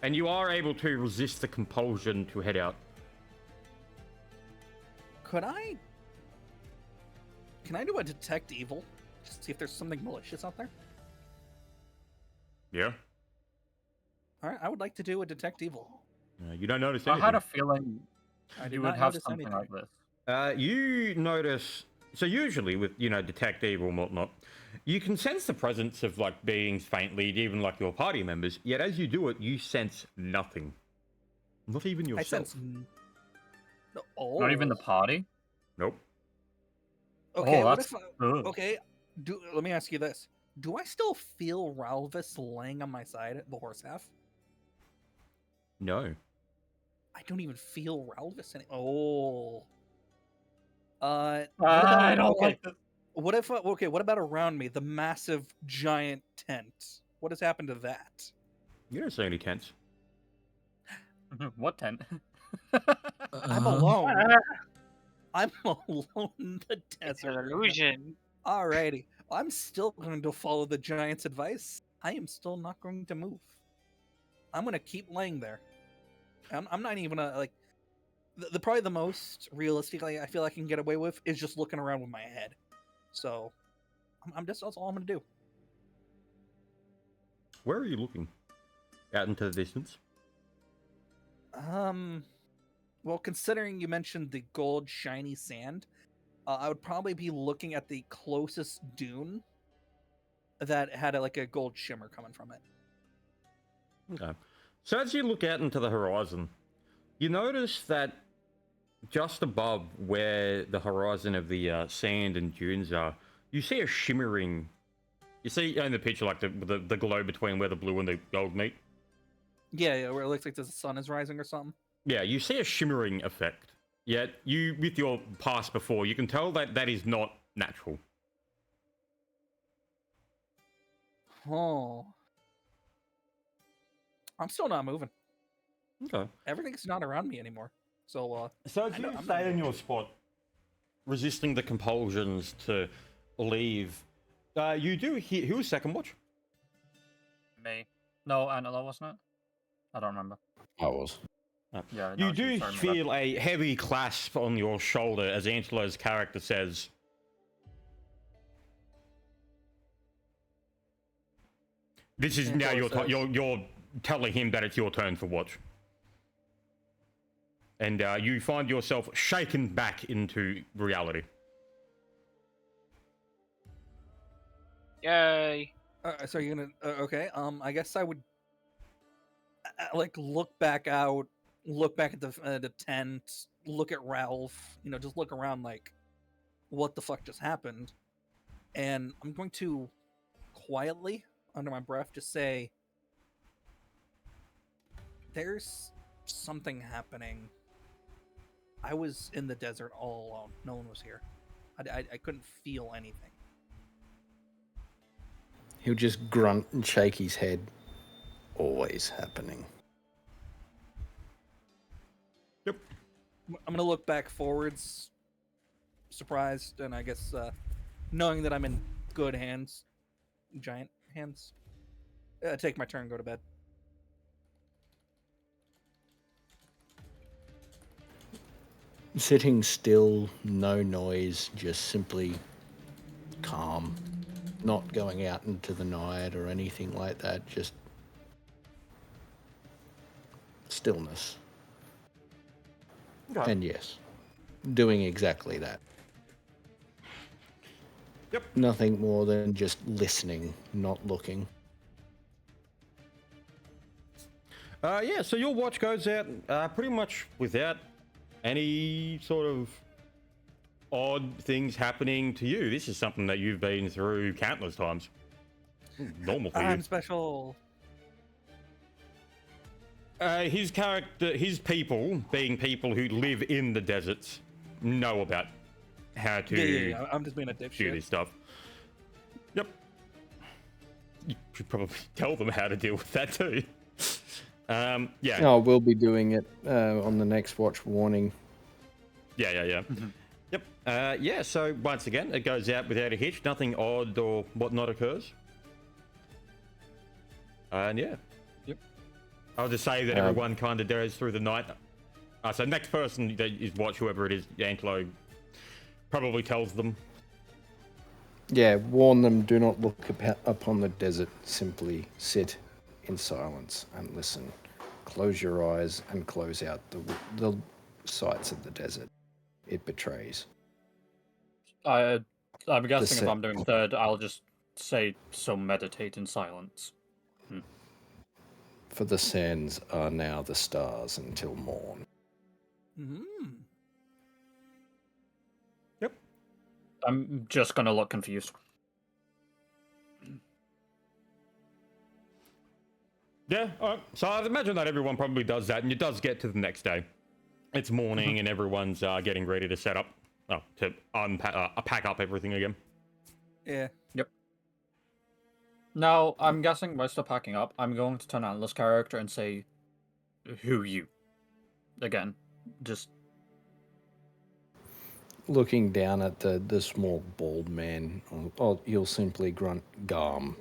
S1: And you are able to resist the compulsion to head out.
S2: Can I do a detect evil? Just see if there's something malicious out there.
S1: Yeah?
S2: All right, I would like to do a detect evil.
S1: You don't notice
S3: I
S1: anything.
S3: had a feeling
S2: I did
S3: you
S2: not
S3: would have
S2: notice
S3: something
S2: anything.
S3: like this.
S1: You notice, so usually with, detect evil and whatnot, you can sense the presence of, like, beings faintly, even like your party members, yet as you do it, you sense nothing. Not even yourself.
S2: I sense. Oh.
S3: Not even the party.
S1: Nope.
S2: Okay,
S3: Oh,
S2: what
S3: that's
S2: if?
S3: good.
S2: Okay, let me ask you this: do I still feel Ralvis laying on my side, the horse half?
S1: No.
S2: I don't even feel Ralvis any. Oh.
S3: I don't like this.
S2: What if? Okay, what about around me? The massive giant tent. What has happened to that?
S1: You don't see any tents.
S3: What tent?
S2: I'm
S6: Uh,
S2: alone. I'm alone in the
S4: It's an
S2: desert.
S4: illusion.
S2: Alrighty. I'm still going to follow the giant's advice. I am still not going to move. I'm going to keep laying there. I'm not even gonna, like, the probably the most realistically I feel I can get away with is just looking around with my head. So I'm just, that's all I'm going to do.
S1: Where are you looking? Out into the distance?
S2: Well, considering you mentioned the gold shiny sand, I would probably be looking at the closest dune that had like a gold shimmer coming from it.
S1: Okay. So as you look out into the horizon, you notice that just above where the horizon of the sand and dunes are, you see a shimmering. You see in the picture like the glow between where the blue and the gold meet.
S2: Yeah, where it looks like the sun is rising or something.
S1: Yeah, you see a shimmering effect. Yet you, with your past before, you can tell that that is not natural.
S2: Oh. I'm still not moving.
S1: Okay.
S2: Everything's not around me anymore. So,
S1: So as
S2: I know-
S1: you
S2: I'm
S1: stay
S2: not-
S1: in your spot, resisting the compulsions to leave, you do hear. Who was second watch?
S3: Me. No, Angela, wasn't it? I don't remember.
S5: I was.
S3: Yeah. no,
S1: You do
S3: sorry, my bad.
S1: feel a heavy clasp on your shoulder as Angelo's character says, "This is now your
S2: Angelo
S1: turn.
S2: says-
S1: You're telling him that it's your turn for watch." And you find yourself shaken back into reality.
S4: Yay.
S2: so you're gonna okay? I guess I would like look back out, look back at the tent, look at Ralph. Just look around like, what the fuck just happened? And I'm going to quietly, under my breath, just say, "There's something happening. I was in the desert all alone. No one was here. I couldn't feel anything."
S5: He'll just grunt and shake his head. Always happening.
S1: Yep.
S2: I'm gonna look back forwards, surprised, and I guess knowing that I'm in good hands, giant hands. Take my turn, go to bed.
S5: Sitting still, no noise, just simply calm. Not going out into the night or anything like that, just stillness.
S1: Okay.
S5: And yes, doing exactly that.
S1: Yep.
S5: Nothing more than just listening, not looking.
S1: Yeah, so your watch goes out pretty much without any sort of odd things happening to you. This is something that you've been through countless times. Normal for you.
S2: I'm special.
S1: His character, his people, being people who live in the deserts, know about how to
S2: Yeah. I'm just being a
S1: do
S2: dipshit.
S1: this stuff. Yep. You should probably tell them how to deal with that too. Yeah.
S5: Oh, we'll be doing it on the next watch warning.
S1: Yeah. Yep. Yeah, so once again, it goes out without a hitch. Nothing odd or whatnot occurs. And yeah.
S3: Yep.
S1: I'll just say that everyone kind of goes through the night. So next person that is watch, whoever it is, Anklo, probably tells them.
S5: Yeah, warn them, do not look upon the desert. Simply sit in silence and listen. Close your eyes and close out the sights of the desert. It betrays.
S3: I'm guessing
S5: se-
S3: if I'm doing third, I'll just say, so meditate in silence.
S5: For the sands are now the stars until morn.
S2: Mm.
S1: Yep.
S3: I'm just gonna look confused.
S1: Yeah, so I imagine that everyone probably does that, and it does get to the next day. It's morning, and everyone's getting ready to set up, to pack up everything again.
S2: Yeah.
S3: Now, I'm guessing while still packing up, I'm going to turn on this character and say, who you? Again, just...
S5: Looking down at the small bald man, you'll simply grunt, Garm,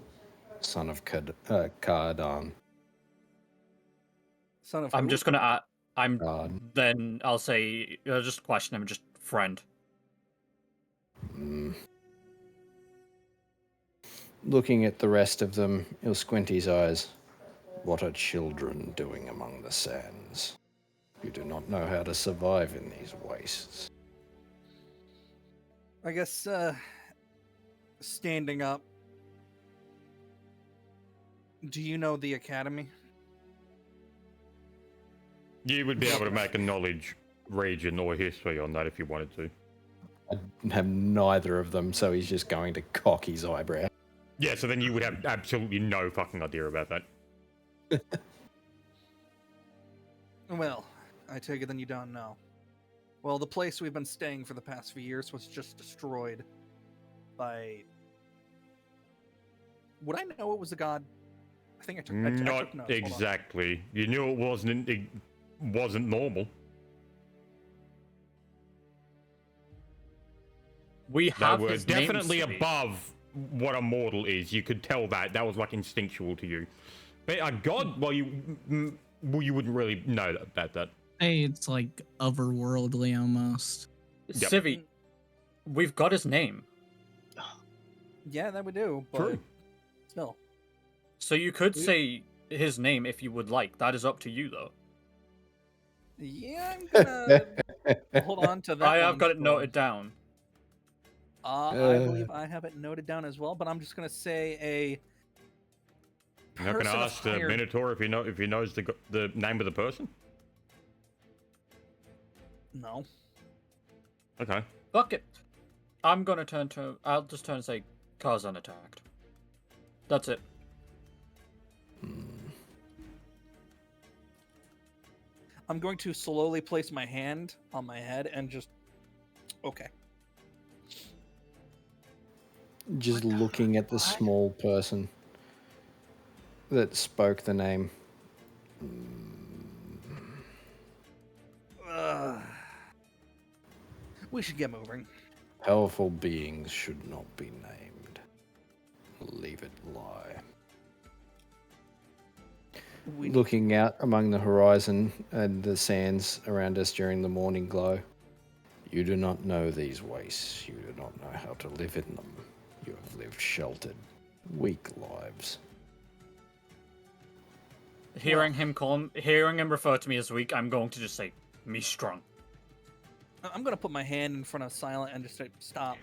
S5: son of Cardan.
S2: Son of
S3: I'm
S2: who?
S3: just gonna
S5: God.
S3: then I'll say, just question him, just friend.
S5: Looking at the rest of them, he'll squint his eyes. What are children doing among the sands? You do not know how to survive in these wastes.
S2: I guess, standing up. Do you know the academy?
S1: You would be able to make a knowledge region or history on that if you wanted to.
S5: I have neither of them, so he's just going to cock his eyebrow.
S1: Yeah, so then you would have absolutely no fucking idea about that.
S2: Well, I take it then you don't know. Well, the place we've been staying for the past few years was just destroyed by... Would I know it was a god? I think I took
S1: Not
S2: notes. Hold on.
S1: exactly. You knew it wasn't normal.
S3: We
S1: They
S3: have
S1: were
S3: his name,
S1: definitely
S3: Civvy.
S1: above what a mortal is. You could tell that. That was like instinctual to you. But a god, well, you wouldn't really know about that.
S6: Hey, it's like otherworldly almost.
S1: Yep.
S3: Civvy, we've got his name.
S2: Yeah, that we do, but
S1: True.
S2: still.
S3: So you could say his name if you would like. That is up to you, though.
S2: Yeah, I'm gonna hold on to that.
S3: I have
S2: one
S3: got it
S2: for-
S3: noted down.
S2: I believe I have it noted down as well, but I'm just gonna say a.
S1: I'm not going to
S2: person of
S1: ask the
S2: higher-
S1: Minotaur if he knows the name of the person.
S2: No.
S1: Okay.
S3: Fuck it. I'm gonna turn to. I'll just turn and say, Kazan attacked. That's it.
S2: I'm going to slowly place my hand on my head and just. Okay.
S5: Just looking at the small person that spoke the name.
S2: We should get moving.
S5: Powerful beings should not be named. Leave it lie.
S2: We
S5: Looking out among the horizon and the sands around us during the morning glow. You do not know these wastes. You do not know how to live in them. You have lived sheltered, weak lives.
S3: Hearing him refer to me as weak, I'm going to just say, me strong.
S2: I'm gonna put my hand in front of Silent and just say, stop.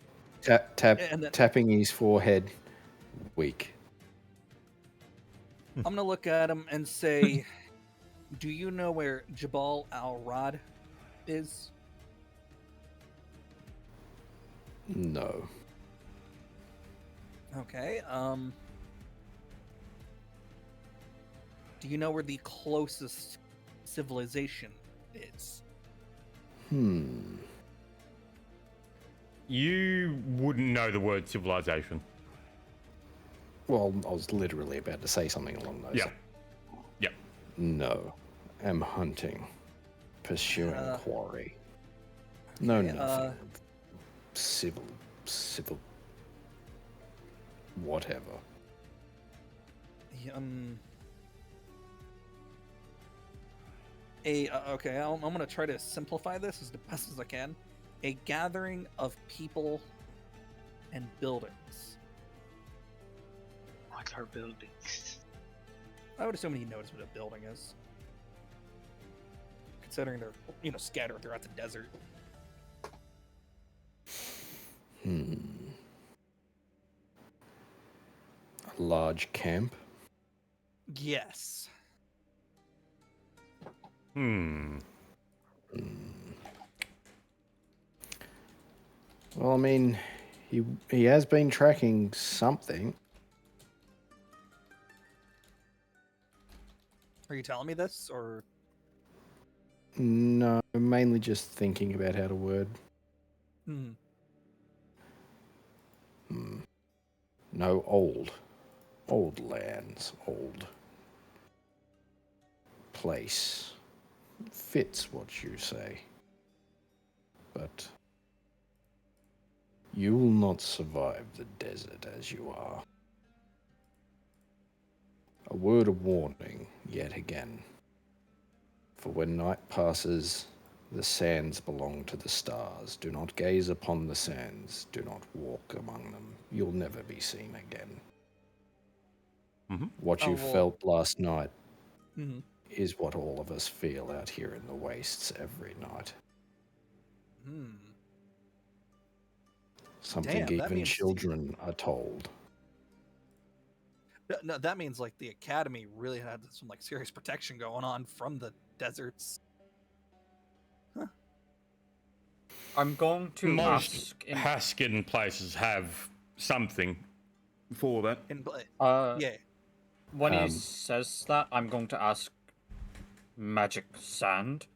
S5: Tapping his forehead. Weak.
S2: I'm gonna look at him and say, do you know where Jabal al-Rad is?
S5: No.
S2: Okay, Do you know where the closest civilization is?
S1: You wouldn't know the word civilization.
S5: Well, I was literally about to say something along those.
S1: Yeah. Yep.
S5: No, am hunting, pursuing quarry. No,
S2: okay,
S5: nothing. Civil, whatever.
S2: Okay, I'm gonna try to simplify this as the best as I can. A gathering of people and buildings.
S4: What are buildings?
S2: I would assume he knows what a building is, considering they're scattered throughout the desert.
S5: A large camp.
S2: Yes.
S5: Well, I mean, he has been tracking something.
S2: Are you telling me this, or?
S5: No, mainly just thinking about how to word. No, old lands, old place. Fits what you say. But you will not survive the desert as you are. A word of warning, yet again. For when night passes, the sands belong to the stars. Do not gaze upon the sands. Do not walk among them. You'll never be seen again. What you felt last night is what all of us feel out here in the wastes every night. Something
S2: Damn, that
S5: even
S2: means-
S5: children are told.
S2: No, that means like the academy really had some like serious protection going on from the deserts.
S3: I'm going to
S1: Most
S3: ask.
S1: Haskin places have something for that.
S2: Yeah.
S3: When he says that, I'm going to ask magic sand.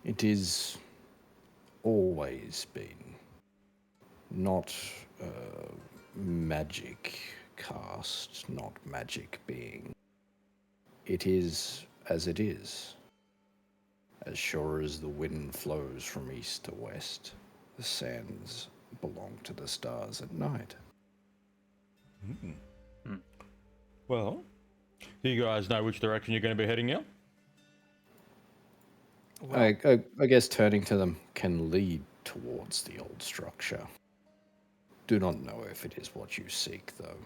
S5: It is always been not magic cast, not magic being. It is as it is. As sure as the wind flows from east to west, the sands belong to the stars at night.
S1: Well, do you guys know which direction you're going to be heading now?
S5: I guess turning to them can lead towards the old structure. Do not know if it is what you seek, though.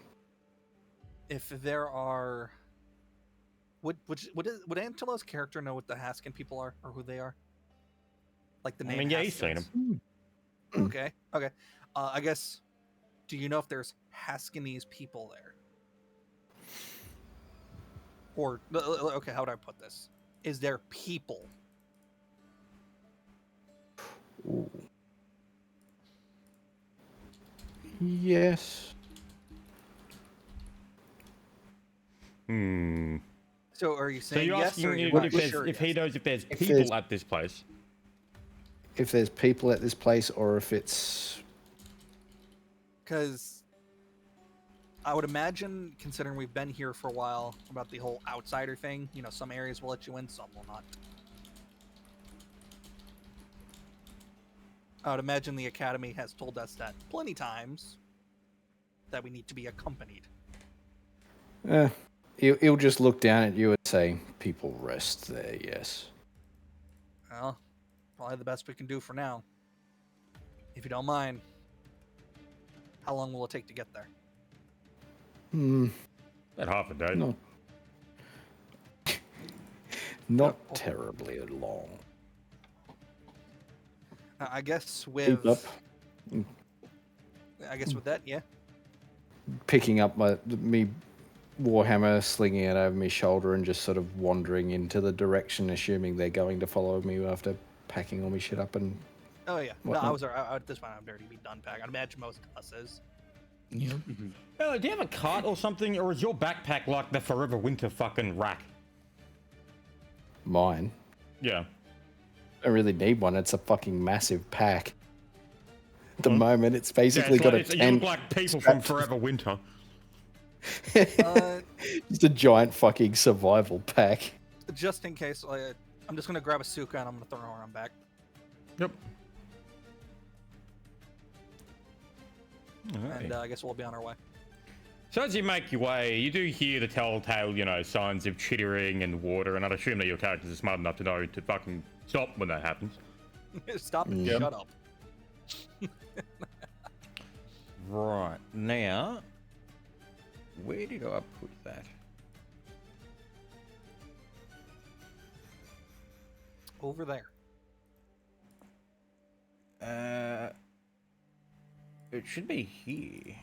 S2: If there are, would Angelo's character know what the Haskin people are or who they are? Like the name.
S1: I mean, yeah, he's seen
S2: Haskins?
S1: them.
S2: Okay. I guess. Do you know if there's Haskinese people there? Or okay, how would I put this? Is there people?
S5: Ooh. Yes.
S2: So are you
S1: So
S2: saying
S1: you're
S2: yes,
S1: asking
S2: or are you
S1: if,
S2: not
S1: there's,
S2: sure
S1: if he
S2: yet?
S1: knows if there's
S5: If
S1: people
S5: there's-
S1: at this place.
S5: If there's people at this place or if it's...
S2: Because I would imagine, considering we've been here for a while, about the whole outsider thing, some areas will let you in, some will not. I would imagine the Academy has told us that plenty times, that we need to be accompanied.
S5: He'll just look down at you and say, people rest there, yes.
S2: Well, probably the best we can do for now. If you don't mind, how long will it take to get there?
S1: About half a day.
S5: Not terribly long.
S2: I guess
S5: Keep
S2: with
S5: up.
S2: with that, yeah.
S5: Picking up me Warhammer, slinging it over my shoulder and just sort of wandering into the direction, assuming they're going to follow me after packing all my shit up and...
S2: Oh yeah.
S5: Whatnot.
S2: No, I was at this point. I'd already be done packing. I'd imagine most of us is.
S6: Yep.
S1: Do you have a cart or something, or is your backpack like the Forever Winter fucking rack?
S5: Mine.
S1: Yeah.
S5: I don't really need one. It's a fucking massive pack. At the moment, it's basically
S1: it's
S5: got
S1: like,
S5: a
S1: you
S5: tent.
S1: look like people from
S5: strapped-
S1: Forever Winter.
S5: Just a giant fucking survival pack.
S2: Just in case, I'm just gonna grab a Suka and I'm gonna throw her on back.
S1: Yep.
S2: And I guess we'll be on our way.
S1: So as you make your way, you do hear the telltale, signs of chittering and water, and I'd assume that your characters are smart enough to know to fucking stop when that happens.
S2: Stop and
S5: Yep.
S2: shut up.
S1: Right, now, where did I put that?
S2: Over there.
S1: It should be here.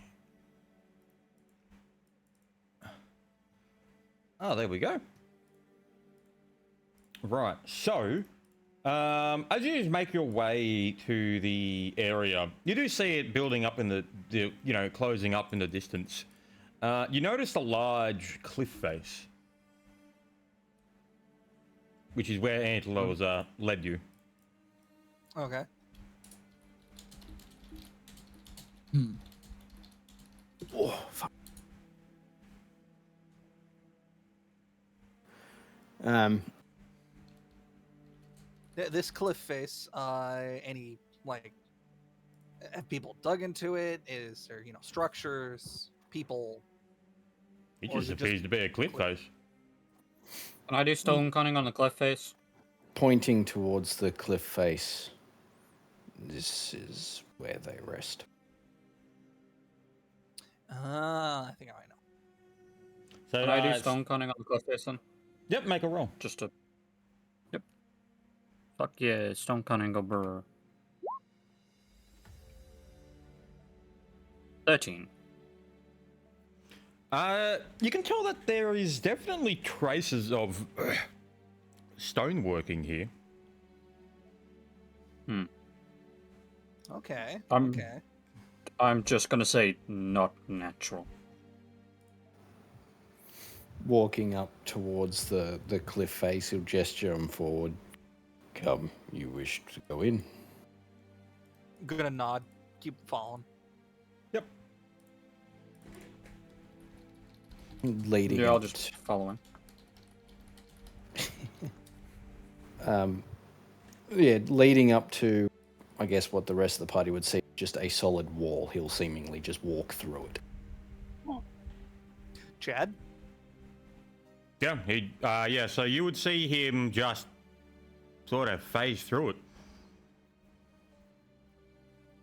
S1: Oh, there we go. Right, so, as you just make your way to the area, you do see it building up in the closing up in the distance. You notice a large cliff face, which is where Antelo's led you.
S2: Okay.
S5: Oh, fuck.
S2: This cliff face, any, have people dug into it? Is there, structures, people?
S1: It
S2: Or
S1: just
S2: is it
S1: appears to be a cliff
S2: cliff?
S1: face.
S3: Can I do stone cunning on the cliff face?
S5: Pointing towards the cliff face. This is where they rest.
S2: I think I know.
S1: So,
S3: Can I do stone cunning on the cliff face then?
S1: Yep, make a roll.
S3: Just to. Yep. Fuck yeah, stone cunning over. 13.
S1: You can tell that there is definitely traces of stoneworking here.
S2: Okay.
S3: I'm-
S2: Okay.
S3: I'm just gonna say not natural.
S5: Walking up towards the cliff face, he'll gesture him forward. Come, you wish to go in.
S2: Gonna nod. Keep following.
S1: Yep.
S5: Leading
S3: Yeah, I'll
S5: up
S3: just follow him.
S5: leading up to, I guess, what the rest of the party would see, just a solid wall. He'll seemingly just walk through it.
S2: Chad?
S1: Yeah, so you would see him just sort of phase through it.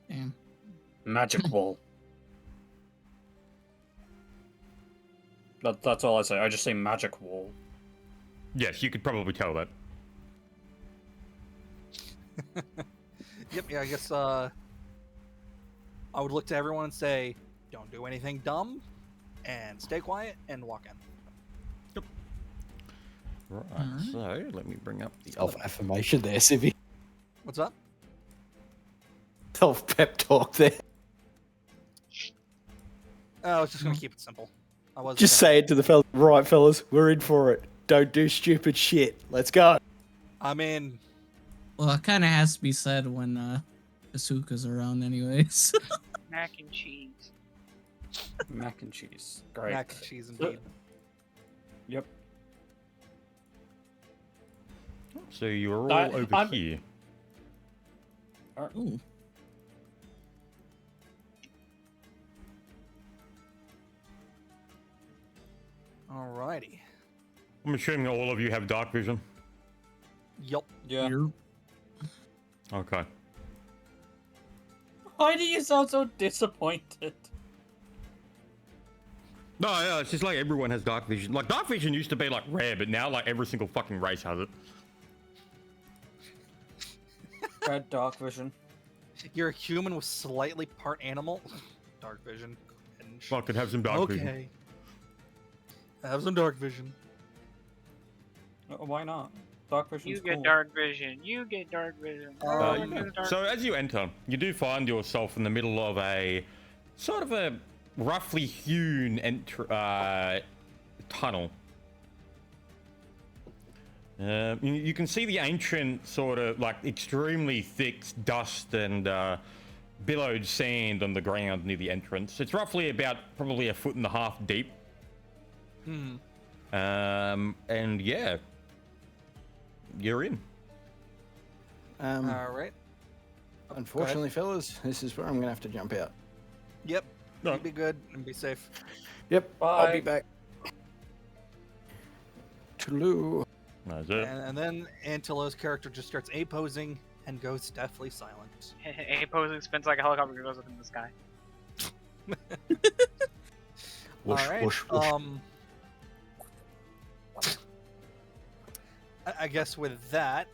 S6: Damn.
S3: Magic wall. That's all I say. I just say magic wall.
S1: Yes, you could probably tell that.
S2: Yep, yeah, I guess I would look to everyone and say, don't do anything dumb, and stay quiet, and walk in.
S1: Right,
S6: Alright.
S1: so let me bring up the other.
S5: Self-affirmation there, Civvy.
S2: What's up?
S5: Self-pep talk there.
S2: I was just gonna keep it simple. I wasn't
S5: Just
S2: gonna-
S5: say it to the fellas. Right, fellas, we're in for it. Don't do stupid shit. Let's go.
S2: I mean,
S6: Well, it kind of has to be said when Asuka's around, anyways.
S4: Mac and cheese.
S3: Mac and cheese. Great.
S2: mac and cheese indeed.
S3: Yep.
S1: So you're all over
S3: I'm-
S1: here.
S6: Ooh.
S2: Alrighty.
S1: I'm assuming all of you have dark vision.
S2: Yup.
S3: Yeah.
S6: You're-
S1: Okay.
S3: Why do you sound so disappointed?
S1: No, yeah, it's just like everyone has dark vision. Like dark vision used to be like rare, but now like every single fucking race has it.
S3: Red dark vision.
S2: You're a human with slightly part animal. Dark vision. Cringe.
S1: Well, I could have some dark vision.
S2: Okay. Have some dark vision.
S3: Why not? Dark vision's
S4: You
S3: cool.
S4: get dark vision. You get dark vision.
S2: Uh,
S4: Everyone
S1: Yeah.
S4: gets dark
S1: So as you enter, you do find yourself in the middle of a sort of a roughly hewn tunnel. You can see the ancient sort of like extremely thick dust and billowed sand on the ground near the entrance. It's roughly about probably 1.5 feet deep. And yeah, you're in.
S2: All right.
S5: Unfortunately, fellas, this is where I'm gonna have to jump out.
S2: Yep.
S1: No.
S2: You be good and be safe.
S5: Yep, I'll be
S3: Bye.
S5: back. Toodaloo.
S1: That's it.
S2: And then Antilo's character just starts A-posing and goes deathly silent.
S4: A posing spins like a helicopter goes up in the sky.
S5: Whoosh,
S2: All right.
S5: whoosh, whoosh.
S2: I guess with that,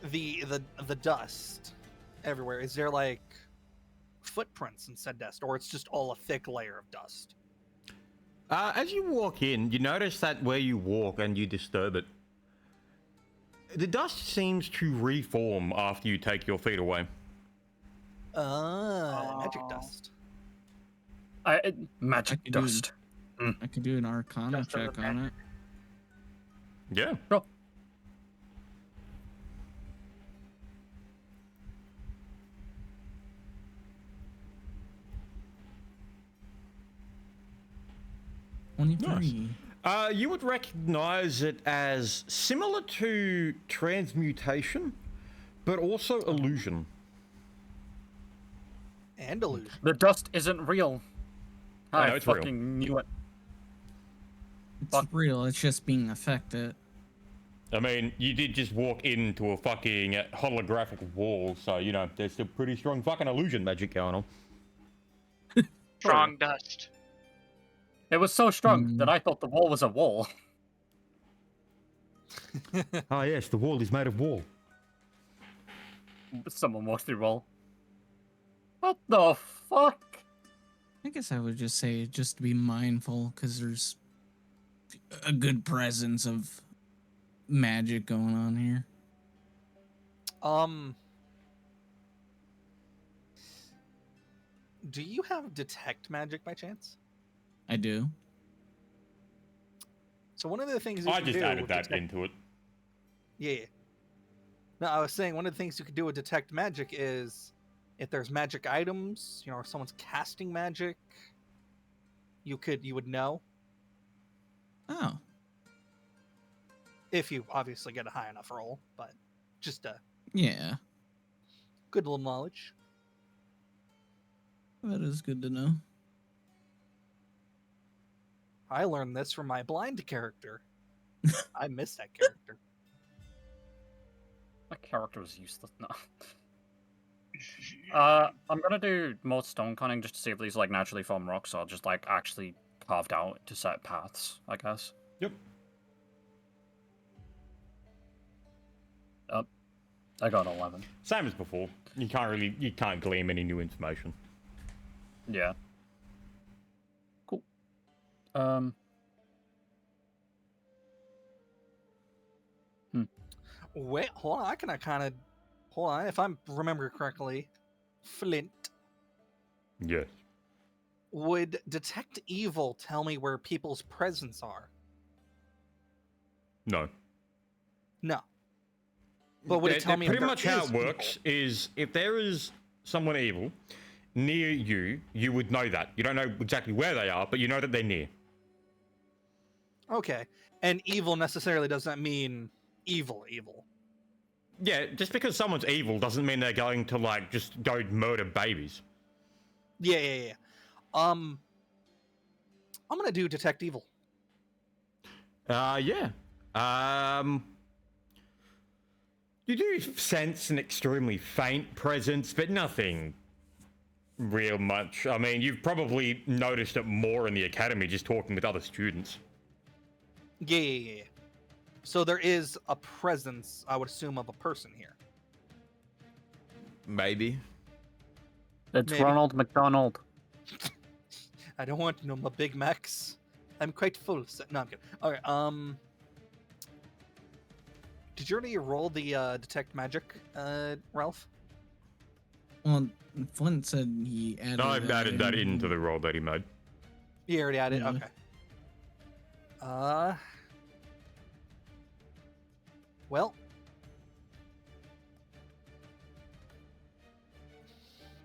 S2: the dust everywhere. Is there like footprints in said dust, or it's just all a thick layer of dust?
S1: As you walk in, you notice that where you walk and you disturb it, the dust seems to reform after you take your feet away.
S2: Magic
S4: Oh.
S2: dust.
S3: Magic
S6: I could do-
S3: dust.
S6: I could do an Arcana
S4: Just as a
S6: check on it.
S1: Yeah.
S3: Sure.
S6: Nice.
S1: You would recognize it as similar to transmutation, but also illusion.
S2: And illusion.
S3: The dust isn't real.
S1: I
S3: I
S1: know, it's real.
S3: fucking knew it.
S6: It's
S3: Fuck.
S6: real. It's just being affected.
S1: I mean, you did just walk into a fucking holographic wall, so, you know, there's still pretty strong fucking illusion magic going on.
S4: Strong dust.
S3: It was so strong that
S6: Mm.
S3: I thought the wall was a wall.
S1: Oh, yes, the wall is made of wall.
S3: Someone walked through wall. What the fuck?
S6: I guess I would just say just be mindful because there's a good presence of magic going on here.
S2: Do you have detect magic by chance?
S6: I do.
S2: So one of the things you
S1: I
S2: can
S1: just
S2: do
S1: added
S2: with
S1: that
S2: detect-
S1: into it.
S2: Yeah. No, I was saying one of the things you could do with detect magic is if there's magic items, you know, if someone's casting magic, you would know
S6: Oh,
S2: if you obviously get a high enough roll, but just a
S6: yeah.
S2: good little knowledge.
S6: That is good to know.
S2: I learned this from my blind character. I miss that character.
S3: My character was useless. No. I'm gonna do more stone cutting just to see if these like naturally formed rocks are just like actually carved out to set paths, I guess.
S1: Yep.
S3: I got 11.
S1: Same as before. You can't glean any new information.
S3: Yeah. Cool.
S2: Wait, hold on. Hold on. If I remember correctly, Flint,
S1: Yes.
S2: would detect evil tell me where people's presence are?
S1: No.
S2: No. But would it tell me if
S1: pretty
S2: there
S1: much how
S2: is
S1: it works is if there is someone evil near you, you would know that. You don't know exactly where they are, but you know that they're near.
S2: Okay. And evil necessarily doesn't mean evil.
S1: Yeah, just because someone's evil doesn't mean they're going to like just go murder babies.
S2: Yeah. I'm gonna do detect evil.
S1: Yeah. You do sense an extremely faint presence, but nothing real much. I mean, you've probably noticed it more in the academy just talking with other students.
S2: Yeah. So there is a presence, I would assume, of a person here.
S1: Maybe.
S3: It's
S2: Maybe.
S3: Ronald McDonald.
S2: I don't want no more Big Macs. I'm quite full. No, I'm kidding. Okay. Did you already roll the detect magic, Ralph?
S6: Well, Flint said he added.
S1: No, I've added that into the roll that he made.
S2: You already added.
S6: Yeah.
S2: Okay. Well,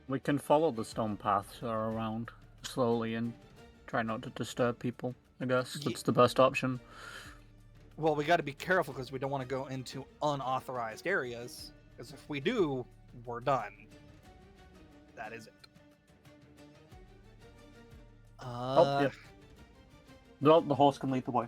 S3: We can follow the stone paths that are around slowly and try not to disturb people. I guess
S2: Ye-
S3: that's the best option.
S2: well, we got to be careful because we don't want to go into unauthorized areas. Because if we do, we're done. That is it.
S3: Oh, yeah. The horse can lead the way.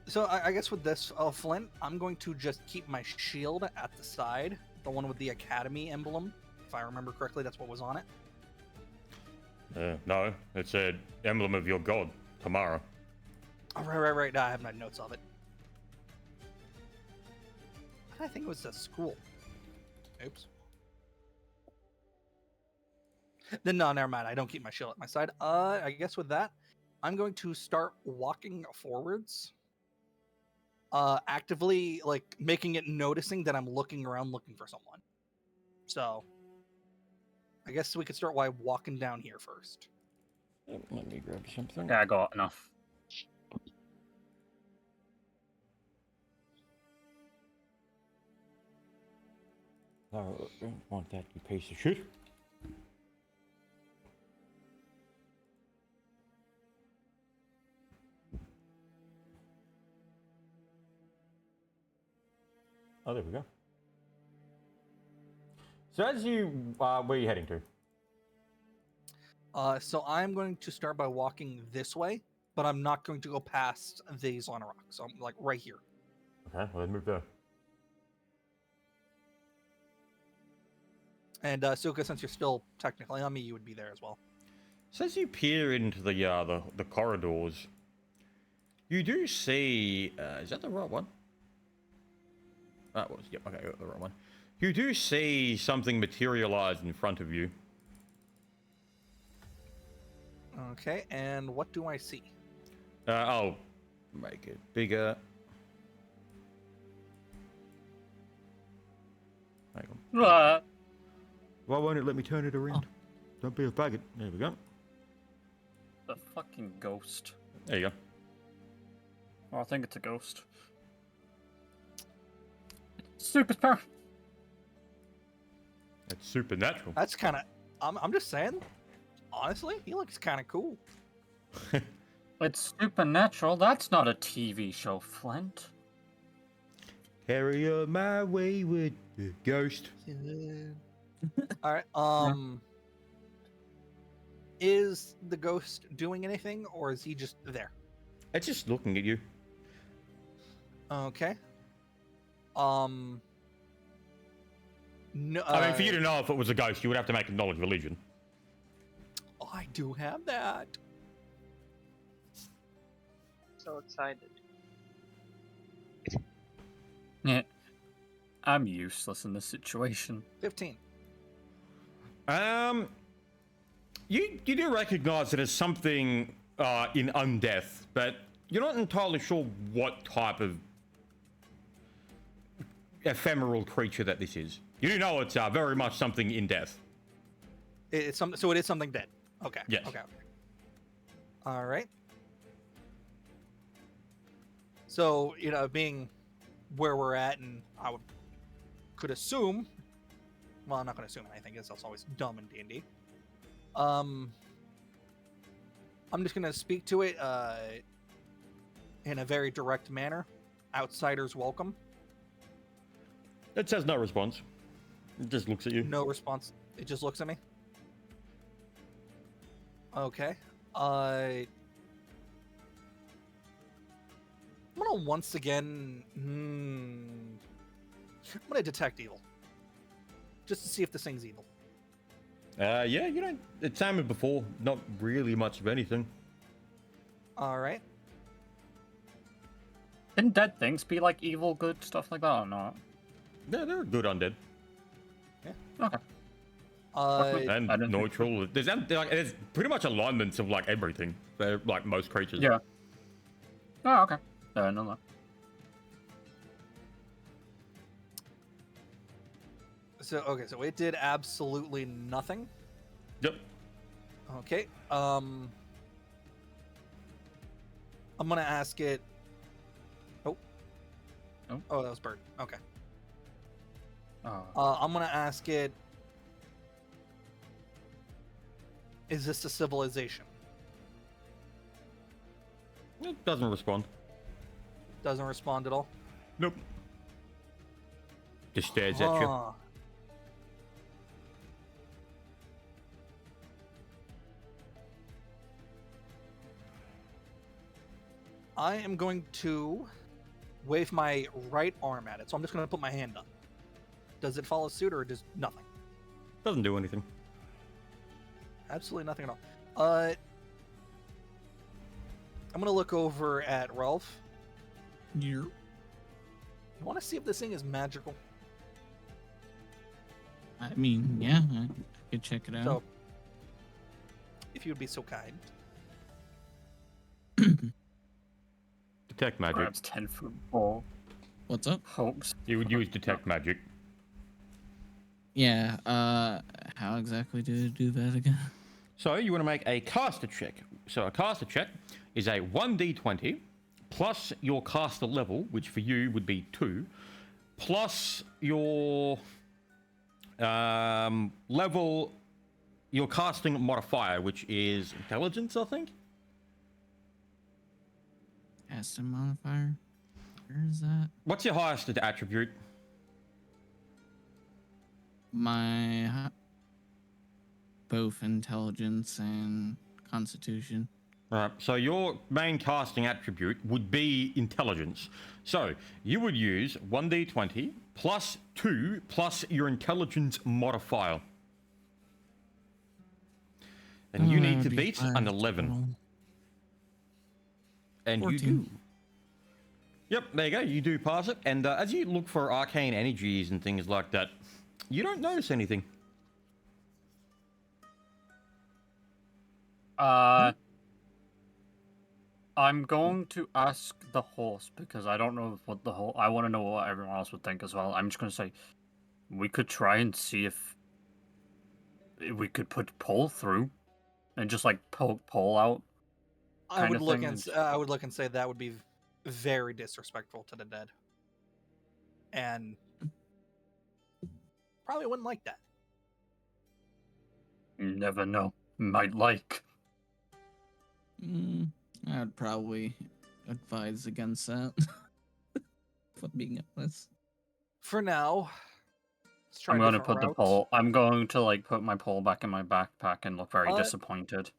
S2: So I guess with this, Flint, I'm going to just keep my shield at the side, the one with the Academy emblem. If I remember correctly, that's what was on it.
S1: No, it's an emblem of your god, Tamara.
S2: Oh, right. No, I have my notes of it. I think it was a school. Oops. Then no, never mind. I don't keep my shield at my side. I guess with that, I'm going to start walking forwards. Actively like making it noticing that I'm looking around looking for someone. So I guess we could start by walking down here first.
S1: Let me grab something.
S3: Yeah, I got enough.
S1: Oh, I don't want that, you piece of shit. Oh, there we go. So as you, where are you heading to?
S2: So I'm going to start by walking this way, but I'm not going to go past these on a rock. So I'm like right here.
S1: Okay, well then move there.
S2: And Suka, since you're still technically on me, you would be there as well.
S1: So as you peer into the corridors, you do see, is that the right one? That was, yep, okay, I got the right one. You do see something materialize in front of you.
S2: Okay, and what do I see?
S1: I'll make it bigger. Hang on. Why won't it let me turn it around? Don't be a faggot. There we go.
S3: The fucking ghost.
S1: There you go.
S3: Oh, I think it's a ghost. Super power.
S1: It's supernatural.
S2: That's kind of. I'm just saying. Honestly, he looks kind of cool.
S3: It's supernatural. That's not a TV show, Flint.
S1: Carry on my wayward ghost.
S2: All right. Is the ghost doing anything, or is he just there?
S1: It's just looking at you.
S2: Okay. No.
S1: I mean, for you to know if it was a ghost, you would have to make a knowledge religion.
S2: Oh, I do have that.
S4: So excited.
S3: Yeah. I'm useless in this situation.
S2: 15.
S1: You do recognize it as something in undeath, but you're not entirely sure what type of ephemeral creature that this is. You do know it's very much something in death.
S2: It's something. So it is something dead. Okay.
S1: Yes.
S2: Okay. All right. So being where we're at, and I could assume. Well, I'm not going to assume anything, because that's always dumb in D&D. I'm just going to speak to it in a very direct manner. Outsiders welcome.
S1: It says no response. It just looks at you.
S2: No response. It just looks at me. Okay. I'm gonna once again. I'm gonna detect evil, just to see if this thing's evil.
S1: Yeah, it's same as before. Not really much of anything.
S2: All right.
S3: Can dead things be like evil, good, stuff like that or not?
S1: Yeah, they're good undead.
S3: Okay.
S1: And
S3: I don't think
S1: neutral. There's pretty much alignments of like everything. They're like most creatures.
S3: Yeah. Oh, okay. No.
S2: So So it did absolutely nothing.
S1: Yep.
S2: Okay. I'm gonna ask it. Oh.
S3: Oh.
S2: Oh, that was bird. Okay.
S3: Oh.
S2: I'm gonna ask it. Is this a civilization?
S1: It doesn't respond.
S2: Doesn't respond at all.
S1: Nope. Just stares at you.
S2: Huh. I am going to wave my right arm at it. So I'm just going to put my hand up. Does it follow suit or does nothing?
S1: Doesn't do anything.
S2: Absolutely nothing at all. I'm going to look over at Ralph.
S6: You're
S2: I want to see if this thing is magical.
S6: I mean, yeah, I could check it out.
S2: So, if you would be so kind.
S1: Detect magic.
S3: Grabs 10 foot ball.
S6: What's up?
S3: Hopes.
S1: You would use detect magic.
S6: Yeah, how exactly do I do that again?
S1: So you want to make a caster check. So a caster check is a 1d20 plus your caster level, which for you would be 2, plus your level, your casting modifier, which is intelligence, I think.
S6: Aston modifier? Where is that?
S1: What's your highest attribute?
S6: My both intelligence and constitution.
S1: Right, so your main casting attribute would be intelligence. So you would use 1d20 plus 2 plus your intelligence modifier. And you
S6: That
S1: need
S6: would
S1: to
S6: be
S1: beat
S6: 5
S1: an 11.
S6: total.
S1: And
S6: 14.
S1: you do. Yep, there you go. You do pass it. And as you look for arcane energies and things like that, you don't notice anything.
S3: I'm going to ask the horse because I don't know what the whole. I want to know what everyone else would think as well. I'm just going to say we could try and see if we could put pole through and just like poke pole out.
S2: I
S3: Kind
S2: would
S3: of
S2: look
S3: thing
S2: and
S3: is-
S2: I would look and say that would be very disrespectful to the dead, and probably wouldn't like that.
S3: You never know. Might like.
S6: I'd probably advise against that. If I'm being honest.
S2: For now, let's try
S3: I'm
S2: a
S3: going to
S2: different
S3: put the
S2: route.
S3: pole. I'm going to like put my pole back in my backpack and look very
S2: Uh,
S3: disappointed.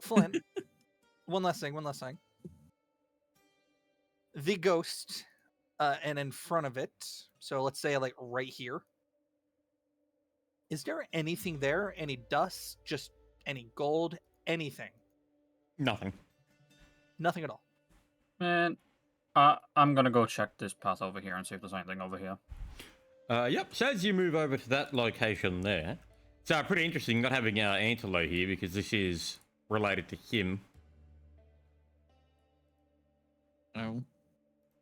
S2: Flynn, one last thing. The ghost, and in front of it, so let's say like right here. Is there anything there? Any dust? Just any gold? Anything?
S1: Nothing.
S2: Nothing at all.
S3: And I'm gonna go check this path over here and see if there's anything over here.
S1: Yep, so as you move over to that location there, so pretty interesting not having Antelo here because this is related to him.
S6: Oh.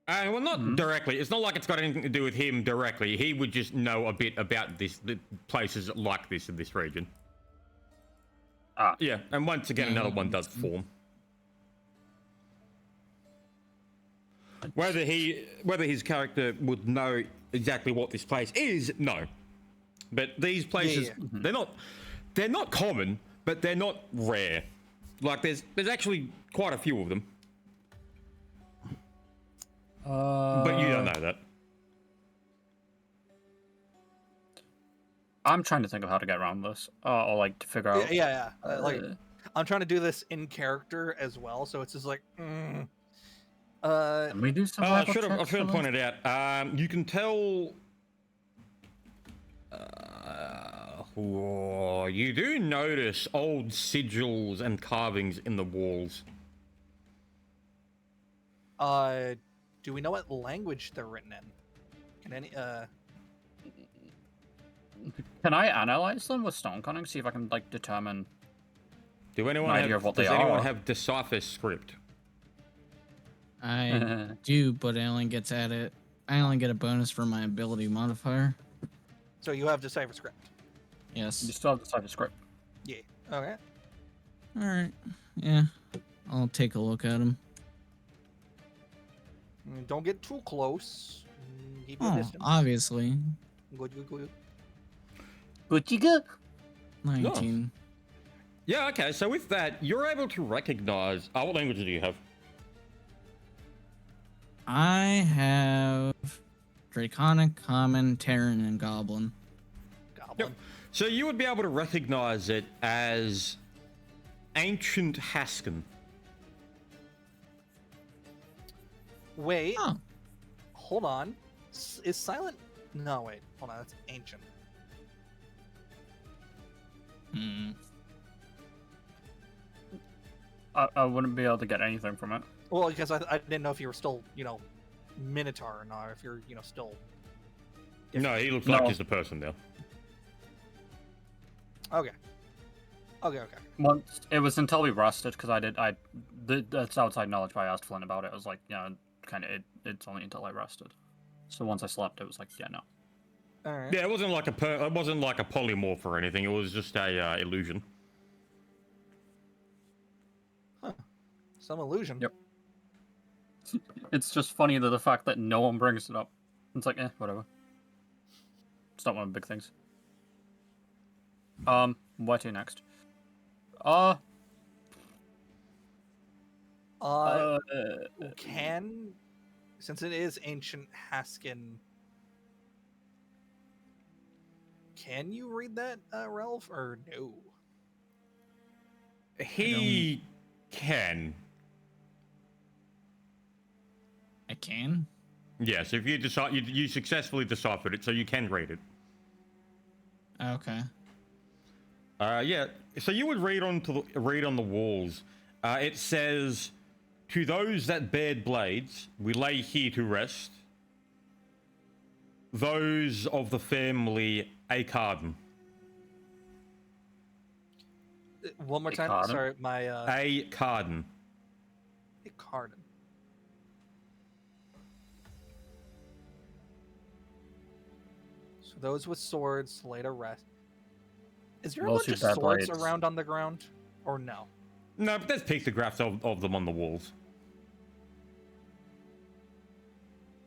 S1: Well, not
S3: Mhm.
S1: directly. It's not like it's got anything to do with him directly. He would just know a bit about the places like this in this region.
S3: Ah.
S1: Yeah, and once again, another one does form. Whether his character would know exactly what this place is, no. But these places,
S2: yeah.
S1: they're not common, but they're not rare. Like there's actually quite a few of them, but you don't know that.
S3: I'm trying to think of how to get around this, or like to figure out.
S2: Yeah. Like
S3: Uh,
S2: I'm trying to do this in character as well, so it's just like.
S3: Can we do
S1: I
S3: survival
S1: should have
S3: checks for this?
S1: pointed out. You can tell. You do notice old sigils and carvings in the walls.
S2: Do we know what language they're written in? Can any
S3: Can I analyze them with stone cunning? See if I can like determine.
S1: Do anyone
S3: An idea
S1: have,
S3: of what
S1: does
S3: they
S1: anyone
S3: are.
S1: have decipher script?
S6: I do, but I only get a bonus for my ability modifier.
S2: So you have Decipher Script.
S6: Yes.
S3: You still have the Cypher script.
S2: Yeah. Okay.
S6: All right. Yeah. I'll take a look at him.
S2: Don't get too close. Keep your
S6: Oh,
S2: distance.
S6: obviously.
S2: Good, good, good.
S3: Good you go.
S6: 19.
S1: Yeah, okay, so with that, you're able to recognize. What language do you have?
S6: I have Draconic, Common, Terran, and Goblin.
S2: Goblin.
S1: So you would be able to recognize it as Ancient Haskin.
S2: Wait.
S6: Oh.
S2: Hold on. Is Silent? No, wait. Hold on. That's Ancient.
S6: Hmm.
S3: I wouldn't be able to get anything from it.
S2: Well, because I didn't know if you were still, Minotaur or not. If you're, still.
S1: No, he looks like
S3: No.
S1: he's the person now.
S2: Okay. Okay.
S3: Once it was until we rested, because that's outside knowledge. But I asked Flynn about it. I was like, yeah, it's only until I rested. So once I slept, it was like, yeah, no.
S2: All right.
S1: Yeah, it wasn't like it wasn't like a polymorph or anything. It was just a illusion.
S2: Some illusion.
S3: Yep. It's just funny that the fact that no one brings it up. It's like, whatever. It's not one of the big things. What to next?
S2: Since it is Ancient Haskin, can you read that, Ralph, or no?
S1: He can.
S6: I can?
S1: Yes, if you decide you successfully deciphered it, so you can read it.
S6: Okay.
S1: Yeah. So you would read on the walls. It says, "To those that bared blades, we lay here to rest. Those of the family Acarden."
S2: One more time.
S3: Acarden?
S2: Sorry, my
S1: Acarden.
S2: Acarden. So those with swords lay to rest. Is there a
S3: Those
S2: bunch
S3: who
S2: of
S3: bear
S2: swords
S3: blades.
S2: around on the ground, or no?
S1: No, but there's pictographs of them on the walls.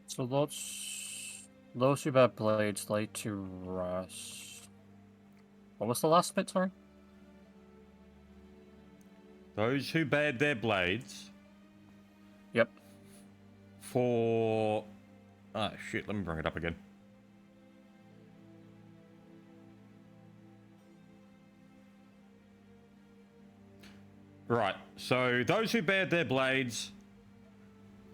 S3: So those who bear blades lay to rest. What was the last bit? Sorry.
S1: Those who bared their blades
S3: Yep.
S1: for... Ah, shit, let me bring it up again. Right, so those who bared their blades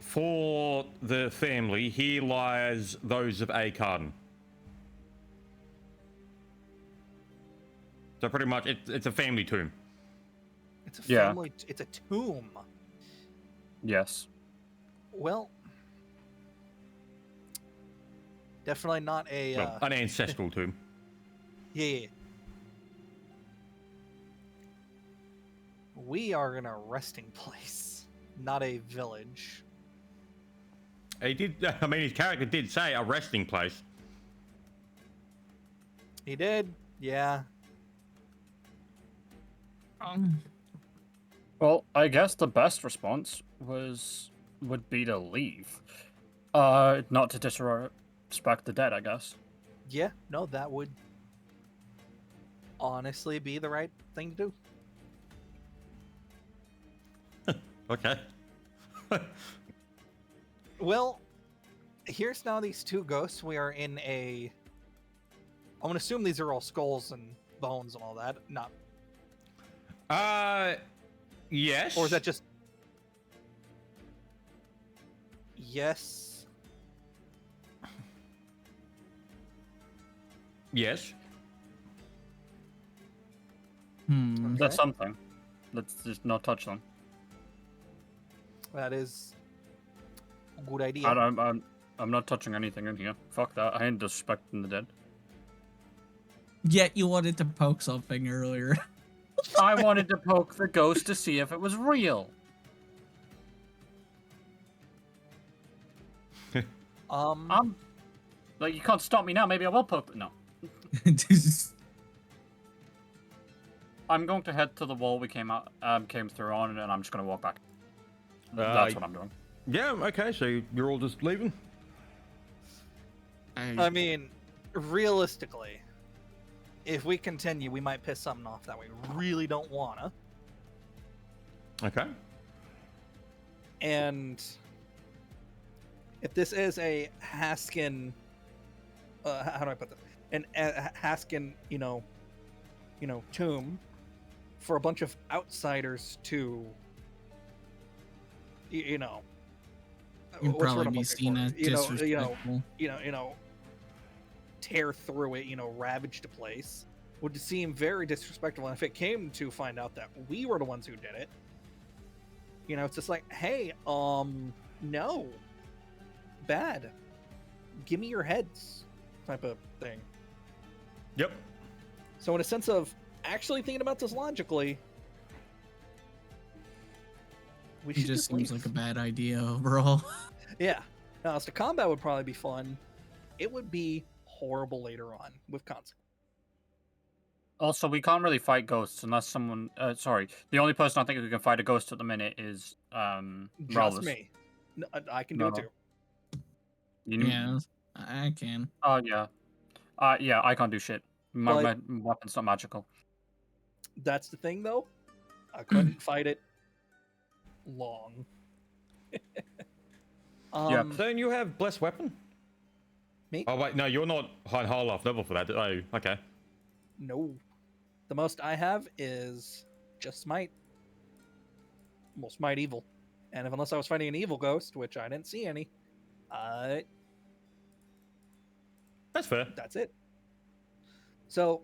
S1: for the family, here lies those of Acarden. So pretty much, it's a family tomb.
S2: It's a
S3: Yeah.
S2: family. It's a tomb.
S3: Yes.
S2: Well, definitely not a.
S1: Well, an ancestral tomb.
S2: Yeah. We are in a resting place, not a village.
S1: He did. I mean, his character did say a resting place.
S2: He did, yeah.
S3: Well, I guess the best response would be to leave. Not to disrespect the dead, I guess.
S2: Yeah, no, that would honestly be the right thing to do.
S1: Okay.
S2: Well, here's now these two ghosts. We are in a. I'm gonna assume these are all skulls and bones and all that. Not.
S1: Yes.
S2: Or is that just. Yes.
S1: Yes.
S6: Hmm.
S3: That's
S2: Okay.
S3: something. Let's just not touch them.
S2: That is a good idea.
S3: I'm not touching anything in here. Fuck that. I ain't disrespecting the dead.
S6: Yet you wanted to poke something earlier.
S3: I wanted to poke the ghost to see if it was real.
S2: Um,
S3: I'm like, you can't stop me now. Maybe I will poke. No. I'm going to head to the wall we came through on, and I'm just gonna walk back. That's what I'm doing.
S1: Yeah, okay, so you're all just leaving?
S2: I mean, realistically, if we continue, we might piss something off that we really don't wanna.
S1: Okay.
S2: And if this is a Haskin, how do I put this? An Haskin, tomb for a bunch of outsiders to,
S6: You'd
S2: what's the word
S6: probably
S2: I'm
S6: be
S2: looking
S6: seen
S2: for?
S6: as disrespectful.
S2: Tear through it, ravage the place, would seem very disrespectful. And if it came to find out that we were the ones who did it, it's just like, hey, no, bad, give me your heads, type of thing.
S1: Yep.
S2: So in a sense of actually thinking about this logically, we
S6: It
S2: should
S6: just seems
S2: leave.
S6: like a bad idea overall.
S2: Yeah. Now, as the combat would probably be fun, it would be horrible later on with consequences.
S3: Also, we can't really fight ghosts unless someone. Sorry, the only person I think who can fight a ghost at the minute is
S2: Just
S3: Ralvis.
S2: me. No, I can do
S3: No,
S2: it
S3: no.
S2: too.
S3: You,
S6: Yeah, I can.
S3: Oh yeah. Yeah, I can't do shit. My
S2: But-
S3: weapon's not magical.
S2: That's the thing, though. I couldn't fight it long.
S1: Don't you have blessed weapon?
S2: Me?
S1: Oh wait, no, you're not high half level for that. Oh, okay.
S2: No. The most I have is just smite. Well, smite evil. And unless I was fighting an evil ghost, which I didn't see any,
S1: That's fair.
S2: that's it. So,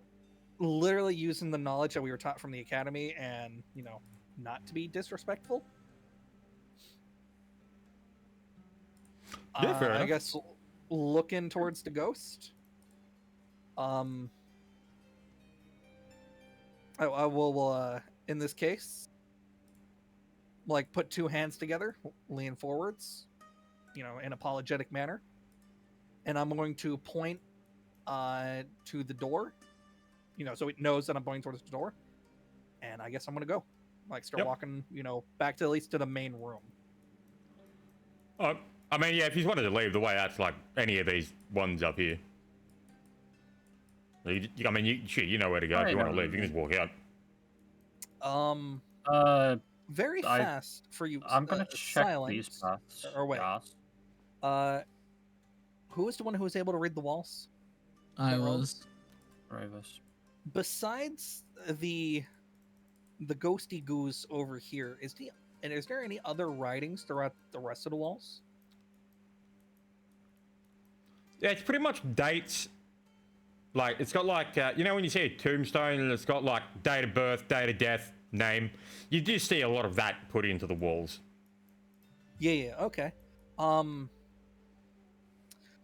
S2: literally using the knowledge that we were taught from the academy and, not to be disrespectful.
S1: Yeah, fair
S2: I
S1: enough.
S2: guess looking towards the ghost. I will, in this case, put two hands together, lean forwards, in apologetic manner, and I'm going to point to the door, so it knows that I'm pointing towards the door, and I guess I'm gonna go, start
S1: Yep.
S2: walking, back to at least to the main room.
S1: I mean, yeah, if you wanted to leave, the way out's like any of these ones up here. You know where to go. If you want to leave, you can just walk out.
S2: Very
S3: I-
S2: fast for you.
S3: I'm gonna check
S2: silent.
S3: these paths.
S2: Or wait.
S3: Yes.
S2: Who was the one who was able to read the walls?
S6: I
S2: That
S6: was.
S3: Ravis.
S2: Besides the ghosty goose over here, is there any other writings throughout the rest of the walls?
S1: Yeah, it's pretty much dates. Like, it's got like, when you see a tombstone and it's got like date of birth, date of death, name. You do see a lot of that put into the walls.
S2: Yeah, okay.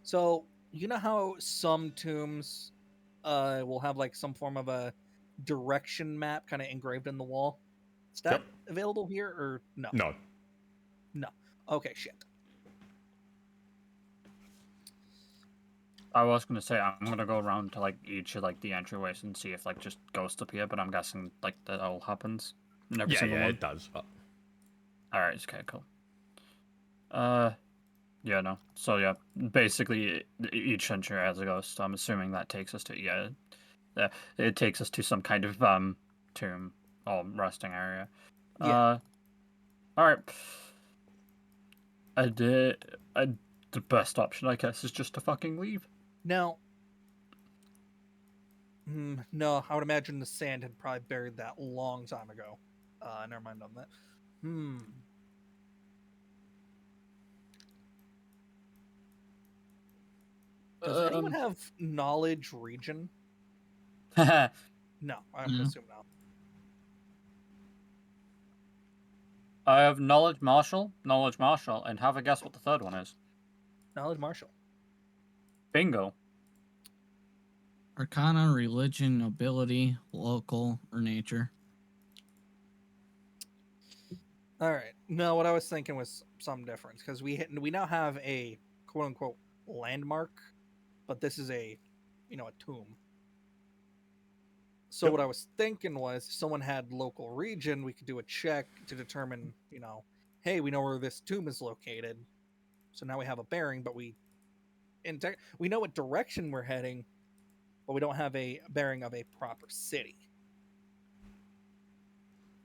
S2: So you know how some tombs will have some form of a direction map kind of engraved in the wall? Is that
S1: Yep.
S2: available here or no?
S1: No.
S2: Okay, shit.
S3: I was gonna say I'm gonna go around to each of the entryways and see if just ghosts appear, but I'm guessing that all happens in every single one.
S1: It does.
S3: All right, okay, cool. Yeah, no. So yeah, basically each entry has a ghost. I'm assuming that takes us to it takes us to some kind of tomb or resting area.
S2: Yeah.
S3: All right. The best option, I guess, is just to fucking leave.
S2: Now, no, I would imagine the sand had probably buried that long time ago. Never mind on that. Does anyone have knowledge region? No, I'm
S6: No.
S2: assuming not.
S3: I have knowledge martial, and have a guess what the third one is.
S2: Knowledge martial.
S3: Bingo.
S6: Arcana, religion, ability, local, or nature.
S2: All right. No, what I was thinking was some difference because we now have a quote unquote landmark, but this is a tomb. So
S1: Yep.
S2: what I was thinking was, if someone had local region, we could do a check to determine, hey, we know where this tomb is located, so now we have a bearing, but we know what direction we're heading, but we don't have a bearing of a proper city.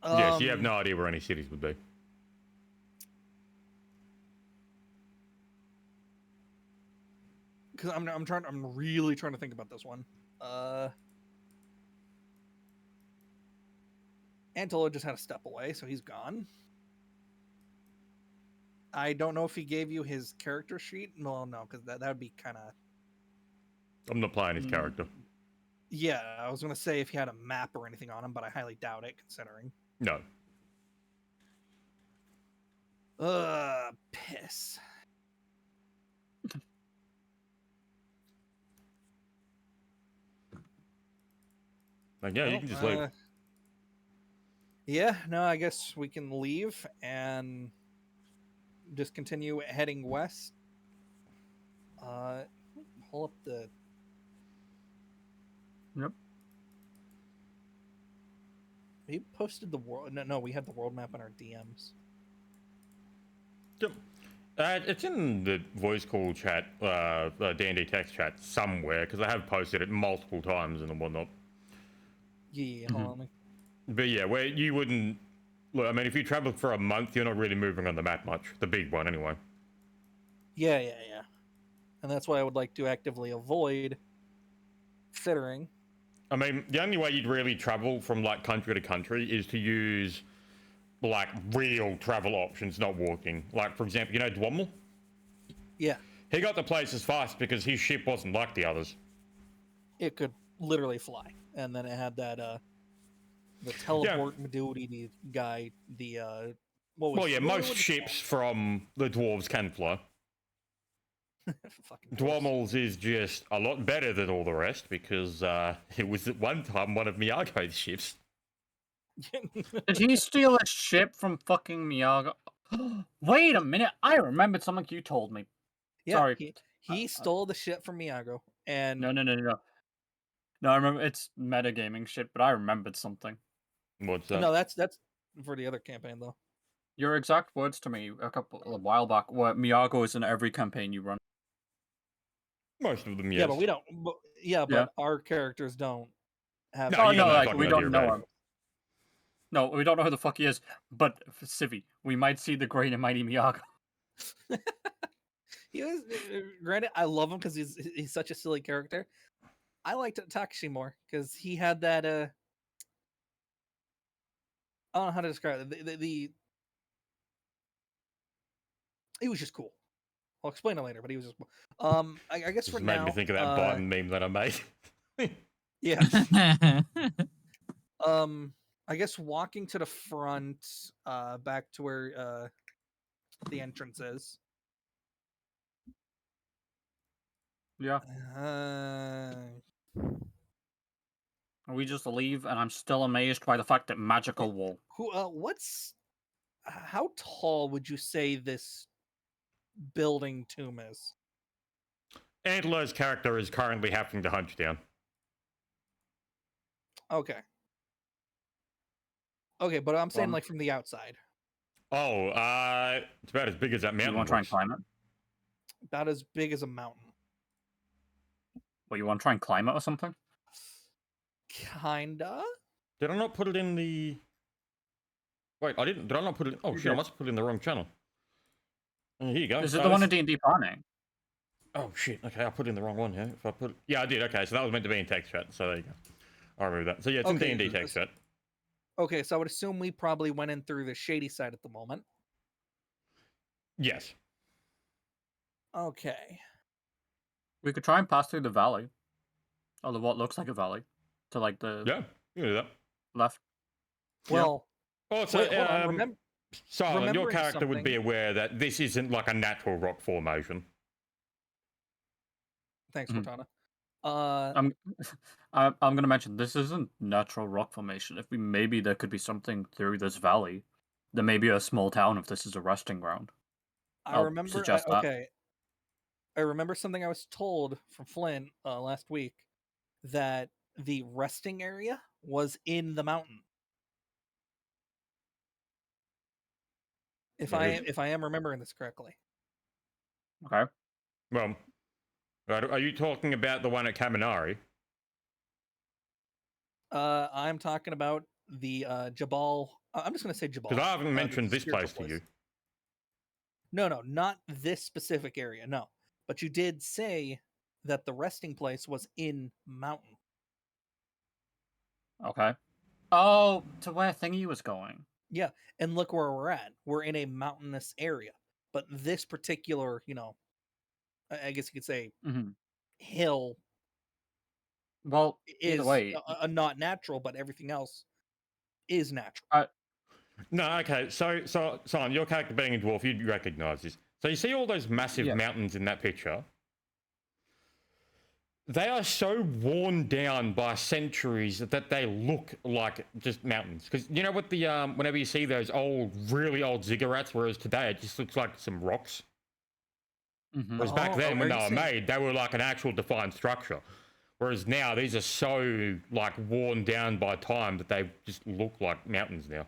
S1: Yes, you have no idea where any cities would be.
S2: Because I'm really trying to think about this one. Antolo just had to step away, so he's gone. I don't know if he gave you his character sheet. No, because that would be kind of...
S1: I'm not playing his character.
S2: Yeah, I was going to say if he had a map or anything on him, but I highly doubt it, considering.
S1: No.
S2: Piss.
S1: Like, yeah, you can just leave.
S2: Yeah, no, I guess we can leave and just continue heading west. Pull up the...
S3: Yep.
S2: We posted the world... No, we had the world map in our DMs.
S1: Yep. It's in the voice call chat, D&D text chat somewhere, because I have posted it multiple times and whatnot.
S2: Yeah, hold on.
S1: But yeah, where you wouldn't... Look, I mean, if you travel for a month, you're not really moving on the map much. The big one, anyway.
S2: Yeah. And that's why I would like to actively avoid considering.
S1: I mean, the only way you'd really travel from, like, country to country is to use, like, real travel options, not walking. Like, for example, you know Dwommel?
S2: Yeah.
S1: He got the places fast because his ship wasn't like the others.
S2: It could literally fly. And then it had that, the teleport mobility guy,
S1: Well, yeah, most ships from the dwarves can fly.
S2: Fucking dwarves.
S1: Dwommel's is just a lot better than all the rest because it was at one time one of Miyago's ships.
S3: Did he steal a ship from fucking Miyago? Wait a minute, I remembered something you told me.
S2: Yeah,
S3: Sorry.
S2: he stole the shit from Miyago. And
S3: No. No, I remember it's metagaming shit, but I remembered something.
S1: What's that?
S2: no, that's for the other campaign though.
S3: Your exact words to me a while back were Miyago is in every campaign you run.
S1: Most of them, yes.
S2: Yeah, but we don't. But
S3: Yeah.
S2: our characters don't have.
S1: No,
S3: Oh
S1: you
S3: no,
S1: got no
S3: like
S1: fucking
S3: we
S1: idea
S3: don't know
S1: about
S3: him. No, we don't know who the fuck he is. But Civi, we might see the great and mighty Miyago.
S2: He was granted. I love him because he's such a silly character. I liked Takashi more because he had that. I don't know how to describe it. He was just cool. I'll explain it later, but he was just. I guess
S1: Just
S2: for
S1: made
S2: now.
S1: me think of that Biden meme that I made.
S2: Yeah. I guess walking to the front, back to where the entrance is.
S3: Yeah. We just leave, and I'm still amazed by the fact that magical wall.
S2: How tall would you say this building tomb is?
S1: Antler's character is currently having to hunch down.
S2: Okay, but I'm saying like from the outside.
S1: Oh, it's about as big as that mountain.
S3: You want to try and
S1: was.
S3: climb it?
S2: About as big as a mountain.
S3: Well, you want to try and climb it or something?
S2: Kinda.
S1: Did I not put it in the... Wait, I didn't. Did I not put it... Oh,
S3: You
S1: shit, I
S3: did.
S1: must have put it in the wrong channel. Here you go.
S3: Is it
S1: So
S3: the one
S1: this-
S3: in D&D Planning?
S1: Oh, shit. Okay, I put it in the wrong one here. If I put... Yeah, I did. Okay, so that was meant to be in text chat. So there you go. I'll remove that. So yeah, it's
S2: Okay,
S1: in D&D text chat.
S2: Okay, so I would assume we probably went in through the shady side at the moment.
S1: Yes.
S2: Okay.
S3: We could try and pass through the valley. Or what looks like a valley. To like the
S1: Yeah, you can do that.
S3: left.
S2: Well,
S1: Also,
S2: wait, hold on.
S1: Silent, your
S2: remembering
S1: character would be
S2: something-
S1: aware that this isn't like a natural rock formation.
S2: Thanks,
S3: Mhm.
S2: Cortana.
S3: I'm gonna mention this isn't natural rock formation. Maybe there could be something through this valley. There may be a small town if this is a resting ground.
S2: I
S3: I'll
S2: remember.
S3: suggest that.
S2: Okay. I remember something I was told from Flint last week that the resting area was in the mountain. If I am remembering this correctly.
S3: Okay.
S1: Well, are you talking about the one at Kaminari?
S2: I'm talking about the Jabal. I'm just gonna say Jabal.
S1: Because I haven't
S2: the
S1: mentioned this
S2: spiritual
S1: place to you.
S2: No, not this specific area. No, but you did say that the resting place was in mountain.
S3: Okay. Oh, to where Thingy was going.
S2: Yeah, and look where we're at. We're in a mountainous area, but this particular, I guess you could say
S3: Hmm.
S2: hill
S3: Well,
S2: is
S3: either way,
S2: not natural, but everything else is natural.
S1: No, okay. So Simon, your character being a dwarf, you'd recognize this. So you see all those massive
S3: Yeah.
S1: mountains in that picture? They are so worn down by centuries that they look like just mountains. Because you know what the whenever you see those really old ziggurats, whereas today it just looks like some rocks.
S3: mhm.
S1: Whereas back
S2: Oh,
S1: then, when
S2: are
S1: they
S2: you
S1: were
S2: saying-
S1: made, they were like an actual defined structure. Whereas now these are so like worn down by time that they just look like mountains now.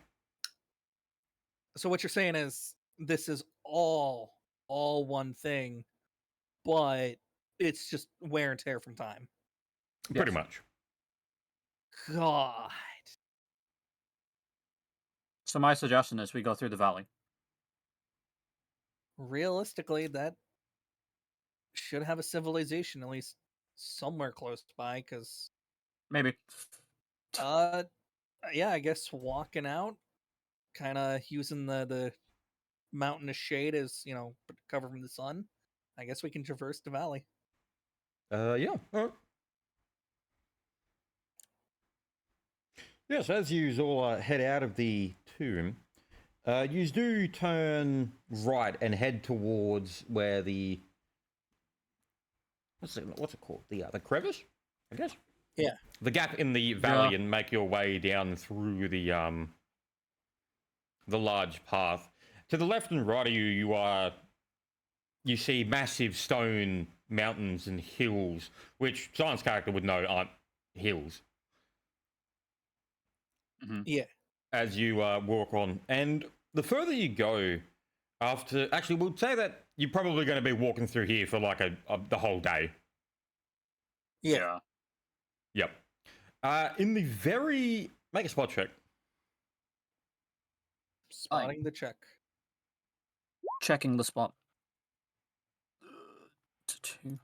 S2: So what you're saying is this is all one thing, but it's just wear and tear from time.
S1: Pretty
S3: Yes.
S1: much.
S2: God.
S3: So my suggestion is we go through the valley.
S2: Realistically, that should have a civilization at least somewhere close by, because
S3: Maybe.
S2: yeah, I guess walking out, kind of using the mountainous shade as cover from the sun. I guess we can traverse the valley.
S1: Yeah. Yes, as you all head out of the tomb, you do turn right and head towards where the what's it called? The crevice, I guess.
S2: Yeah.
S1: The gap in the valley,
S3: Yeah.
S1: and make your way down through the large path. To the left and right of you see massive stone mountains and hills, which Simon's character would know aren't hills.
S3: Mhm.
S2: Yeah.
S1: As you walk on. And the further you go, actually, we'll say that you're probably going to be walking through here for like the whole day.
S2: Yeah.
S1: Yep. Make a spot check.
S2: Spotting the check.
S3: Checking the spot. 2.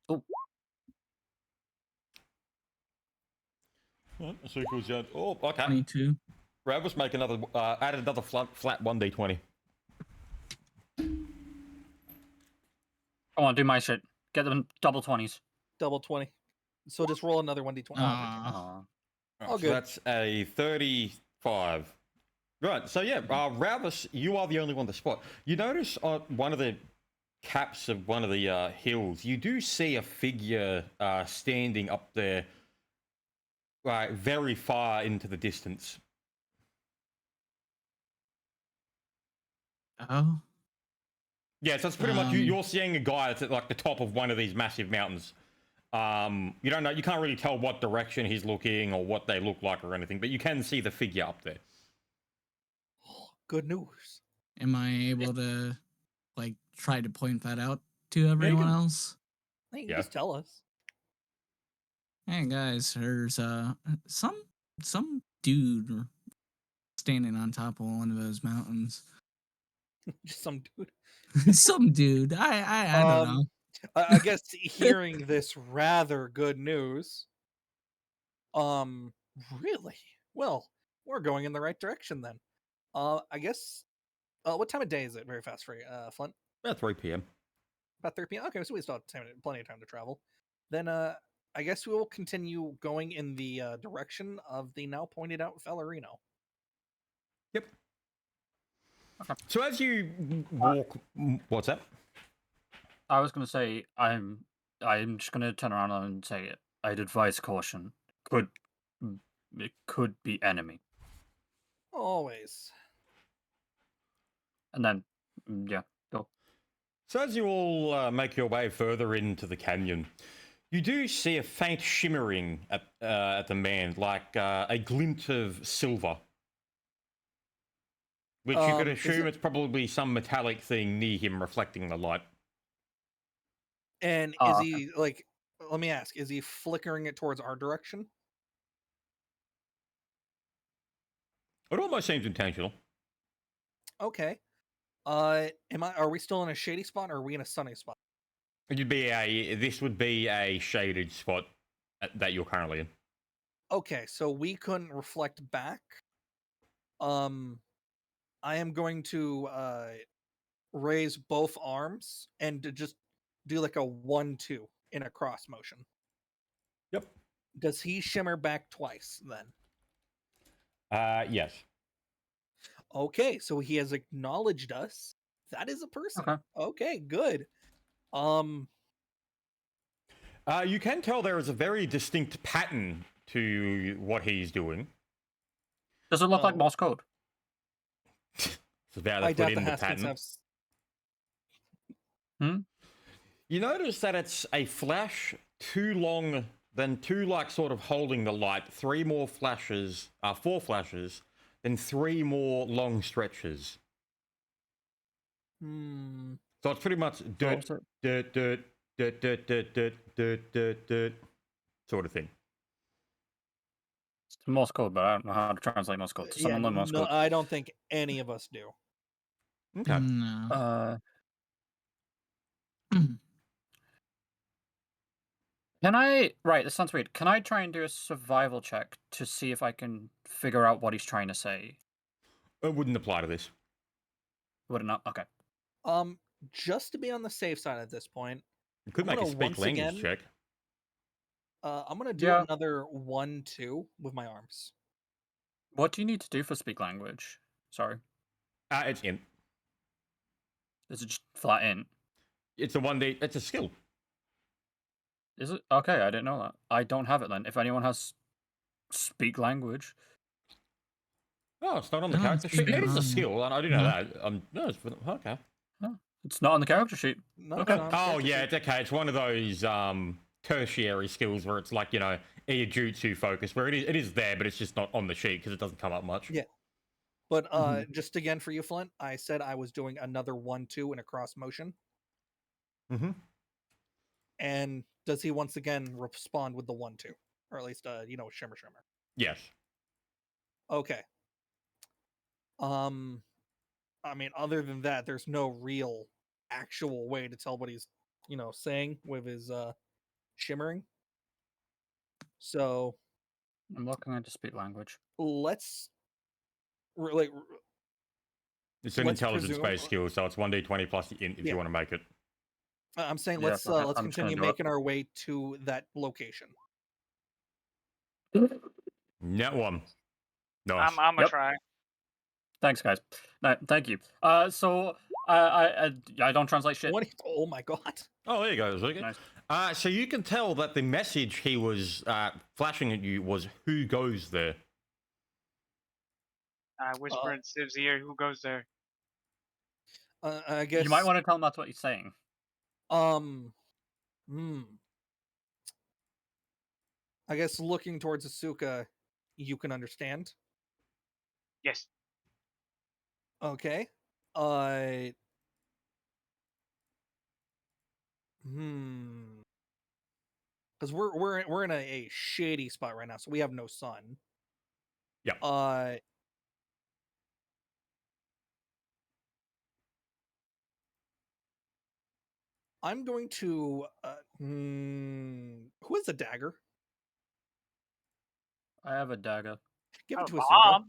S3: Oh,
S1: So it goes down. Oh, okay.
S6: 22.
S1: Ravis, make another. Add another flat 1d20.
S3: come on, do my shit. Get them double 20s.
S2: Double 20. So just roll another 1d20.
S3: Aw.
S2: Oh,
S1: So
S2: good.
S1: that's a 35. Right. So yeah, Ravis, you are the only one to spot. You notice on one of the caps of one of the hills, you do see a figure standing up there, right, very far into the distance.
S6: Oh.
S1: Yeah, so it's pretty much you're
S6: Um,
S1: seeing a guy that's at like the top of one of these massive mountains. You don't know, you can't really tell what direction he's looking or what they look like or anything, but you can see the figure up there.
S2: Good news.
S6: am I able to like try to point that out to everyone
S1: can-
S6: else?
S2: Hey, you
S1: Yeah.
S2: just tell us.
S6: Hey guys, there's some dude standing on top of one of those mountains.
S2: Just some dude.
S6: Some dude. I don't know.
S2: I guess hearing this rather good news. Really? Well, we're going in the right direction then. I guess. What time of day is it? Very fast for you, Flint.
S1: About 3 p.m.
S2: About 3 p.m. Okay, so we still have plenty of time to travel. Then, I guess we will continue going in the direction of the now pointed out Valerino.
S1: Yep. So as you walk, what's that?
S3: I was gonna say I'm just gonna turn around and say it. I'd advise caution. It could be enemy.
S2: Always.
S3: And then yeah, go.
S1: So as you all make your way further into the canyon, you do see a faint shimmering at the man, like a glint of silver, which you could
S2: Is
S1: assume
S2: it-
S1: it's probably some metallic thing near him reflecting the light.
S2: And
S3: Oh,
S2: is
S3: okay.
S2: he like? Let me ask: is he flickering it towards our direction?
S1: It almost seems intentional.
S2: Okay. Are we still in a shady spot, or are we in a sunny spot?
S1: This would be a shaded spot that you're currently in.
S2: Okay, so we couldn't reflect back. I am going to raise both arms and to just do like a 1-2 in a cross motion.
S1: Yep.
S2: Does he shimmer back twice then?
S1: Yes.
S2: Okay, so he has acknowledged us. That is a person.
S3: Okay.
S2: Okay, good.
S1: You can tell there is a very distinct pattern to what he's doing.
S3: Does it look like
S2: Oh.
S3: Morse code?
S1: It's about
S2: I
S1: to put
S2: doubt the
S1: in the
S2: Haskins
S1: pattern.
S2: have.
S1: You notice that it's a flash too long, then two like sort of holding the light, four flashes, then three more long stretches.
S2: Hmm.
S1: So it's pretty much dirt,
S3: So-
S1: dirt, dirt, dirt, dirt, dirt, dirt, dirt, dirt, dirt, sort of thing.
S3: It's Morse code, but I don't know how to translate Morse code. Does someone learn Morse
S2: no,
S3: code?
S2: I don't think any of us do.
S1: Okay.
S6: No.
S3: Can I? Right, this sounds weird. Can I try and do a survival check to see if I can figure out what he's trying to say?
S1: It wouldn't apply to this.
S3: Would it not? Okay.
S2: Just to be on the safe side at this point,
S1: You could
S2: I'm
S1: make a
S2: gonna
S1: speak
S2: once
S1: language
S2: again-
S1: check.
S2: I'm gonna do
S3: Yeah.
S2: another 1-2 with my arms.
S3: What do you need to do for speak language? Sorry,
S1: It's int.
S3: is it just flat int?
S1: It's a 1D. It's a skill.
S3: Is it? Okay, I didn't know that. I don't have it then. If anyone has speak language,
S1: Oh, it's not on the
S6: No,
S1: character
S6: it's
S1: sheet. It
S6: been
S1: is a
S6: on-
S1: skill. I do know
S6: no.
S1: that. No, it's okay.
S3: it's not on the character sheet.
S2: No,
S3: Okay.
S2: it's not on the
S1: Oh
S2: character
S1: yeah,
S2: sheet.
S1: it's okay. It's one of those tertiary skills where it's like jutsu focus, where it is there, but it's just not on the sheet because it doesn't come up much.
S2: Yeah. But
S3: Mhm.
S2: just again for you, Flint, I said I was doing another 1-2 in a cross motion.
S1: Mm-hmm.
S2: And does he once again respond with the 1-2, or at least shimmer?
S1: Yes.
S2: Okay. I mean, other than that, there's no real actual way to tell what he's saying with his shimmering. So
S3: I'm looking into speak language.
S2: let's
S1: It's an
S2: Let's
S1: intelligence-based
S2: presume-
S1: skill, so it's 1d20 plus the int if
S2: Yeah.
S1: you want to make it.
S2: I'm saying
S3: Yeah,
S2: let's
S3: okay,
S2: let's
S3: I'm just gonna
S2: continue
S3: do it.
S2: making our way to that location.
S1: Net one. Nice.
S4: I'm gonna
S3: Yep.
S4: try.
S3: Thanks, guys. No, thank you. So I don't translate shit.
S2: Oh my god.
S1: Oh, there you go. Zuki.
S3: Nice.
S1: So you can tell that the message he was flashing at you was "Who goes there?"
S4: I whisper in Siv's ear, "Who goes there?"
S2: I guess
S3: You might want to tell him that's what he's saying.
S2: I guess looking towards Asuka, you can understand.
S4: Yes.
S2: Okay. Because we're in a shady spot right now, so we have no sun.
S1: Yeah.
S2: I'm going to who has a dagger?
S3: I have a dagger.
S2: Give it to
S4: Oh,
S2: Asuka.
S4: Bob.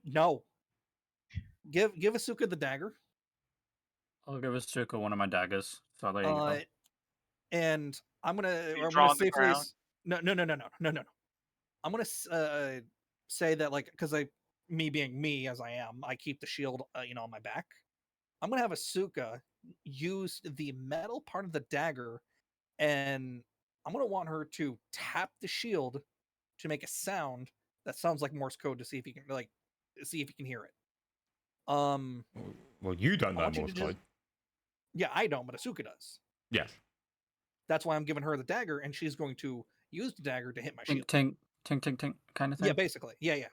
S2: No. Give Asuka the dagger.
S3: I'll give Asuka one of my daggers. So there you go.
S2: And I'm gonna
S4: draw on the
S2: safely
S4: ground?
S2: no. I'm gonna say that because me being me as I am, I keep the shield on my back. I'm gonna have Asuka use the metal part of the dagger, and I'm gonna want her to tap the shield to make a sound that sounds like Morse code to see if you can hear it.
S1: Well, you don't
S2: I
S1: know
S2: want you
S1: Morse
S2: to just-
S1: code.
S2: Yeah, I don't, but Asuka does.
S1: Yes.
S2: That's why I'm giving her the dagger, and she's going to use the dagger to hit my shield.
S3: Tink, tink, tink, tink, tink, kind of thing.
S2: Yeah, basically. Yeah.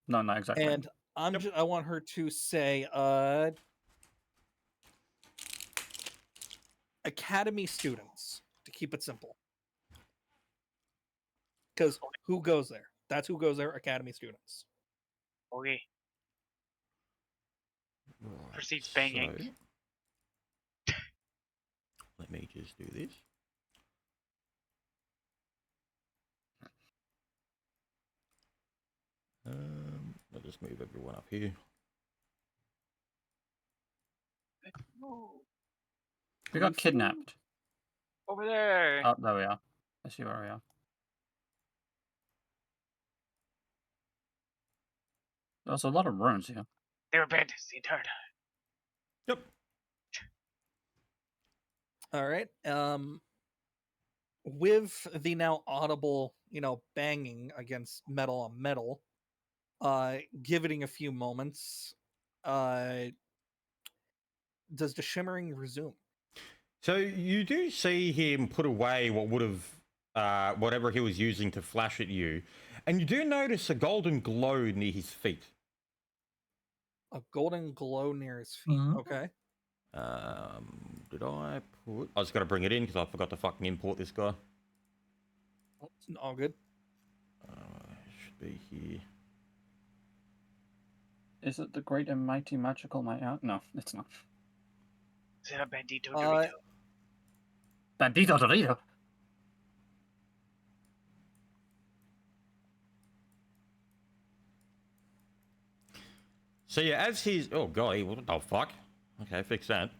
S3: No, not exactly.
S2: And I want her to say, Academy students, to keep it simple. Because who goes there? That's who goes there, Academy students.
S4: Okay.
S1: Right,
S4: Proceeds banging.
S1: so, let me just do this. I'll just move everyone up here.
S4: Ooh,
S3: We got kidnapped.
S4: over there.
S3: Oh, there we are. I see where we are. There's a lot of runes here.
S4: They were bandits the entire time.
S1: Yep.
S2: All right. With the now audible, banging against metal on metal, give it a few moments. Does the shimmering resume?
S1: So you do see him put away what would have, whatever he was using to flash at you, and you do notice a golden glow near his feet.
S2: A golden glow near his feet.
S3: Mhm.
S2: Okay.
S1: Did I put? I just got to bring it in because I forgot to fucking import this guy.
S2: All good.
S1: Should be here.
S3: Is it the great and mighty magical might out? No, it's not.
S4: Is it a bandito
S2: Uh,
S4: Dorito?
S3: Bandito Dorito.
S1: So yeah, as he's golly, what the fuck? Okay, fix that.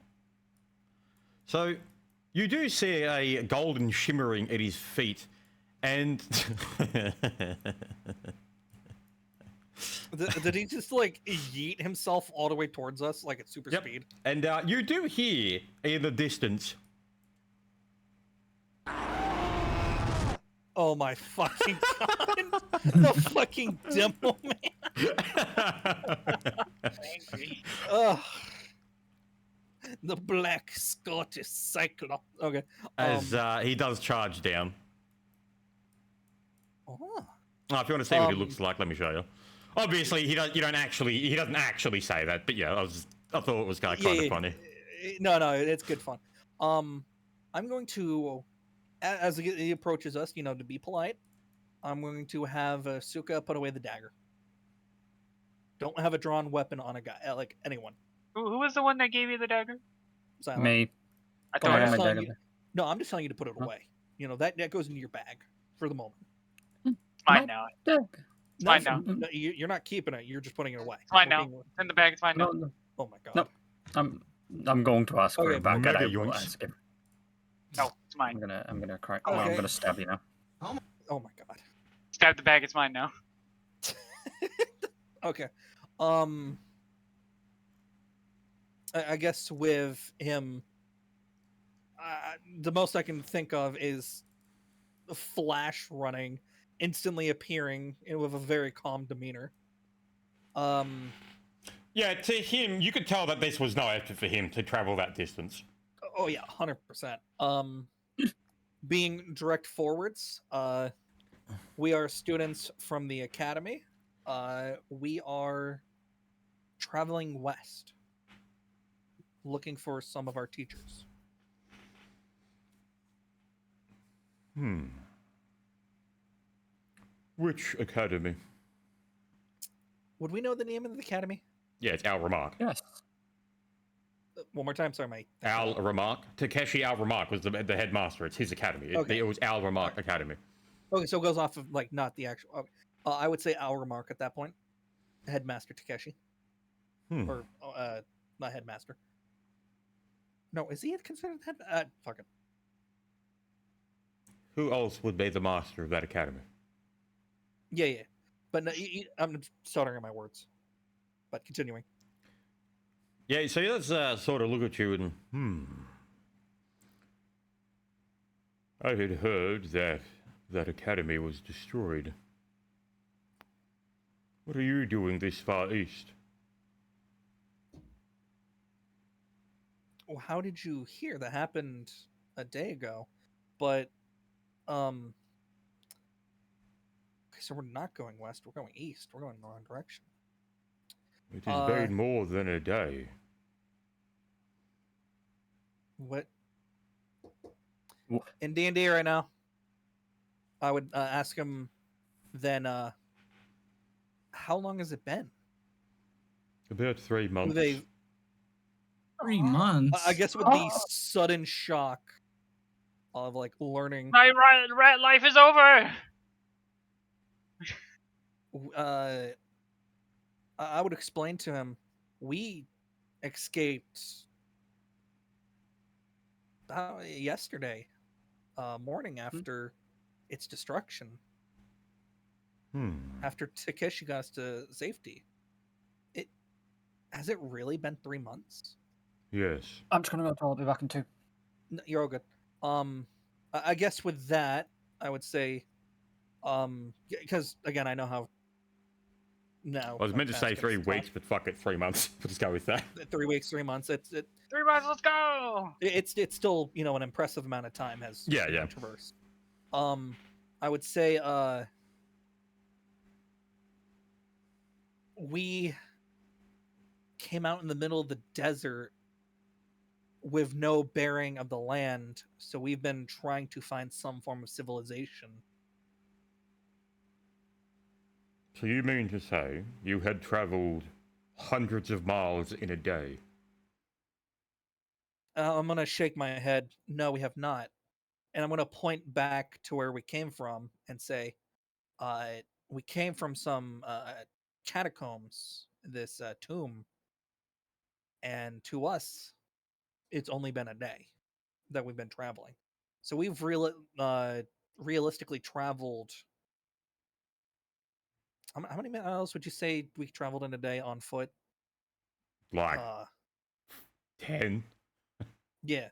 S1: So you do see a golden shimmering at his feet, and
S2: Did he just like yeet himself all the way towards us like at super
S1: Yep.
S2: speed?
S1: and you do hear in the distance.
S2: Oh my fucking god! The fucking demo man.
S4: Angry.
S2: Ugh. The black Scottish cyclops. Okay.
S1: As he does charge down.
S2: Oh.
S1: Oh, if you want to see what he
S2: Um,
S1: looks like, let me show you. Obviously, he doesn't actually say that, but yeah, I thought it was kind of funny.
S2: No, it's good fun. I'm going to, as he approaches us, to be polite, I'm going to have Suka put away the dagger. Don't have a drawn weapon on a guy, like anyone.
S4: Who was the one that gave you the dagger?
S2: Silent.
S3: Me.
S4: I
S2: Oh,
S3: I
S4: thought
S2: I'm
S3: got
S2: just
S3: my
S2: telling
S3: dagger.
S2: you, no, I'm just telling you to put it
S3: Huh?
S2: away. That goes into your bag for the moment.
S4: it's mine now.
S3: Dagger.
S4: It's mine
S2: No,
S4: now.
S2: no, you're not keeping it. You're just putting it away.
S4: It's mine
S2: We're
S4: now.
S2: being-
S4: It's in the bag. It's mine
S3: No,
S4: now.
S3: no,
S2: Oh my god.
S3: no. I'm going to ask for
S2: Okay,
S3: it back.
S1: mega
S3: I will
S1: yoinks.
S3: ask him.
S4: No, it's mine.
S3: I'm gonna cry. Oh, I'm
S2: Okay.
S3: gonna stab you now.
S2: Oh my god.
S4: Stab the bag. It's mine now.
S2: Okay. I guess with him, the most I can think of is a Flash running, instantly appearing with a very calm demeanor.
S1: Yeah, to him, you could tell that this was no effort for him to travel that distance.
S2: Oh yeah, 100%. Being direct forwards, we are students from the academy. We are traveling west, looking for some of our teachers.
S1: Which academy?
S2: Would we know the name of the academy?
S1: Yeah, it's Al Remark.
S3: Yes.
S2: One more time, sorry, mate.
S1: Al Remark. Takeshi Al Remark was the headmaster. It's his academy.
S2: Okay.
S1: It was Al Remark Academy.
S2: Okay, so it goes off of like not the actual. Okay. I would say Al Remark at that point. Headmaster Takeshi, or not headmaster. No, is he considered head? Fuck it.
S1: Who else would be the master of that academy?
S2: Yeah. But no, I'm stuttering my words. But continuing.
S1: Yeah, so he does sort of look at you and I had heard that that academy was destroyed. What are you doing this far east?
S2: how did you hear? That happened a day ago. But okay, so we're not going west. We're going east. We're going in the wrong direction.
S1: It has been more than a day.
S2: What
S3: Wh-
S2: in D&D right now? I would ask him then. How long has it been?
S1: About 3 months.
S2: They,
S6: 3 months.
S2: I guess, with the sudden shock of like learning.
S4: My rat life is over.
S2: I would explain to him, we escaped yesterday morning after its destruction. After Takeshi got us to safety. Has it really been 3 months?
S1: Yes.
S3: I'm just gonna go to I'll be back in 2.
S2: No, you're all good. I guess with that, I would say, because again, I know how. No,
S1: I was meant to say 3 weeks, but fuck it, 3 months. We'll just go with that.
S2: 3 weeks, 3 months.
S4: 3 months. Let's go.
S2: It's still an impressive amount of time has
S1: Yeah, yeah.
S2: traversed. I would say we came out in the middle of the desert with no bearing of the land, so we've been trying to find some form of civilization.
S1: So you mean to say you had traveled hundreds of miles in a day?
S2: I'm gonna shake my head. No, we have not. And I'm gonna point back to where we came from and say, we came from some catacombs, this tomb, and to us, it's only been a day that we've been traveling. So we've realistically traveled. How many miles would you say we traveled in a day on foot?
S1: Like 10?
S2: Yeah.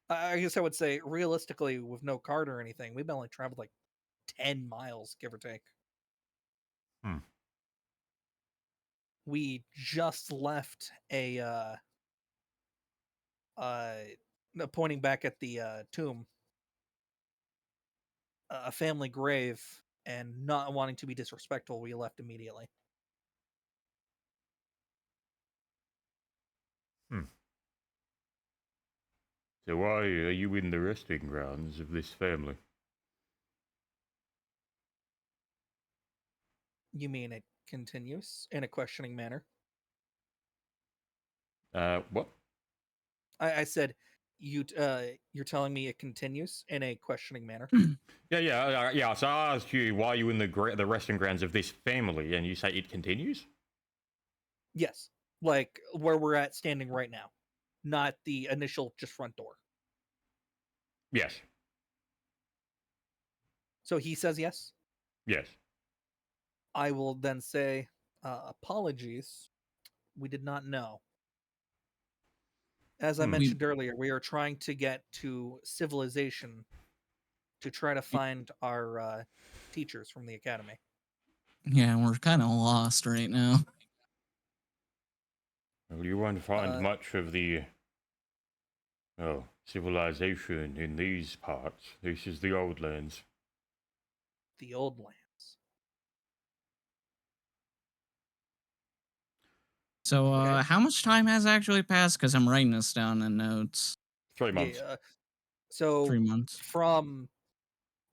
S2: I guess I would say realistically, with no cart or anything, we've only traveled like 10 miles, give or take. We just left pointing back at the tomb, a family grave, and not wanting to be disrespectful, we left immediately.
S1: So why are you in the resting grounds of this family?
S2: You mean it continues in a questioning manner?
S1: What?
S2: I said you're telling me it continues in a questioning manner.
S1: Yeah. So I asked you why are you in the resting grounds of this family, and you say it continues?
S2: Yes, like where we're at standing right now, not the initial just front door.
S1: Yes.
S2: So he says yes.
S1: Yes.
S2: I will then say, apologies. We did not know. As I mentioned earlier, we are trying to get to civilization to try to find our teachers from the academy.
S6: Yeah, we're kind of lost right now.
S1: Well, you won't find much of the civilization in these parts. This is the old lands.
S2: The old lands.
S6: So,
S2: Okay.
S6: how much time has actually passed? Because I'm writing this down in notes.
S1: 3 months.
S2: Yeah. So
S6: 3 months.
S2: from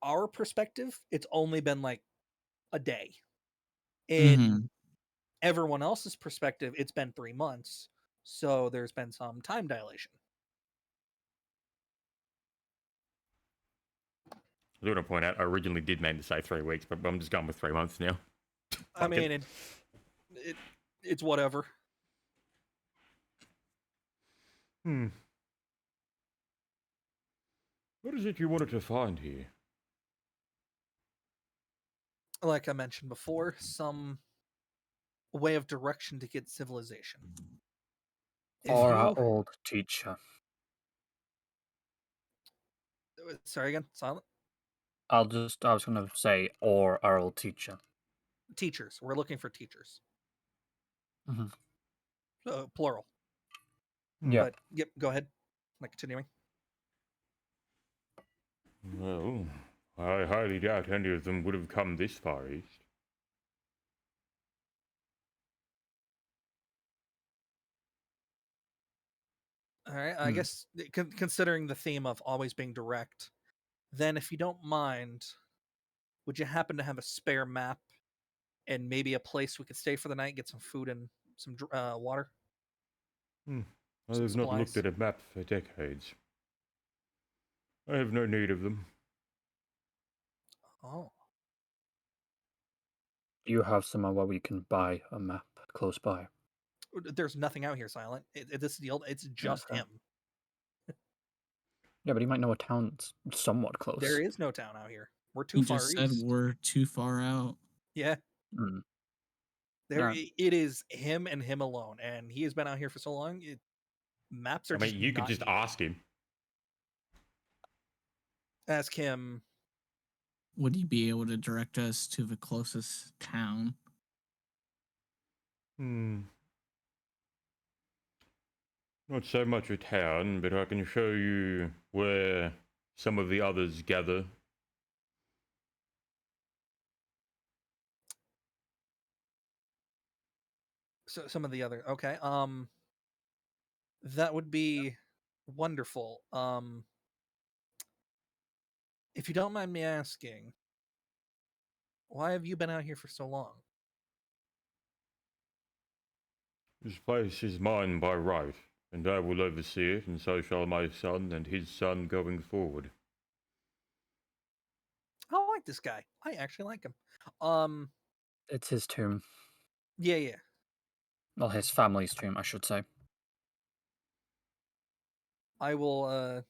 S2: our perspective, it's only been like a day. In everyone else's perspective, it's been 3 months. So there's been some time dilation.
S1: I do want to point out, I originally did mean to say 3 weeks, but I'm just going with 3 months now.
S2: I mean, it's whatever.
S1: What is it you wanted to find here?
S2: Like I mentioned before, some way of direction to get civilization.
S3: Or our old teacher.
S2: Sorry again, silent.
S3: I was gonna say, or our old teacher.
S2: Teachers. We're looking for teachers.
S3: Mhm.
S2: Plural.
S3: Yeah.
S2: But, yep, go ahead. Like continuing.
S1: Well, I highly doubt any of them would have come this far east.
S2: All right. I
S3: Hmm.
S2: guess considering the theme of always being direct, then if you don't mind, would you happen to have a spare map and maybe a place we could stay for the night, get some food and some water?
S1: I
S2: Some
S1: have not looked
S2: supplies.
S1: at a map for decades. I have no need of them.
S2: Oh.
S3: Do you have somewhere where we can buy a map close by?
S2: There's nothing out here, Silent. This is the old. It's just
S3: fair.
S2: him.
S3: Yeah, but he might know a town somewhat close.
S2: There is no town out here. We're too
S6: He
S2: far
S6: just
S2: east.
S6: said we're too far out.
S2: Yeah.
S3: Hmm.
S2: There,
S3: Alright.
S2: it is him and him alone, and he has been out here for so long. Maps are.
S1: I mean,
S2: just
S1: you could
S2: not
S1: just
S2: needed.
S1: ask him.
S2: Ask him.
S6: Would he be able to direct us to the closest town?
S1: Not so much a town, but I can show you where some of the others gather.
S2: So some of the other. Okay. That would be wonderful. If you don't mind me asking, why have you been out here for so long?
S1: This place is mine by right, and I will oversee it, and so shall my son and his son going forward.
S2: I like this guy. I actually like him.
S3: It's his tomb.
S2: Yeah.
S3: Well, his family's tomb, I should say.
S2: I will.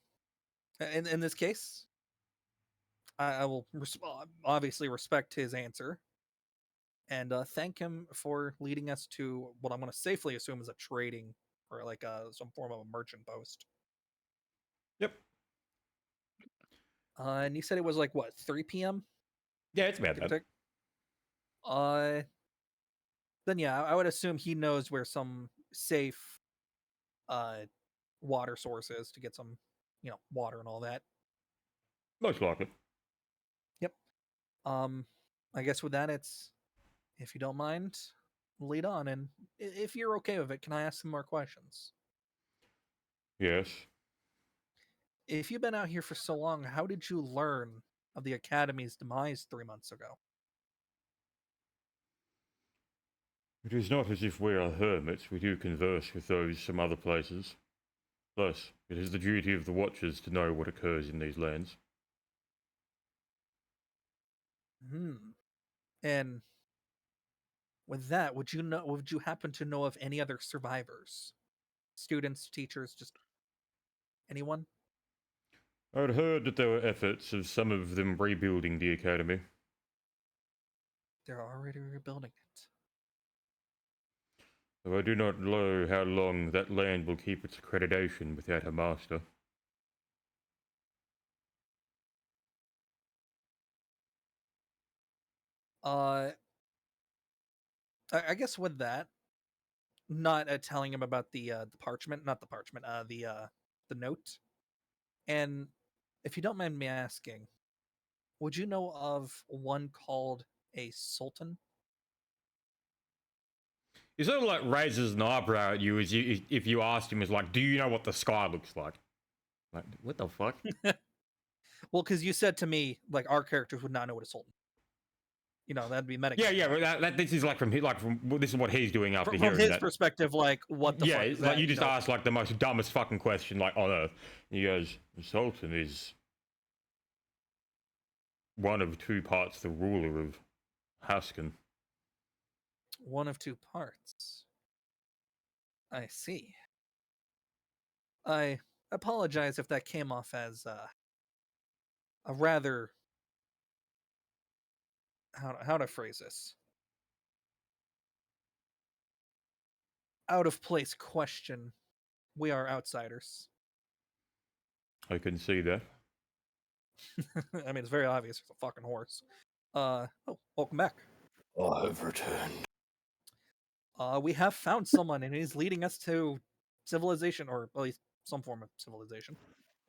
S2: In this case, I will obviously respect his answer, and thank him for leading us to what I'm going to safely assume is a trading or like some form of a merchant post.
S1: Yep.
S2: And you said it was like what 3 p.m.
S1: Yeah, it's about
S2: give or
S1: that.
S2: take? Then yeah, I would assume he knows where some safe water source is to get some, water and all that.
S1: Most likely.
S2: Yep. I guess with that, it's, if you don't mind, lead on, and if you're okay with it, can I ask some more questions?
S1: Yes.
S2: If you've been out here for so long, how did you learn of the Academy's demise 3 months ago?
S1: It is not as if we are hermits. We do converse with those from other places. Thus, it is the duty of the Watchers to know what occurs in these lands.
S2: And with that, would you happen to know of any other survivors? Students, teachers, just anyone?
S1: I had heard that there were efforts of some of them rebuilding the academy.
S2: They're already rebuilding it.
S1: Though I do not know how long that land will keep its accreditation without a master.
S2: I guess with that, not telling him about the parchment, not the parchment, the note. And if you don't mind me asking, would you know of one called a sultan?
S1: He sort of like raises an eyebrow at you as if you asked him, is like, do you know what the sky looks like? Like, what the fuck?
S2: Well, because you said to me, like, our characters would not know what a sultan. That'd be meta.
S1: Yeah, but this is from this is what he's doing after
S2: From
S1: hearing
S2: his
S1: that.
S2: perspective, like, what the fuck?
S1: Yeah,
S2: is
S1: like
S2: that?
S1: you just asked like the most dumbest fucking question like on earth. He goes, the Sultan is one of two parts the ruler of Haskin.
S2: One of two parts. I see. I apologize if that came off as a rather, how to phrase this, out of place question. We are outsiders.
S1: I can see that.
S2: I mean, it's very obvious. It's a fucking horse. Welcome back.
S5: I've returned.
S2: We have found someone, and he's leading us to civilization, or at least some form of civilization.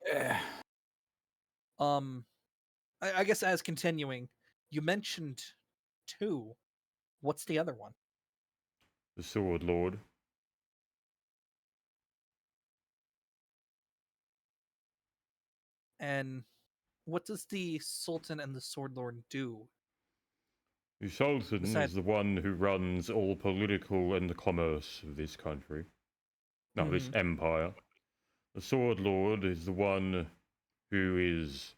S5: Yeah.
S2: I guess as continuing, you mentioned 2. What's the other one?
S1: The Sword Lord.
S2: And what does the Sultan and the Sword Lord do?
S1: The Sultan
S2: Besides-
S1: is the one who runs all political and commerce of this country. No, this empire. The Sword Lord is the one who is,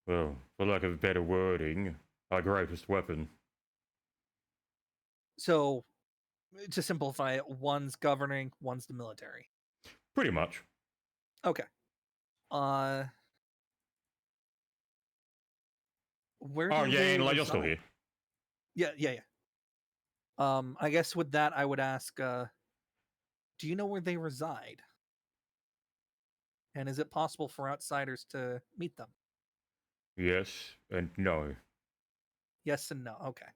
S1: well, for lack of better wording, our greatest weapon.
S2: So, to simplify it, one's governing, one's the military.
S1: Pretty much.
S2: Okay. Where
S1: Oh,
S2: do
S1: yeah,
S2: they
S1: and you're still
S2: reside?
S1: here.
S2: Yeah. I guess with that, I would ask, do you know where they reside? And is it possible for outsiders to meet them?
S1: Yes and no.
S2: Yes and no. Okay.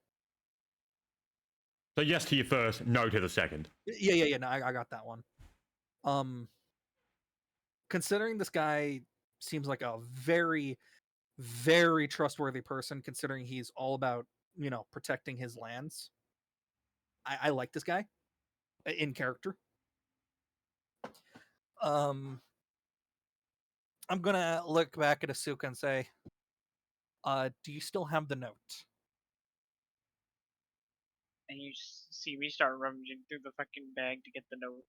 S1: So yes to your first, no to the second.
S2: Yeah. No, I got that one. Considering this guy seems like a very, very trustworthy person, considering he's all about, protecting his lands. I like this guy in character. I'm gonna look back at Asuka and say, do you still have the note?
S4: And you see me start rummaging through the fucking bag to get the note.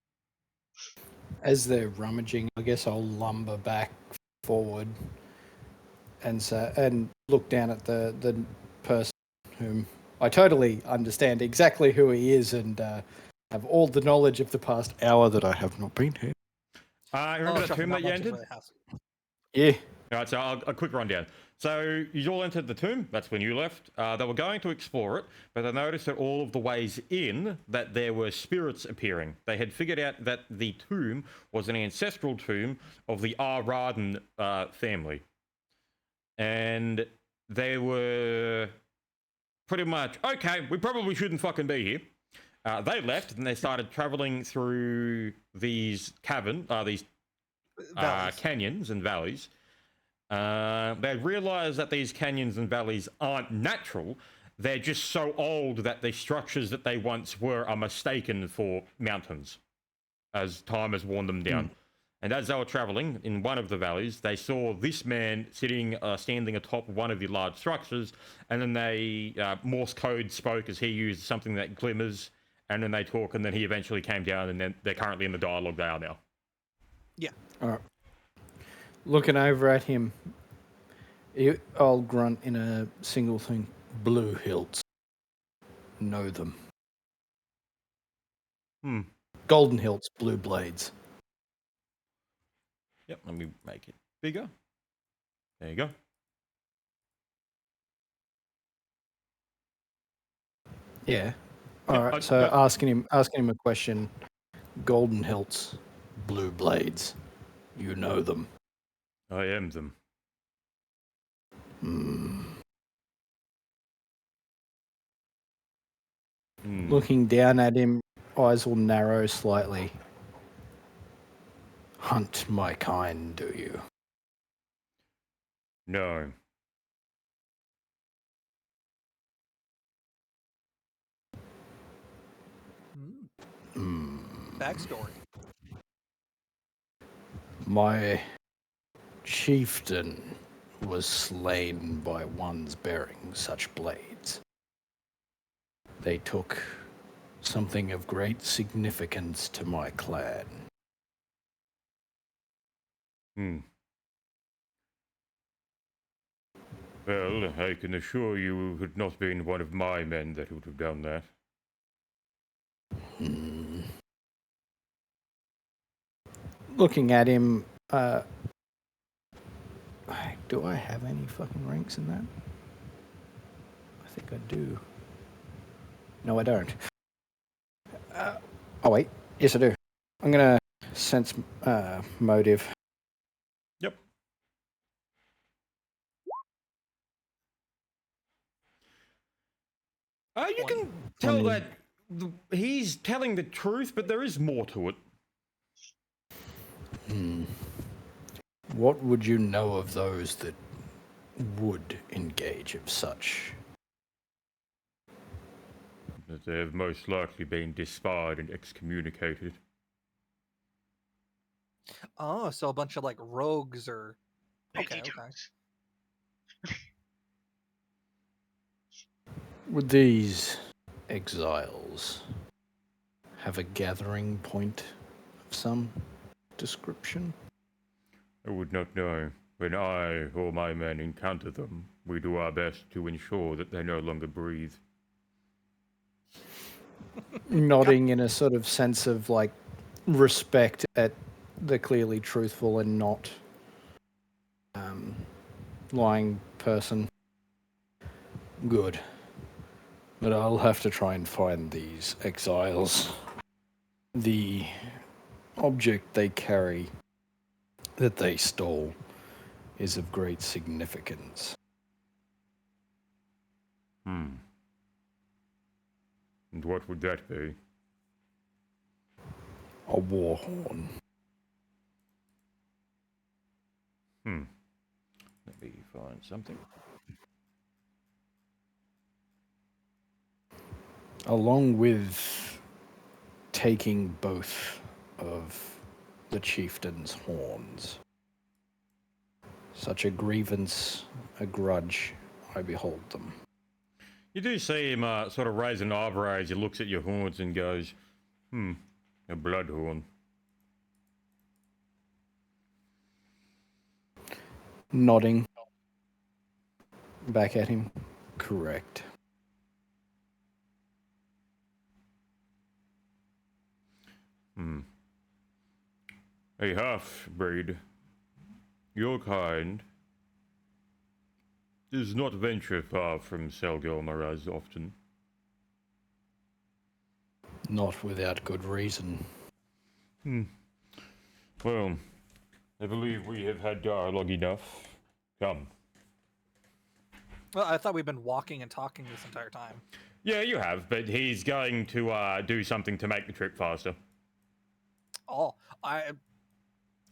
S5: As they're rummaging, I guess I'll lumber back forward and look down at the person whom I totally understand exactly who he is and have all the knowledge of the past hour that I have not been here.
S1: Remember that
S2: trust me,
S1: tomb
S2: not
S1: that you
S2: much is
S1: entered?
S2: really house.
S5: Yeah.
S1: Alright, so a quick rundown. So you all entered the tomb, that's when you left. They were going to explore it, but they noticed that all of the ways in, that there were spirits appearing. They had figured out that the tomb was an ancestral tomb of the Ar-Raden family. And they were pretty much, okay, we probably shouldn't fucking be here. They left and they started traveling through these
S2: Valleys.
S1: canyons and valleys. They realized that these canyons and valleys aren't natural. They're just so old that the structures that they once were are mistaken for mountains as time has worn them down. And as they were traveling in one of the valleys, they saw this man standing atop one of the large structures, and then they Morse code spoke as he used something that glimmers, and then they talk, and then he eventually came down, and then they're currently in the dialogue they are now.
S2: Yeah.
S5: All right. Looking over at him, I'll grunt in a single thing. Blue hilts. Know them. Golden hilts, blue blades.
S1: Yep, let me make it bigger. There you go.
S5: Yeah. All
S1: Yeah,
S5: right. So
S1: yeah.
S5: asking him a question. Golden hilts, blue blades. You know them.
S1: I am them.
S5: Looking down at him, eyes will narrow slightly. Hunt my kind, do you?
S1: No.
S2: Backstory.
S5: My chieftain was slain by ones bearing such blades. They took something of great significance to my clan.
S1: Well, I can assure you it had not been one of my men that would have done that.
S5: Looking at him, do I have any fucking ranks in that? I think I do. No, I don't. Oh, wait. Yes, I do. I'm going to sense motive.
S1: Yep. You can tell that he's telling the truth, but there is more to it.
S5: Hmm. What would you know of those that would engage of such?
S1: That they have most likely been disbarred and excommunicated.
S2: Oh, so a bunch of like rogues or okay,
S4: Petty
S2: okay.
S4: toads.
S5: Would these exiles have a gathering point of some description?
S1: I would not know. When I or my men encounter them, we do our best to ensure that they no longer breathe.
S5: Nodding in a sort of sense of like respect at the clearly truthful and not lying person. Good. But I'll have to try and find these exiles. The object they carry that they stole is of great significance.
S1: Hmm. And what would that be?
S5: A war horn.
S1: Hmm. Let me find something.
S5: Along with taking both of the chieftain's horns. Such a grievance, a grudge, I behold them.
S1: You do see him sort of raise an eyebrow as he looks at your horns and goes, a blood horn.
S5: Nodding back at him. Correct.
S1: A half-breed, your kind, does not venture far from Selgilmer as often.
S5: Not without good reason.
S1: Well, I believe we have had dialogue enough. Come.
S2: Well, I thought we've been walking and talking this entire time.
S1: Yeah, you have, but he's going to do something to make the trip faster.
S2: Oh, all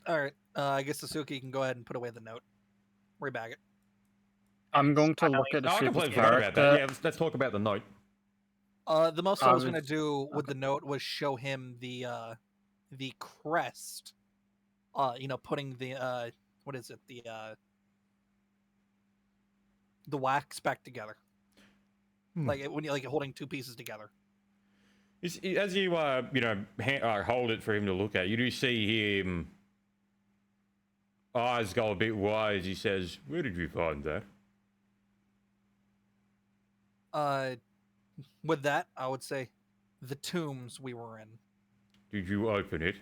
S2: right. I guess Sasuke can go ahead and put away the note. Rebag it.
S3: I'm going to look at
S1: Oh,
S3: the
S1: I
S3: see if
S1: completely
S3: his
S1: forgot about that.
S3: character.
S1: Yeah, let's talk about the note.
S2: The most I was
S3: was-
S2: gonna do with the note was show him the crest. Putting the what is it? The wax back together. Like when you like holding two pieces together.
S1: As you hold it for him to look at, you do see him eyes go a bit wide as he says, "Where did you find that?"
S2: With that, I would say the tombs we were in.
S1: Did you open it?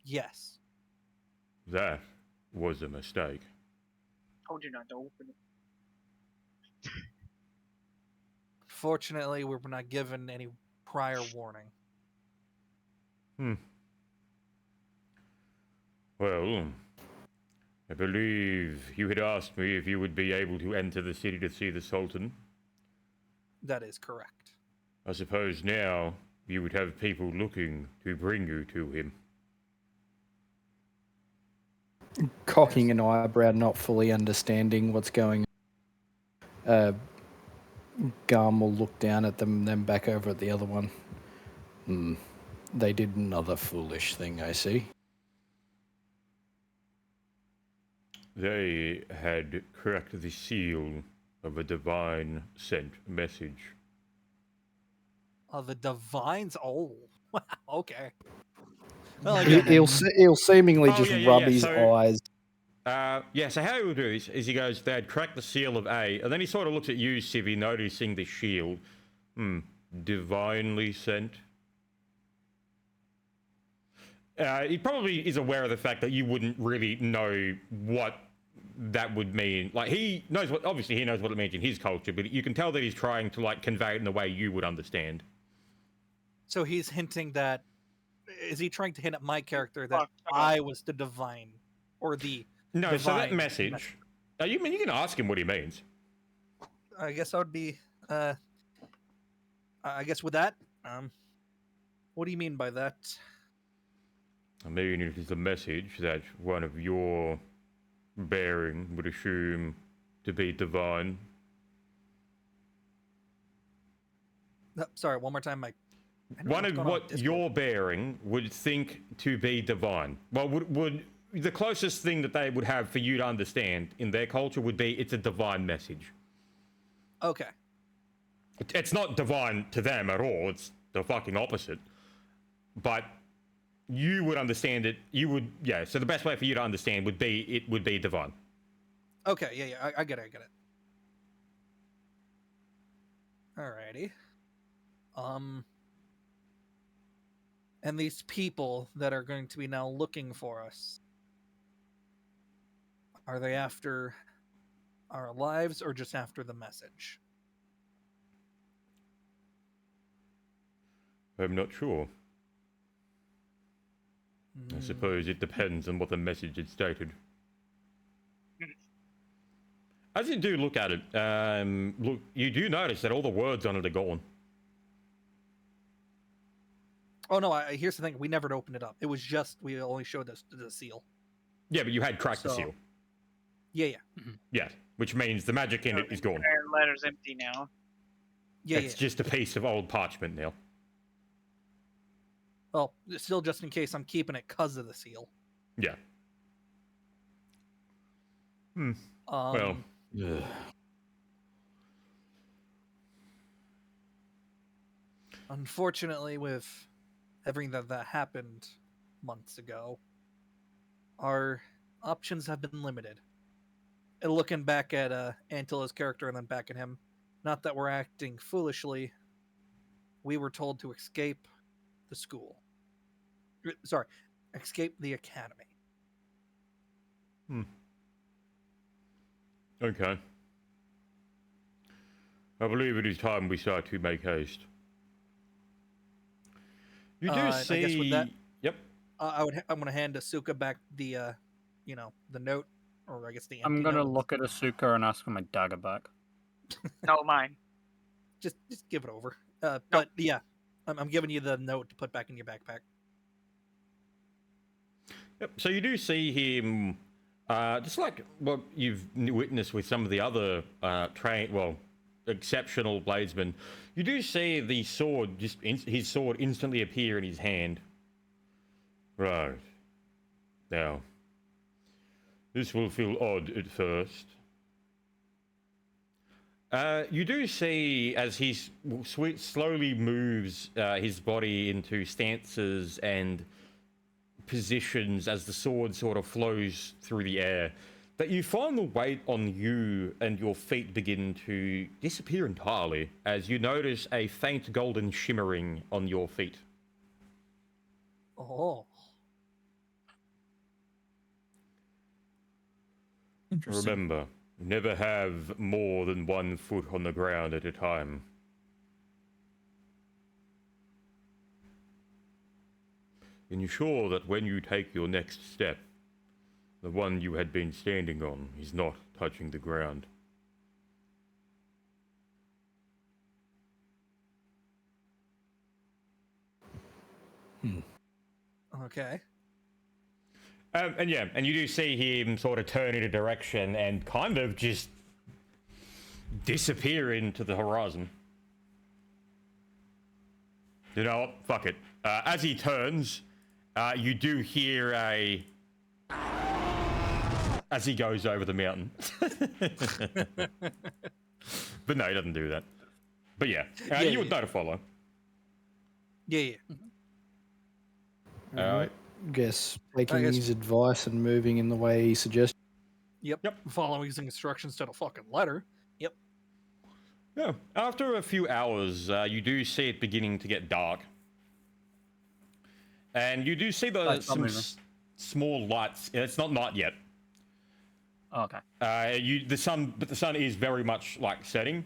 S2: Yes.
S1: That was a mistake.
S4: Told you not to open it.
S2: Fortunately, we were not given any prior warning.
S1: Well, I believe you had asked me if you would be able to enter the city to see the Sultan.
S2: That is correct.
S1: I suppose now you would have people looking to bring you to him.
S5: Cocking an eyebrow, not fully understanding what's going on. Garm will look down at them, then back over at the other one. They did another foolish thing, I see.
S1: They had cracked the seal of a divine sent message.
S2: The divines. Oh, okay. Well,
S5: He-
S2: again,
S5: He'll seemingly
S1: Oh,
S5: just
S1: yeah,
S5: rub
S1: yeah,
S5: his
S1: so-
S5: eyes.
S1: So how he will do this is he goes, they had cracked the seal of A, and then he sort of looks at you, Civvy, noticing the shield. Divinely sent. He probably is aware of the fact that you wouldn't really know what that would mean. Like, he knows obviously he knows what it means in his culture, but you can tell that he's trying to, like, convey it in the way you would understand.
S2: so he's hinting that. Is he trying to hint at my character that
S4: Fuck.
S2: I was the divine, or the?
S1: No, so that
S2: Divine
S1: message. You can ask him what he means.
S2: I guess I would be. I guess with that. What do you mean by that?
S1: I mean, it is a message that one of your bearing would assume to be divine.
S2: Sorry, one more time, Mike.
S1: One of what your bearing would think to be divine. Well, would the closest thing that they would have for you to understand in their culture would be it's a divine message.
S2: Okay.
S1: It's not divine to them at all. It's the fucking opposite. But you would understand it. You would, yeah. So the best way for you to understand would be it would be divine.
S2: Okay, yeah, I get it, Alrighty. And these people that are going to be now looking for us, are they after our lives or just after the message?
S1: I'm not sure. I suppose it depends on what the message is stated. As you do look at it, look, you do notice that all the words on it are gone.
S2: Oh no! Here's the thing: we never opened it up. It was just we only showed the seal.
S1: Yeah, but you had cracked the
S2: So-
S1: seal.
S2: Yeah.
S1: Yeah, which means the magic in it is gone.
S4: Our letter's empty now.
S2: Yeah.
S1: It's just a piece of old parchment now.
S2: Well, still, just in case, I'm keeping it because of the seal.
S1: Yeah. Well, ugh.
S2: Unfortunately, with everything that happened months ago, our options have been limited. And looking back at Antilla's character and then back at him, not that we're acting foolishly, we were told to escape the school. Sorry, escape the academy.
S1: Okay. I believe it is time we start to make haste. You do
S2: I
S1: see.
S2: guess with that-
S1: Yep.
S2: I'm gonna hand Asuka back the the note, or I guess the.
S3: I'm
S2: empty
S3: gonna
S2: note.
S3: look at Asuka and ask for my dagger back.
S4: No, mine.
S2: Just give it over. But yeah, I'm giving you the note to put back in your backpack.
S1: Yep. So you do see him, just like what you've witnessed with some of the other exceptional bladesmen. You do see the sword, his sword instantly appear in his hand. Right. Now, this will feel odd at first. You do see as he slowly moves his body into stances and positions as the sword sort of flows through the air, that you find the weight on you and your feet begin to disappear entirely as you notice a faint golden shimmering on your feet.
S2: Oh,
S6: Interesting.
S1: Remember, never have more than 1 foot on the ground at a time. Ensure that when you take your next step, the one you had been standing on is not touching the ground.
S2: okay.
S1: And you do see him sort of turn in a direction and kind of just disappear into the horizon. You know what? Fuck it. As he turns, you do hear as he goes over the mountain. But no, he doesn't do that. But yeah, you would know to follow.
S2: Yeah.
S1: Alright.
S5: Guess taking
S2: guess-
S5: his advice and moving in the way he suggested.
S2: Yep. Following his instructions to the fucking letter. Yep.
S1: Yeah. After a few hours, you do see it beginning to get dark. And you do see
S3: That's
S1: some
S3: something.
S1: small lights. It's not night yet.
S3: Oh, okay.
S1: The sun is very much like setting.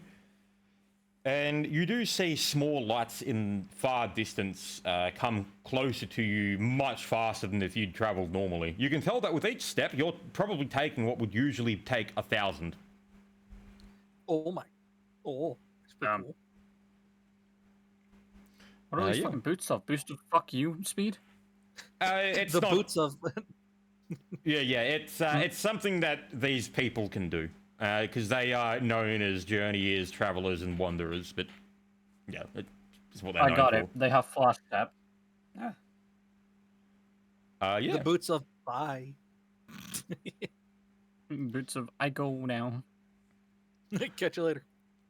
S1: And you do see small lights in far distance come closer to you much faster than if you'd traveled normally. You can tell that with each step, you're probably taking what would usually take 1,000.
S2: Oh my. Oh, that's pretty cool.
S3: What are these
S1: yeah.
S3: fucking boots of? Boost of fuck you speed?
S1: It's
S2: the
S1: not,
S2: boots of.
S1: yeah. It's something that these people can do because they are known as journeyers, travelers, and wanderers. But yeah, it's what they're
S3: I
S1: known
S3: got
S1: for.
S3: it. They have flash tap. Yeah.
S1: Yeah.
S2: The boots of bye.
S3: Boots of I go now.
S2: Catch you later.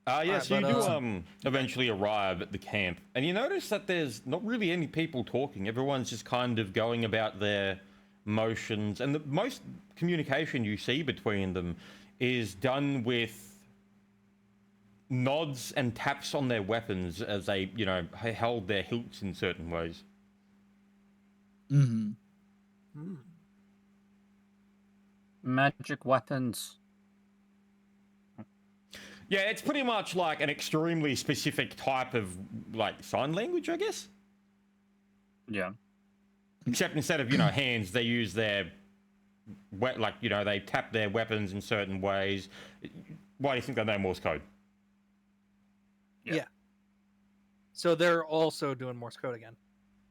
S1: Yeah,
S2: Alright,
S1: so you
S2: but,
S1: do eventually arrive at the camp, and you notice that there's not really any people talking. Everyone's just kind of going about their motions, and the most communication you see between them is done with nods and taps on their weapons as they, held their hilts in certain ways.
S6: Mm-hmm.
S2: Hmm.
S3: Magic weapons.
S1: Yeah, it's pretty much like an extremely specific type of like sign language, I guess.
S3: Yeah.
S1: Except instead of hands, they use their they tap their weapons in certain ways. Why do you think they know Morse code?
S2: Yeah. So they're also doing Morse code again.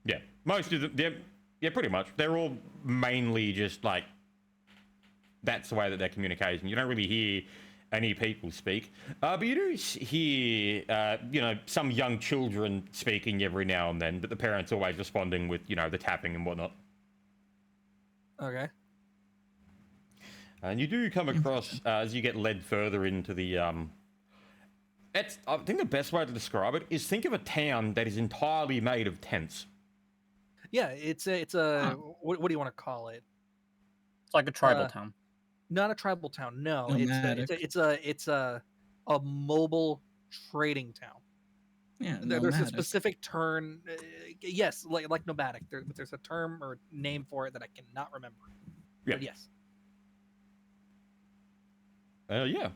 S1: Yeah, most of them. Yeah, pretty much. They're all mainly just like that's the way that they're communicating. You don't really hear any people speak, but you do hear some young children speaking every now and then. But the parents always responding with the tapping and whatnot.
S2: Okay.
S1: And you do come across as you get led further into the I think the best way to describe it is think of a town that is entirely made of tents.
S2: Yeah, it's a what do you want to call it?
S3: It's like a tribal town.
S2: Not a tribal town. No,
S6: Nomadic.
S2: it's a mobile trading town.
S6: Yeah,
S2: There's a
S6: nomadic.
S2: specific term. Yes, like nomadic. There's a term or name for it that I cannot remember.
S1: Yeah.
S2: But yes.
S1: Yeah.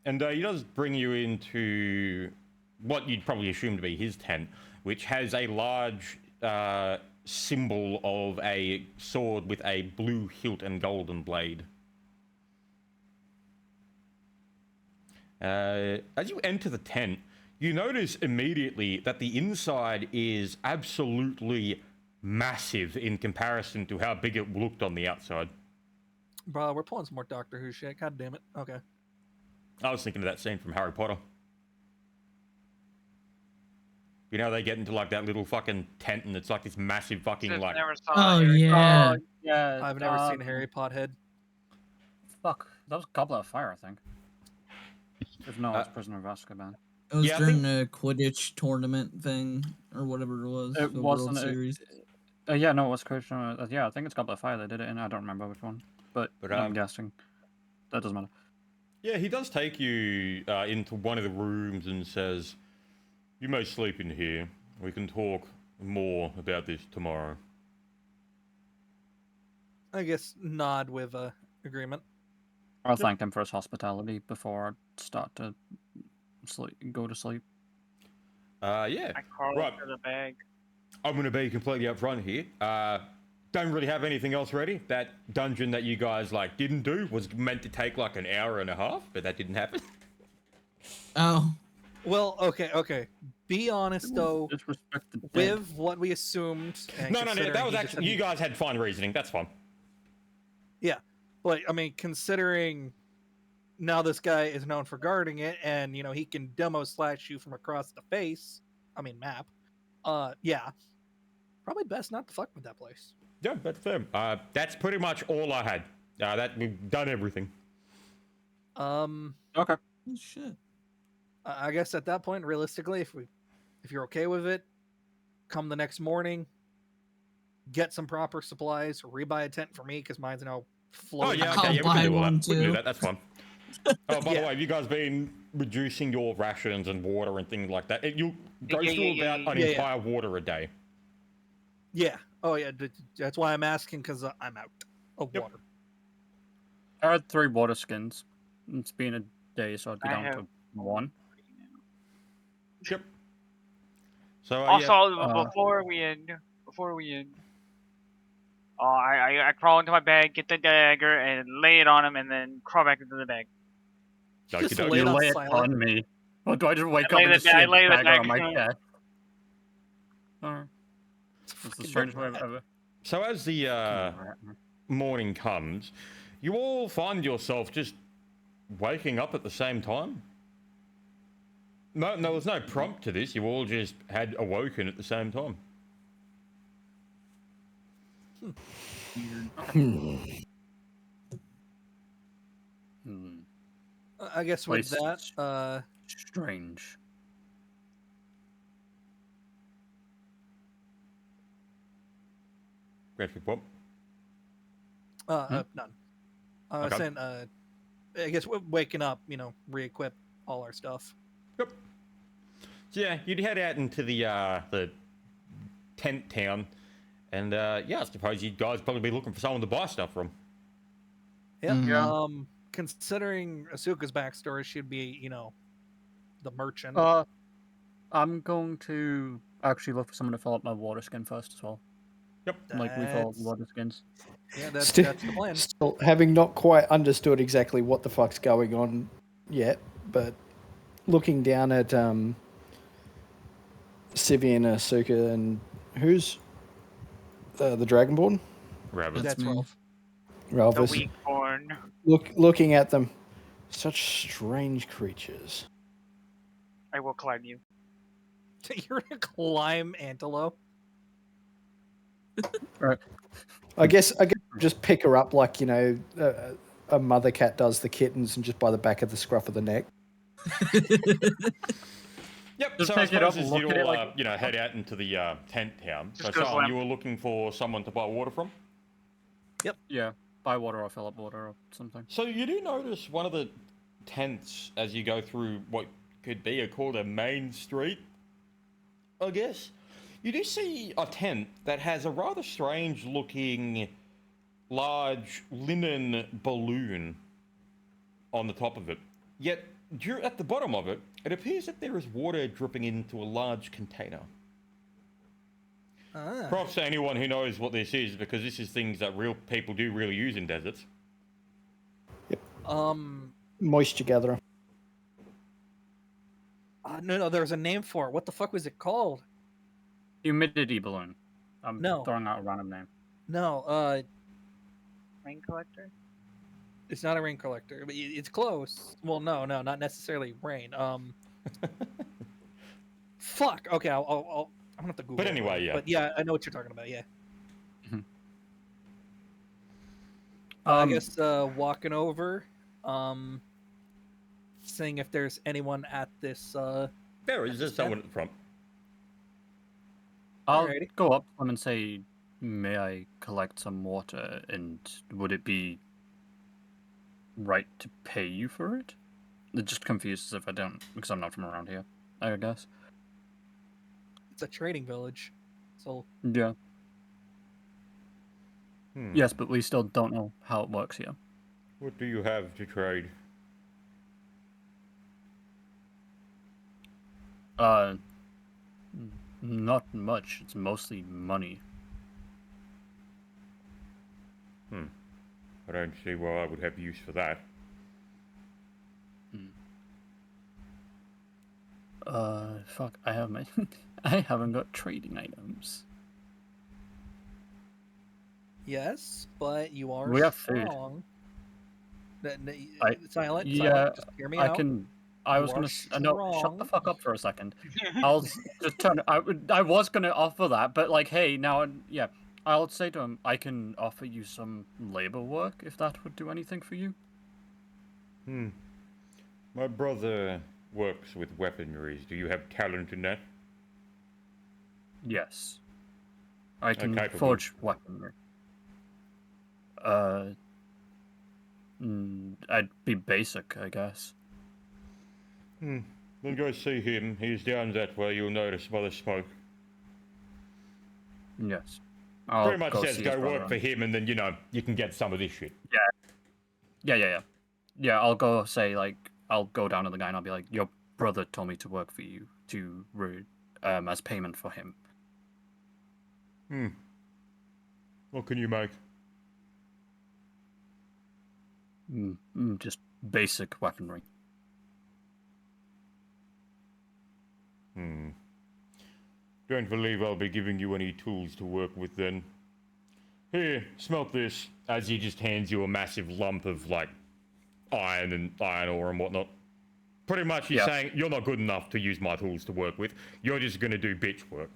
S1: And he does bring you into what you'd probably assume to be his tent, which has a large symbol of a sword with a blue hilt and golden blade. As you enter the tent, you notice immediately that the inside is absolutely massive in comparison to how big it looked on the outside.
S2: Bro, we're pulling some more Doctor Who shit. God damn it. Okay.
S1: I was thinking of that scene from Harry Potter. You know, they get into like that little fucking tent and it's like this massive fucking
S4: Just
S1: like.
S4: never saw
S6: Oh
S4: Harry
S6: yeah.
S3: Oh, yeah.
S2: I've never seen Harry Pothead.
S3: Fuck. That was Goblet of Fire, I think. If not, it's Prisoner of Azkaban.
S6: It was
S1: Yeah, I
S6: during
S1: think-
S6: the Quidditch tournament thing or whatever it was.
S3: It
S6: the
S3: wasn't.
S6: World Series.
S3: Yeah, no, it was Christian. Yeah, I think it's Goblet of Fire they did it in. I don't remember which one. But I'm
S1: um,
S3: guessing. That doesn't matter.
S1: Yeah, he does take you into one of the rooms and says, "You may sleep in here. We can talk more about this tomorrow."
S2: I guess nod with agreement.
S3: I'll thank him for his hospitality before I start to go to sleep.
S1: Yeah.
S4: I crawled
S1: Right.
S4: to the bag.
S1: I'm going to be completely upfront here. Don't really have anything else ready. That dungeon that you guys didn't do was meant to take like an hour and a half, but that didn't happen.
S6: Oh,
S2: Well, okay. Be honest though.
S3: Disrespect the dead.
S2: With what we assumed. And
S1: No,
S2: considering
S1: that was
S2: he just
S1: actually
S2: had-
S1: you guys had fine reasoning. That's fine.
S2: But I mean, considering now this guy is known for guarding it, and he can demo slash you from across the face. I mean, map. Yeah. Probably best not to fuck with that place.
S1: Yeah, that's fair. That's pretty much all I had. That we've done everything.
S3: Okay.
S6: shit.
S2: I guess at that point, realistically, if you're okay with it, come the next morning, get some proper supplies, rebuy a tent for me because mine's now
S1: Oh
S2: floating.
S1: yeah,
S6: I'll
S1: okay, yeah, we
S6: buy
S1: can do all
S6: one
S1: that. We can do
S6: too.
S1: that. That's fine. Oh, by the
S2: Yeah.
S1: way, have you guys been reducing your rations and water and things like that? You go
S4: Yeah,
S1: through
S4: yeah,
S1: about an
S2: yeah.
S1: entire water a day.
S2: Yeah. Oh yeah. That's why I'm asking because I'm out of
S1: Yep.
S2: water.
S3: I had 3 water skins. It's been a day, so I'd be
S4: I
S3: down
S4: have-
S3: to 1.
S1: Yep. So
S4: Also,
S1: yeah.
S4: before we end, I crawl into my bag, get the dagger, and lay it on him, and then crawl back into the bag.
S1: Okey
S2: Just
S1: doke.
S2: lay
S3: You
S2: it on
S3: lay it
S2: silent.
S3: on me. Or do I just wake
S4: I
S3: up
S4: lay
S3: and
S4: the
S3: just see
S4: da- I
S3: a
S4: lay the
S3: dagger on my
S4: dagger down.
S3: chest? Alright. That's the
S2: Fucking
S3: strangest way
S2: bad.
S3: ever.
S1: So as the morning comes, you all find yourself just waking up at the same time. No, there was no prompt to this. You all just had awoken at the same time.
S3: Hmm.
S2: I guess with
S3: Place
S2: that,
S3: strange.
S1: Grateful Pop.
S2: none. I was
S1: Okay.
S2: saying, I guess waking up, re-equip all our stuff.
S1: Yep. So yeah, you'd head out into the tent town, and yeah, I suppose you guys probably be looking for someone to buy stuff from.
S2: Yep.
S3: Yeah.
S2: Considering Asuka's backstory, she'd be, the merchant.
S3: I'm going to actually look for someone to fill up my water skin first as well.
S1: Yep.
S3: Like we fill up
S2: That's-
S3: water skins.
S2: Yeah, that's
S5: Still-
S2: the plan.
S5: Still, having not quite understood exactly what the fuck's going on yet, but looking down at Sivi and Asuka and who's the Dragonborn?
S1: Rabbit.
S2: That's
S6: me.
S2: Rolf.
S4: The
S5: Ralphus.
S4: Weakborn.
S5: Looking at them, such strange creatures.
S4: I will climb you.
S2: You're gonna climb Antelope.
S3: Right.
S5: I guess just pick her up like a mother cat does the kittens, and just by the back of the scruff of the neck.
S1: Yep.
S3: Just
S1: So I
S3: pick it up,
S1: suppose as
S3: look
S1: you
S3: at it
S1: all
S3: like-
S1: head out into the tent town. So
S4: Just go
S1: Sean,
S4: slam.
S1: you were looking for someone to buy water from.
S3: Yeah. Buy water or fill up water or something.
S1: So you do notice one of the tents as you go through what could be called a main street, I guess. You do see a tent that has a rather strange looking large linen balloon on the top of it. Yet at the bottom of it, it appears that there is water dripping into a large container.
S2: Ah.
S1: Props to anyone who knows what this is, because this is things that real people do really use in deserts.
S5: Moisture gatherer.
S2: No, there's a name for it. What the fuck was it called?
S3: Humidity balloon. I'm
S2: No.
S3: throwing out a random name.
S2: No,
S4: Rain collector?
S2: it's not a rain collector. But it's close. Well, no, not necessarily rain. Fuck. Okay, I'm gonna have to Google.
S1: But
S2: it,
S1: anyway, yeah.
S2: But yeah, I know what you're talking about. Yeah. I guess walking over, seeing if there's anyone at this.
S1: There is, there's someone at the front.
S3: I'll
S2: Alrighty.
S3: go up to them and say, "May I collect some water? And would it be right to pay you for it?" It just confuses if I don't, because I'm not from around here, I guess.
S2: It's a trading village, so
S3: Yeah. Yes, but we still don't know how it works here.
S1: What do you have to trade?
S3: Not much. It's mostly money.
S1: I don't see why I would have use for that.
S3: Fuck. I have my. I haven't got trading items.
S2: yes, but you are
S3: We have food.
S2: strong.
S3: I-
S2: Silent.
S3: yeah,
S2: silent, just hear me
S3: I
S2: out.
S3: can. I
S2: You
S3: was
S2: are
S3: gonna. No, shut the
S2: strong.
S3: fuck up for a second. I'll just turn. I was gonna offer that, but like, hey, now, yeah, I'll say to him, I can offer you some labor work if that would do anything for you.
S1: My brother works with weaponry. Do you have talent in that?
S3: Yes, I can
S1: capable.
S3: forge weaponry. I'd be basic, I guess.
S1: Then go see him. He's down that way. You'll notice by the smoke.
S3: Yes. I'll
S1: Pretty much
S3: go
S1: says
S3: see
S1: go
S3: his brother
S1: work for him, and then you can get some of this shit.
S3: Yeah, I'll go say, like, I'll go down to the guy and I'll be like, your brother told me to work for you as payment for him.
S1: What can you make?
S3: Just basic weaponry.
S1: Don't believe I'll be giving you any tools to work with then. Here, smelt this. As he just hands you a massive lump of like iron and iron ore and whatnot. Pretty much, he's
S3: Yeah.
S1: saying you're not good enough to use my tools to work with. You're just gonna do bitch work.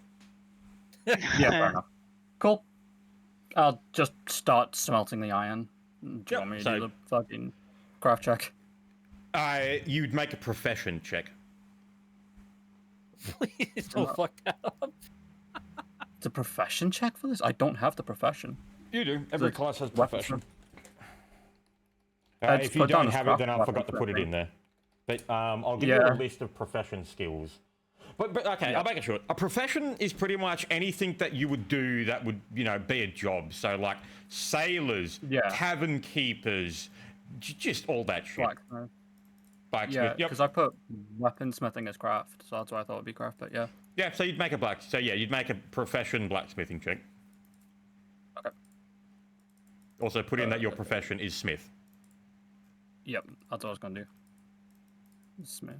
S3: Yeah, fair enough. Cool. I'll just start smelting the iron. Do you
S1: Yep,
S3: want me to
S1: so-
S3: do the fucking craft check?
S1: You'd make a profession check.
S2: Please don't fuck that up.
S3: It's a profession check for this? I don't have the profession.
S1: You do. Every
S3: The
S1: class has
S3: weapons
S1: profession.
S3: I'd
S1: If you
S3: put down
S1: don't
S3: as
S1: have it, then I
S3: craft
S1: forgot to
S3: weapons,
S1: put it
S3: right?
S1: in there. But I'll give you
S3: Yeah.
S1: a list of profession skills. But okay, I'll make it short. A profession is pretty much anything that you would do that would, you know, be a job. So like sailors,
S3: Yeah.
S1: tavern keepers, just all that shit.
S3: Blacksmith.
S1: Blacksmith.
S3: Yeah,
S1: Yep.
S3: because I put weaponsmithing as craft, so that's why I thought it'd be craft, but yeah.
S1: Yeah, so you'd make a so yeah, you'd make a profession blacksmithing check.
S3: Okay.
S1: Also put in that your profession is smith.
S3: Yep, that's what I was gonna do. Smith.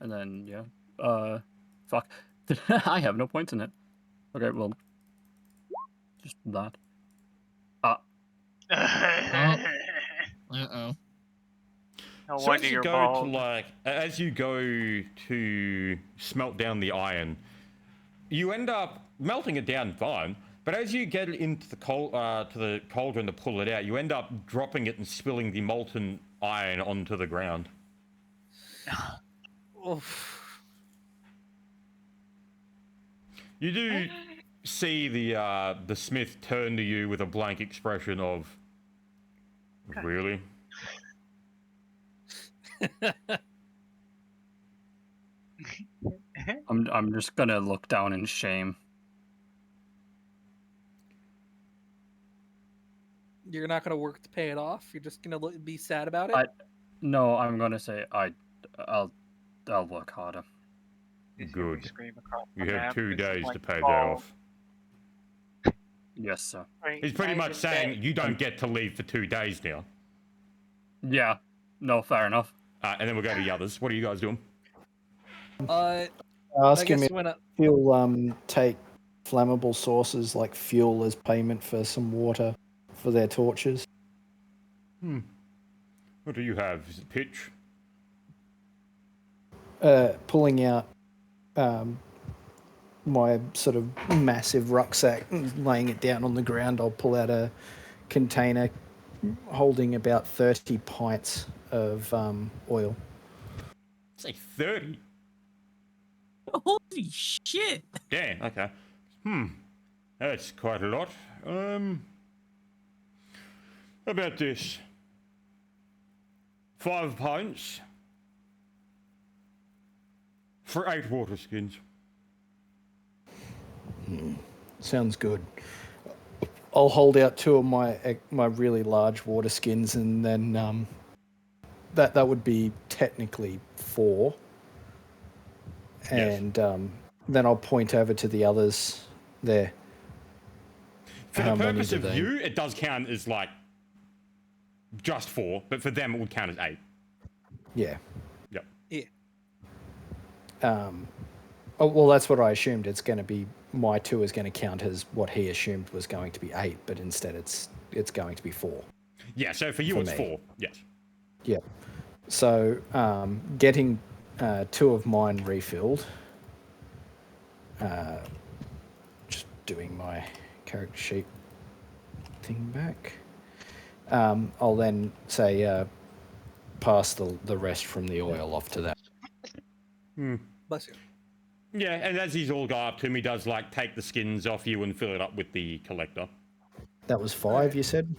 S3: And then, yeah. Fuck. I have no points in it. Okay, well. Just that.
S6: Uh-oh.
S4: No
S1: So
S4: wonder
S1: as you
S4: you're
S1: go
S4: bald.
S1: to like, as you go to smelt down the iron, you end up melting it down fine. But as you get it into the cauldron to pull it out, you end up dropping it and spilling the molten iron onto the ground.
S2: Oof.
S1: You do see the smith turn to you with a blank expression of, really?
S3: I'm just gonna look down in shame.
S2: You're not gonna work to pay it off. You're just gonna be sad about it.
S3: No, I'm gonna say I'll work harder.
S4: You see me
S1: Good.
S4: scream across
S1: You
S4: the
S1: have
S4: map,
S1: 2
S4: it's
S1: days
S4: like
S1: to pay that
S4: bald.
S1: off.
S3: Yes, sir.
S4: Right,
S1: He's pretty
S4: I
S1: much
S4: just
S1: saying
S4: said-
S1: you don't get to leave for 2 days now.
S3: Yeah. No, fair enough.
S1: And then we'll go to the others. What are you guys doing?
S2: I
S5: Ask him
S2: guess
S5: if
S2: when
S5: he'll take flammable sources like fuel as payment for some water for their torches.
S1: What do you have? Is it pitch?
S5: Pulling out my sort of massive rucksack and laying it down on the ground, I'll pull out a container holding about 30 pints of oil.
S1: Say 30.
S6: Holy shit!
S1: Damn, okay. That's quite a lot. How about this? 5 pints for 8 water skins.
S5: Sounds good. I'll hold out 2 of my really large water skins, and then that would be technically 4.
S1: Yes.
S5: And then I'll point over to the others there.
S1: For
S5: How
S1: the
S5: many
S1: purpose
S5: do
S1: of
S5: they-
S1: you, it does count as like just 4, but for them it would count as 8.
S5: Yeah.
S1: Yep.
S5: Oh, well, that's what I assumed. It's going to be my 2 is going to count as what he assumed was going to be 8, but instead it's going to be 4.
S1: Yeah, so for you
S5: For
S1: it's
S5: me.
S1: 4. Yes.
S5: Yeah. So getting 2 of mine refilled. Just doing my character sheet thing back. I'll then say pass the rest from the oil off to that.
S2: bless you.
S1: Yeah, and as he's all go up to him, he does like take the skins off you and fill it up with the collector.
S5: That was 5, you said?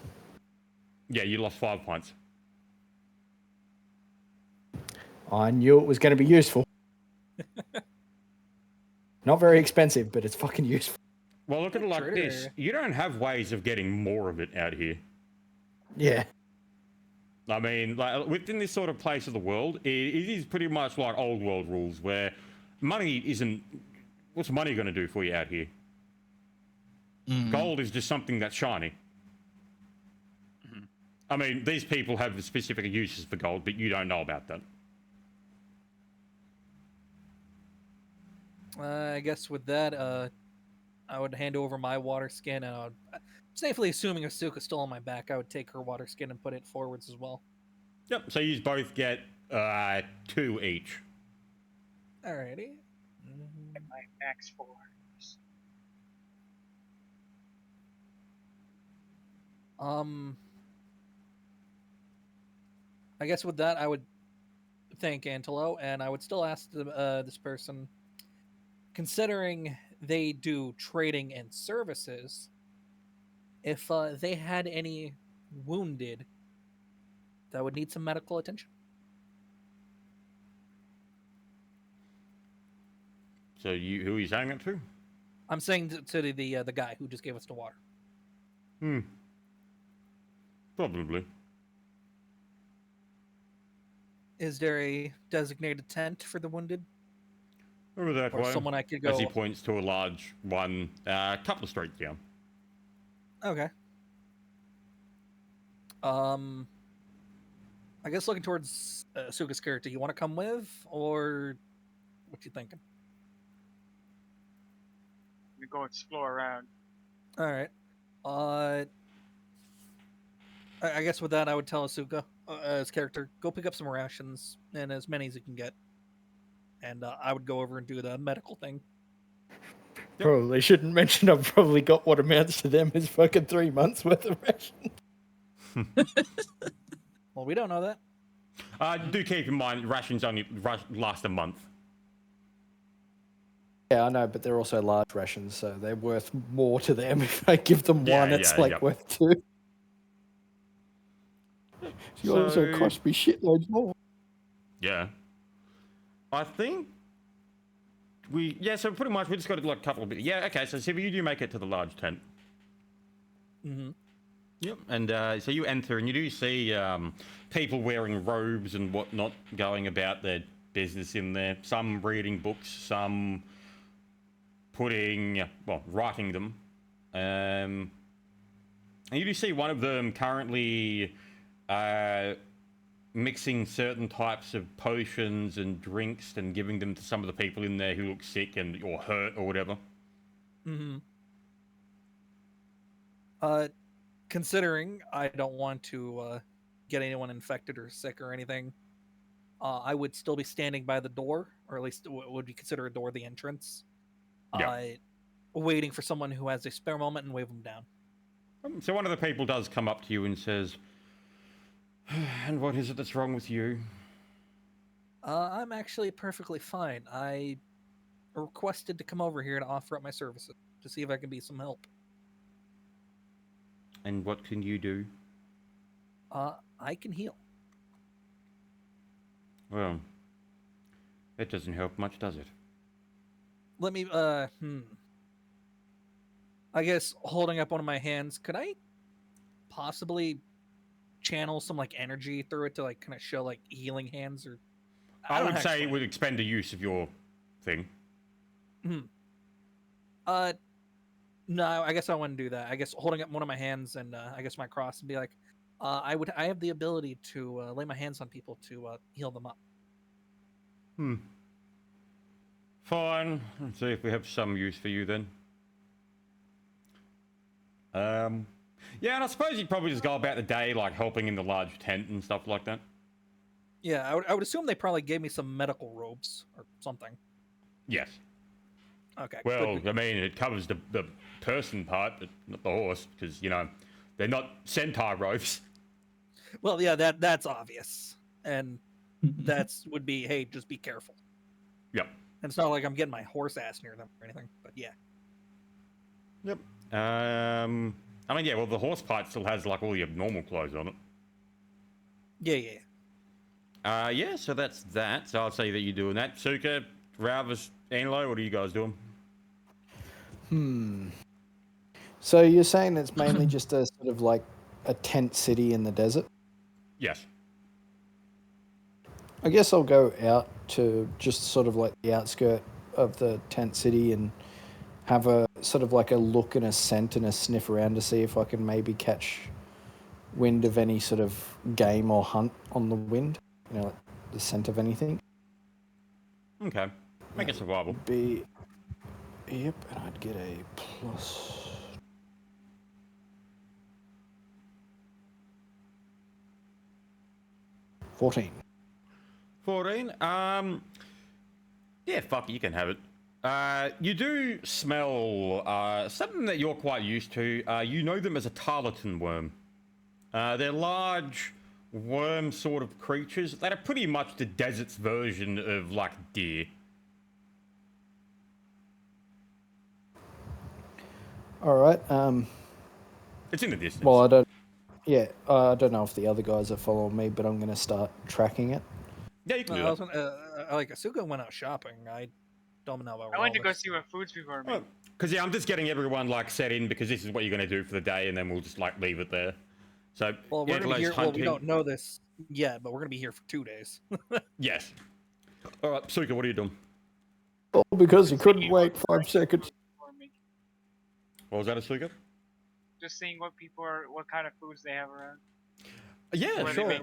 S1: Yeah, you lost 5 pints.
S5: I knew it was going to be useful. Not very expensive, but it's fucking useful.
S1: Well, look at it like
S2: Sure.
S1: this. You don't have ways of getting more of it out here.
S5: Yeah.
S1: I mean, like within this sort of place of the world, it is pretty much like old world rules where money isn't. What's money going to do for you out here? Gold is just something that's shiny. I mean, these people have specific uses for gold, but you don't know about that.
S2: I guess with that, I would hand over my water skin, and I would, safely assuming Asuka's still on my back, I would take her water skin and put it forwards as well.
S1: Yep. So you both get 2 each.
S2: Alrighty.
S4: At my max force.
S2: I guess with that, I would thank Antelo, and I would still ask this person, considering they do trading and services, if they had any wounded that would need some medical attention.
S1: So who are you saying it to?
S2: I'm saying to the guy who just gave us the water.
S1: Probably.
S2: Is there a designated tent for the wounded,
S1: Over that
S2: or
S1: way.
S2: someone I could
S1: As
S2: go?
S1: he points to a large one, a couple of streets down.
S2: Okay. I guess looking towards Asuka's character, you want to come with, or what you thinking?
S4: We go explore around.
S2: All right. I guess with that, I would tell Asuka, his character, go pick up some rations and as many as you can get. And I would go over and do the medical thing.
S5: Probably shouldn't mention I've probably got what amounts to them as fucking 3 months worth of rations.
S2: Well, we don't know that.
S1: Do keep in mind, rations only last a month.
S5: Yeah, I know, but they're also large rations, so they're worth more to them. If I give them
S1: Yeah,
S5: one, it's
S1: yeah,
S5: like
S1: yep.
S5: worth 2. You also
S1: So-
S5: cost me shitloads more.
S1: Yeah. I think so pretty much we just got like a couple of bits. Yeah, okay, so Sibby, you do make it to the large tent.
S2: Mm-hmm.
S1: Yep. And so you enter and you do see people wearing robes and whatnot going about their business in there. Some reading books, some writing them. And you do see one of them currently mixing certain types of potions and drinks and giving them to some of the people in there who look sick or hurt or whatever.
S2: Mm-hmm. Considering I don't want to get anyone infected or sick or anything, I would still be standing by the door, or at least would you consider a door the entrance?
S1: Yeah.
S2: Waiting for someone who has a spare moment and wave them down.
S1: So one of the people does come up to you and says, "And what is it that's wrong with you?"
S2: I'm actually perfectly fine. I requested to come over here to offer up my services to see if I can be some help.
S1: And what can you do?
S2: I can heal.
S1: Well, that doesn't help much, does it?
S2: Let me, I guess holding up one of my hands, could I possibly channel some like energy through it to like kind of show like healing hands? Or
S1: I
S2: don't
S1: would say it
S2: actually-
S1: would expend a use of your thing.
S2: No, I guess I wouldn't do that. I guess holding up one of my hands and I guess my cross and be like, I have the ability to lay my hands on people to heal them up.
S1: Fine. Let's see if we have some use for you then. Yeah, and I suppose you'd probably just go about the day like helping in the large tent and stuff like that.
S2: Yeah, I would assume they probably gave me some medical robes or something.
S1: Yes.
S2: Okay.
S1: Well,
S2: good.
S1: I mean, it covers the person part, but not the horse, because, you know, they're not centaur robes.
S2: Well, yeah, that's obvious, and that's would be, hey, just be careful.
S1: Yep.
S2: And it's not like I'm getting my horse ass near them or anything, but yeah.
S1: Yep. I mean, yeah, well, the horse part still has, like, all your normal clothes on it.
S2: Yeah.
S1: Yeah, so that's that. So I'll say that you're doing that. Suka, Ralvis, Anilo, what are you guys doing?
S5: So you're saying it's mainly just a sort of like a tent city in the desert?
S1: Yes.
S5: I guess I'll go out to just sort of like the outskirt of the tent city and have a sort of like a look and a scent and a sniff around to see if I can maybe catch wind of any sort of game or hunt on the wind. You know, like the scent of anything.
S1: Okay. Make a survival.
S5: Yep, and I'd get a plus. $14.
S1: 14. Yeah, fuck it, you can have it. You do smell something that you're quite used to. You know them as a tarleton worm. They're large worm sort of creatures that are pretty much the desert's version of like deer.
S5: All right.
S1: It's in the distance.
S5: Well, I don't. Yeah, I don't know if the other guys are following me, but I'm going to start tracking it.
S1: Yeah, you can do
S2: I was
S1: that.
S2: gonna, like Asuka went out shopping. I don't know about.
S4: I went to go
S2: Wallace.
S4: see what foods people are making.
S1: Because yeah, I'm just getting everyone like set in because this is what you're going to do for the day, and then we'll just like leave it there. So
S2: Well, we're gonna be
S1: Angelo's
S2: here. Well, we
S1: hunting.
S2: don't know this yet, but we're gonna be here for 2 days.
S1: Yes. All right, Suka, what are you doing?
S5: Oh, because you couldn't
S4: Seeing
S5: wait
S4: what
S5: 5 seconds.
S4: people are making.
S1: What was that, Asuka?
S4: Just seeing what kind of foods they have around.
S1: Yeah,
S4: Where they
S1: sure.
S4: make-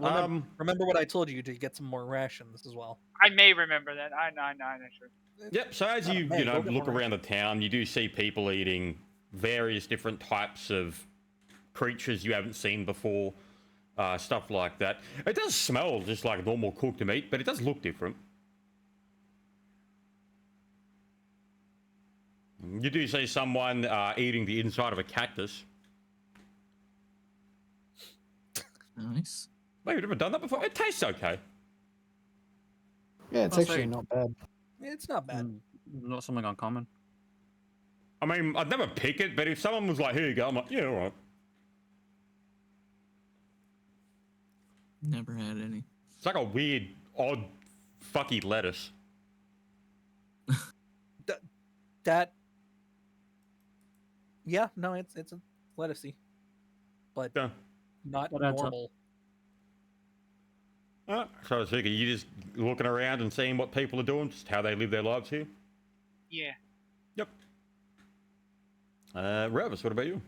S2: Remember what I told you to get some more rations as well.
S4: I may remember that. I'm not sure.
S1: Yep. So as
S2: Not a
S1: you
S2: maid,
S1: know
S2: go get
S1: look
S2: more
S1: around the town, you do see people eating various different types of creatures you haven't seen before, stuff like that. It does smell just like normal cooked meat, but it does look different. You do see someone eating the inside of a cactus.
S6: Nice.
S1: Wait, you've never done that before? It tastes okay.
S5: Yeah, it's
S3: I'll
S5: actually
S3: say-
S5: not bad.
S2: It's not bad.
S3: Not something uncommon.
S1: I mean, I'd never pick it, but if someone was like, "Here you go," I'm like, "Yeah, all right."
S6: Never had any.
S1: It's like a weird, odd, fucky lettuce.
S2: That. Yeah, no, it's a lettucey, but
S1: Yeah.
S2: not
S3: That adds up.
S2: normal.
S1: So I was thinking, you just looking around and seeing what people are doing, just how they live their lives here.
S4: Yeah.
S1: Yep. Revis, what about you?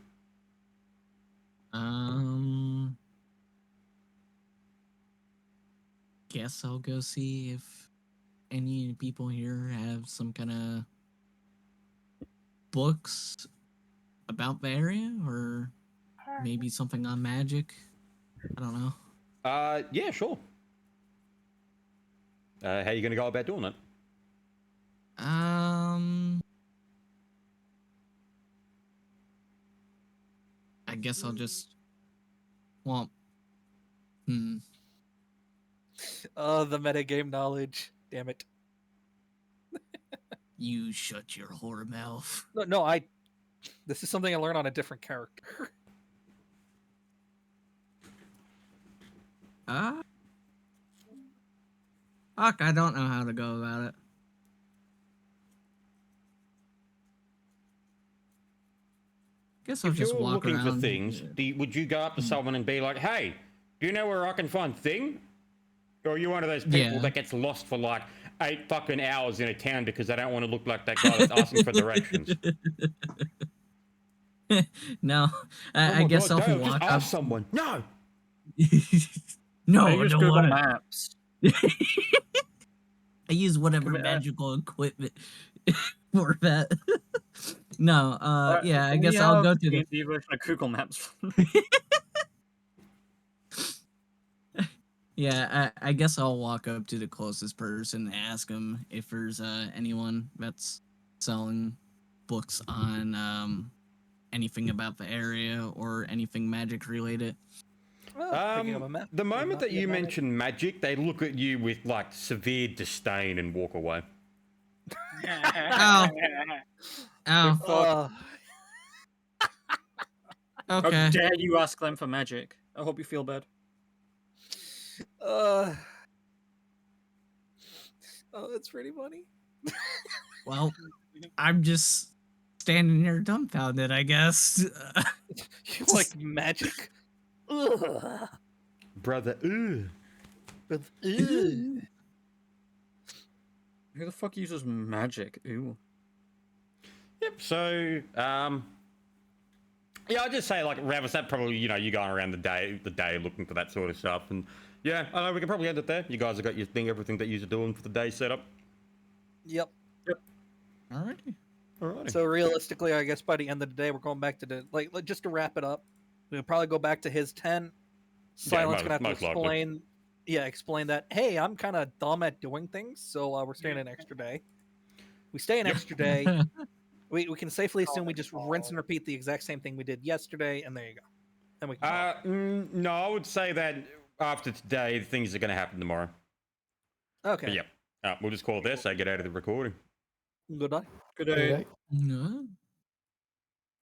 S6: Guess I'll go see if any people here have some kind of books about the area, or maybe something on magic. I don't know.
S1: Yeah, sure. How you gonna go about doing it?
S6: I guess I'll just. Well.
S2: The metagame knowledge. Damn it.
S6: You shut your whore mouth.
S2: No, This is something I learned on a different character.
S6: Fuck, I don't know how to go about it. Guess I'll
S1: If
S6: just
S1: you're
S6: walk
S1: looking
S6: around.
S1: for things, would you go up to someone and be like, "Hey, do you know where I can find thing?" Or are you one of those people
S6: Yeah.
S1: that gets lost for like 8 fucking hours in a town because they don't want to look like that guy that's asking for directions?
S6: No,
S1: Oh
S6: I
S1: my
S6: guess
S1: God,
S6: I'll
S1: Dale,
S6: walk
S1: just
S6: up.
S1: ask someone. No.
S6: No,
S3: I
S6: I
S3: use
S6: don't
S3: Google
S6: want
S3: Maps.
S6: I use whatever
S3: Come here.
S6: magical equipment for that. No, yeah, I
S3: Can we
S6: guess I'll
S3: have
S6: go to the.
S3: D&D version of Google Maps.
S6: Yeah, I guess I'll walk up to the closest person and ask them if there's anyone that's selling books on anything about the area or anything magic related.
S2: Well, picking up a map
S1: The
S2: would
S1: moment
S2: not
S1: that
S2: be a
S1: you
S2: bad idea.
S1: mention magic, they look at you with like severe disdain and walk away.
S6: Ow.
S2: Uh,
S3: How
S6: Okay.
S3: dare you ask them for magic? I hope you feel bad.
S2: oh, that's pretty funny.
S6: Well, I'm just standing there dumbfounded, I guess.
S2: You like magic? Ugh.
S1: Brother, ugh.
S2: Ugh.
S3: Who the fuck uses magic? Ooh.
S1: Yep. So, yeah, I'll just say like Ravis, that probably you going around the day looking for that sort of stuff, and yeah, I know we can probably end it there. You guys have got your thing, everything that you're doing for the day set up.
S2: Yep.
S6: Alrighty.
S1: Alrighty.
S2: So realistically, I guess by the end of the day, we're going back to the like just to wrap it up. We'll probably go back to his tent. Silent's gonna have to
S1: most likely.
S2: explain. Yeah, explain that. Hey, I'm kind of dumb at doing things, so we're staying an extra day. We stay an
S1: Yep.
S2: extra day. We can safely assume we just rinse and repeat the exact same thing we did yesterday, and there you go. Then we can. call it.
S1: No, I would say that after today, things are going to happen tomorrow.
S2: Okay.
S1: But yep. We'll just call this. I get out of the recording.
S2: Good night.
S3: Good
S5: Okay.
S6: No.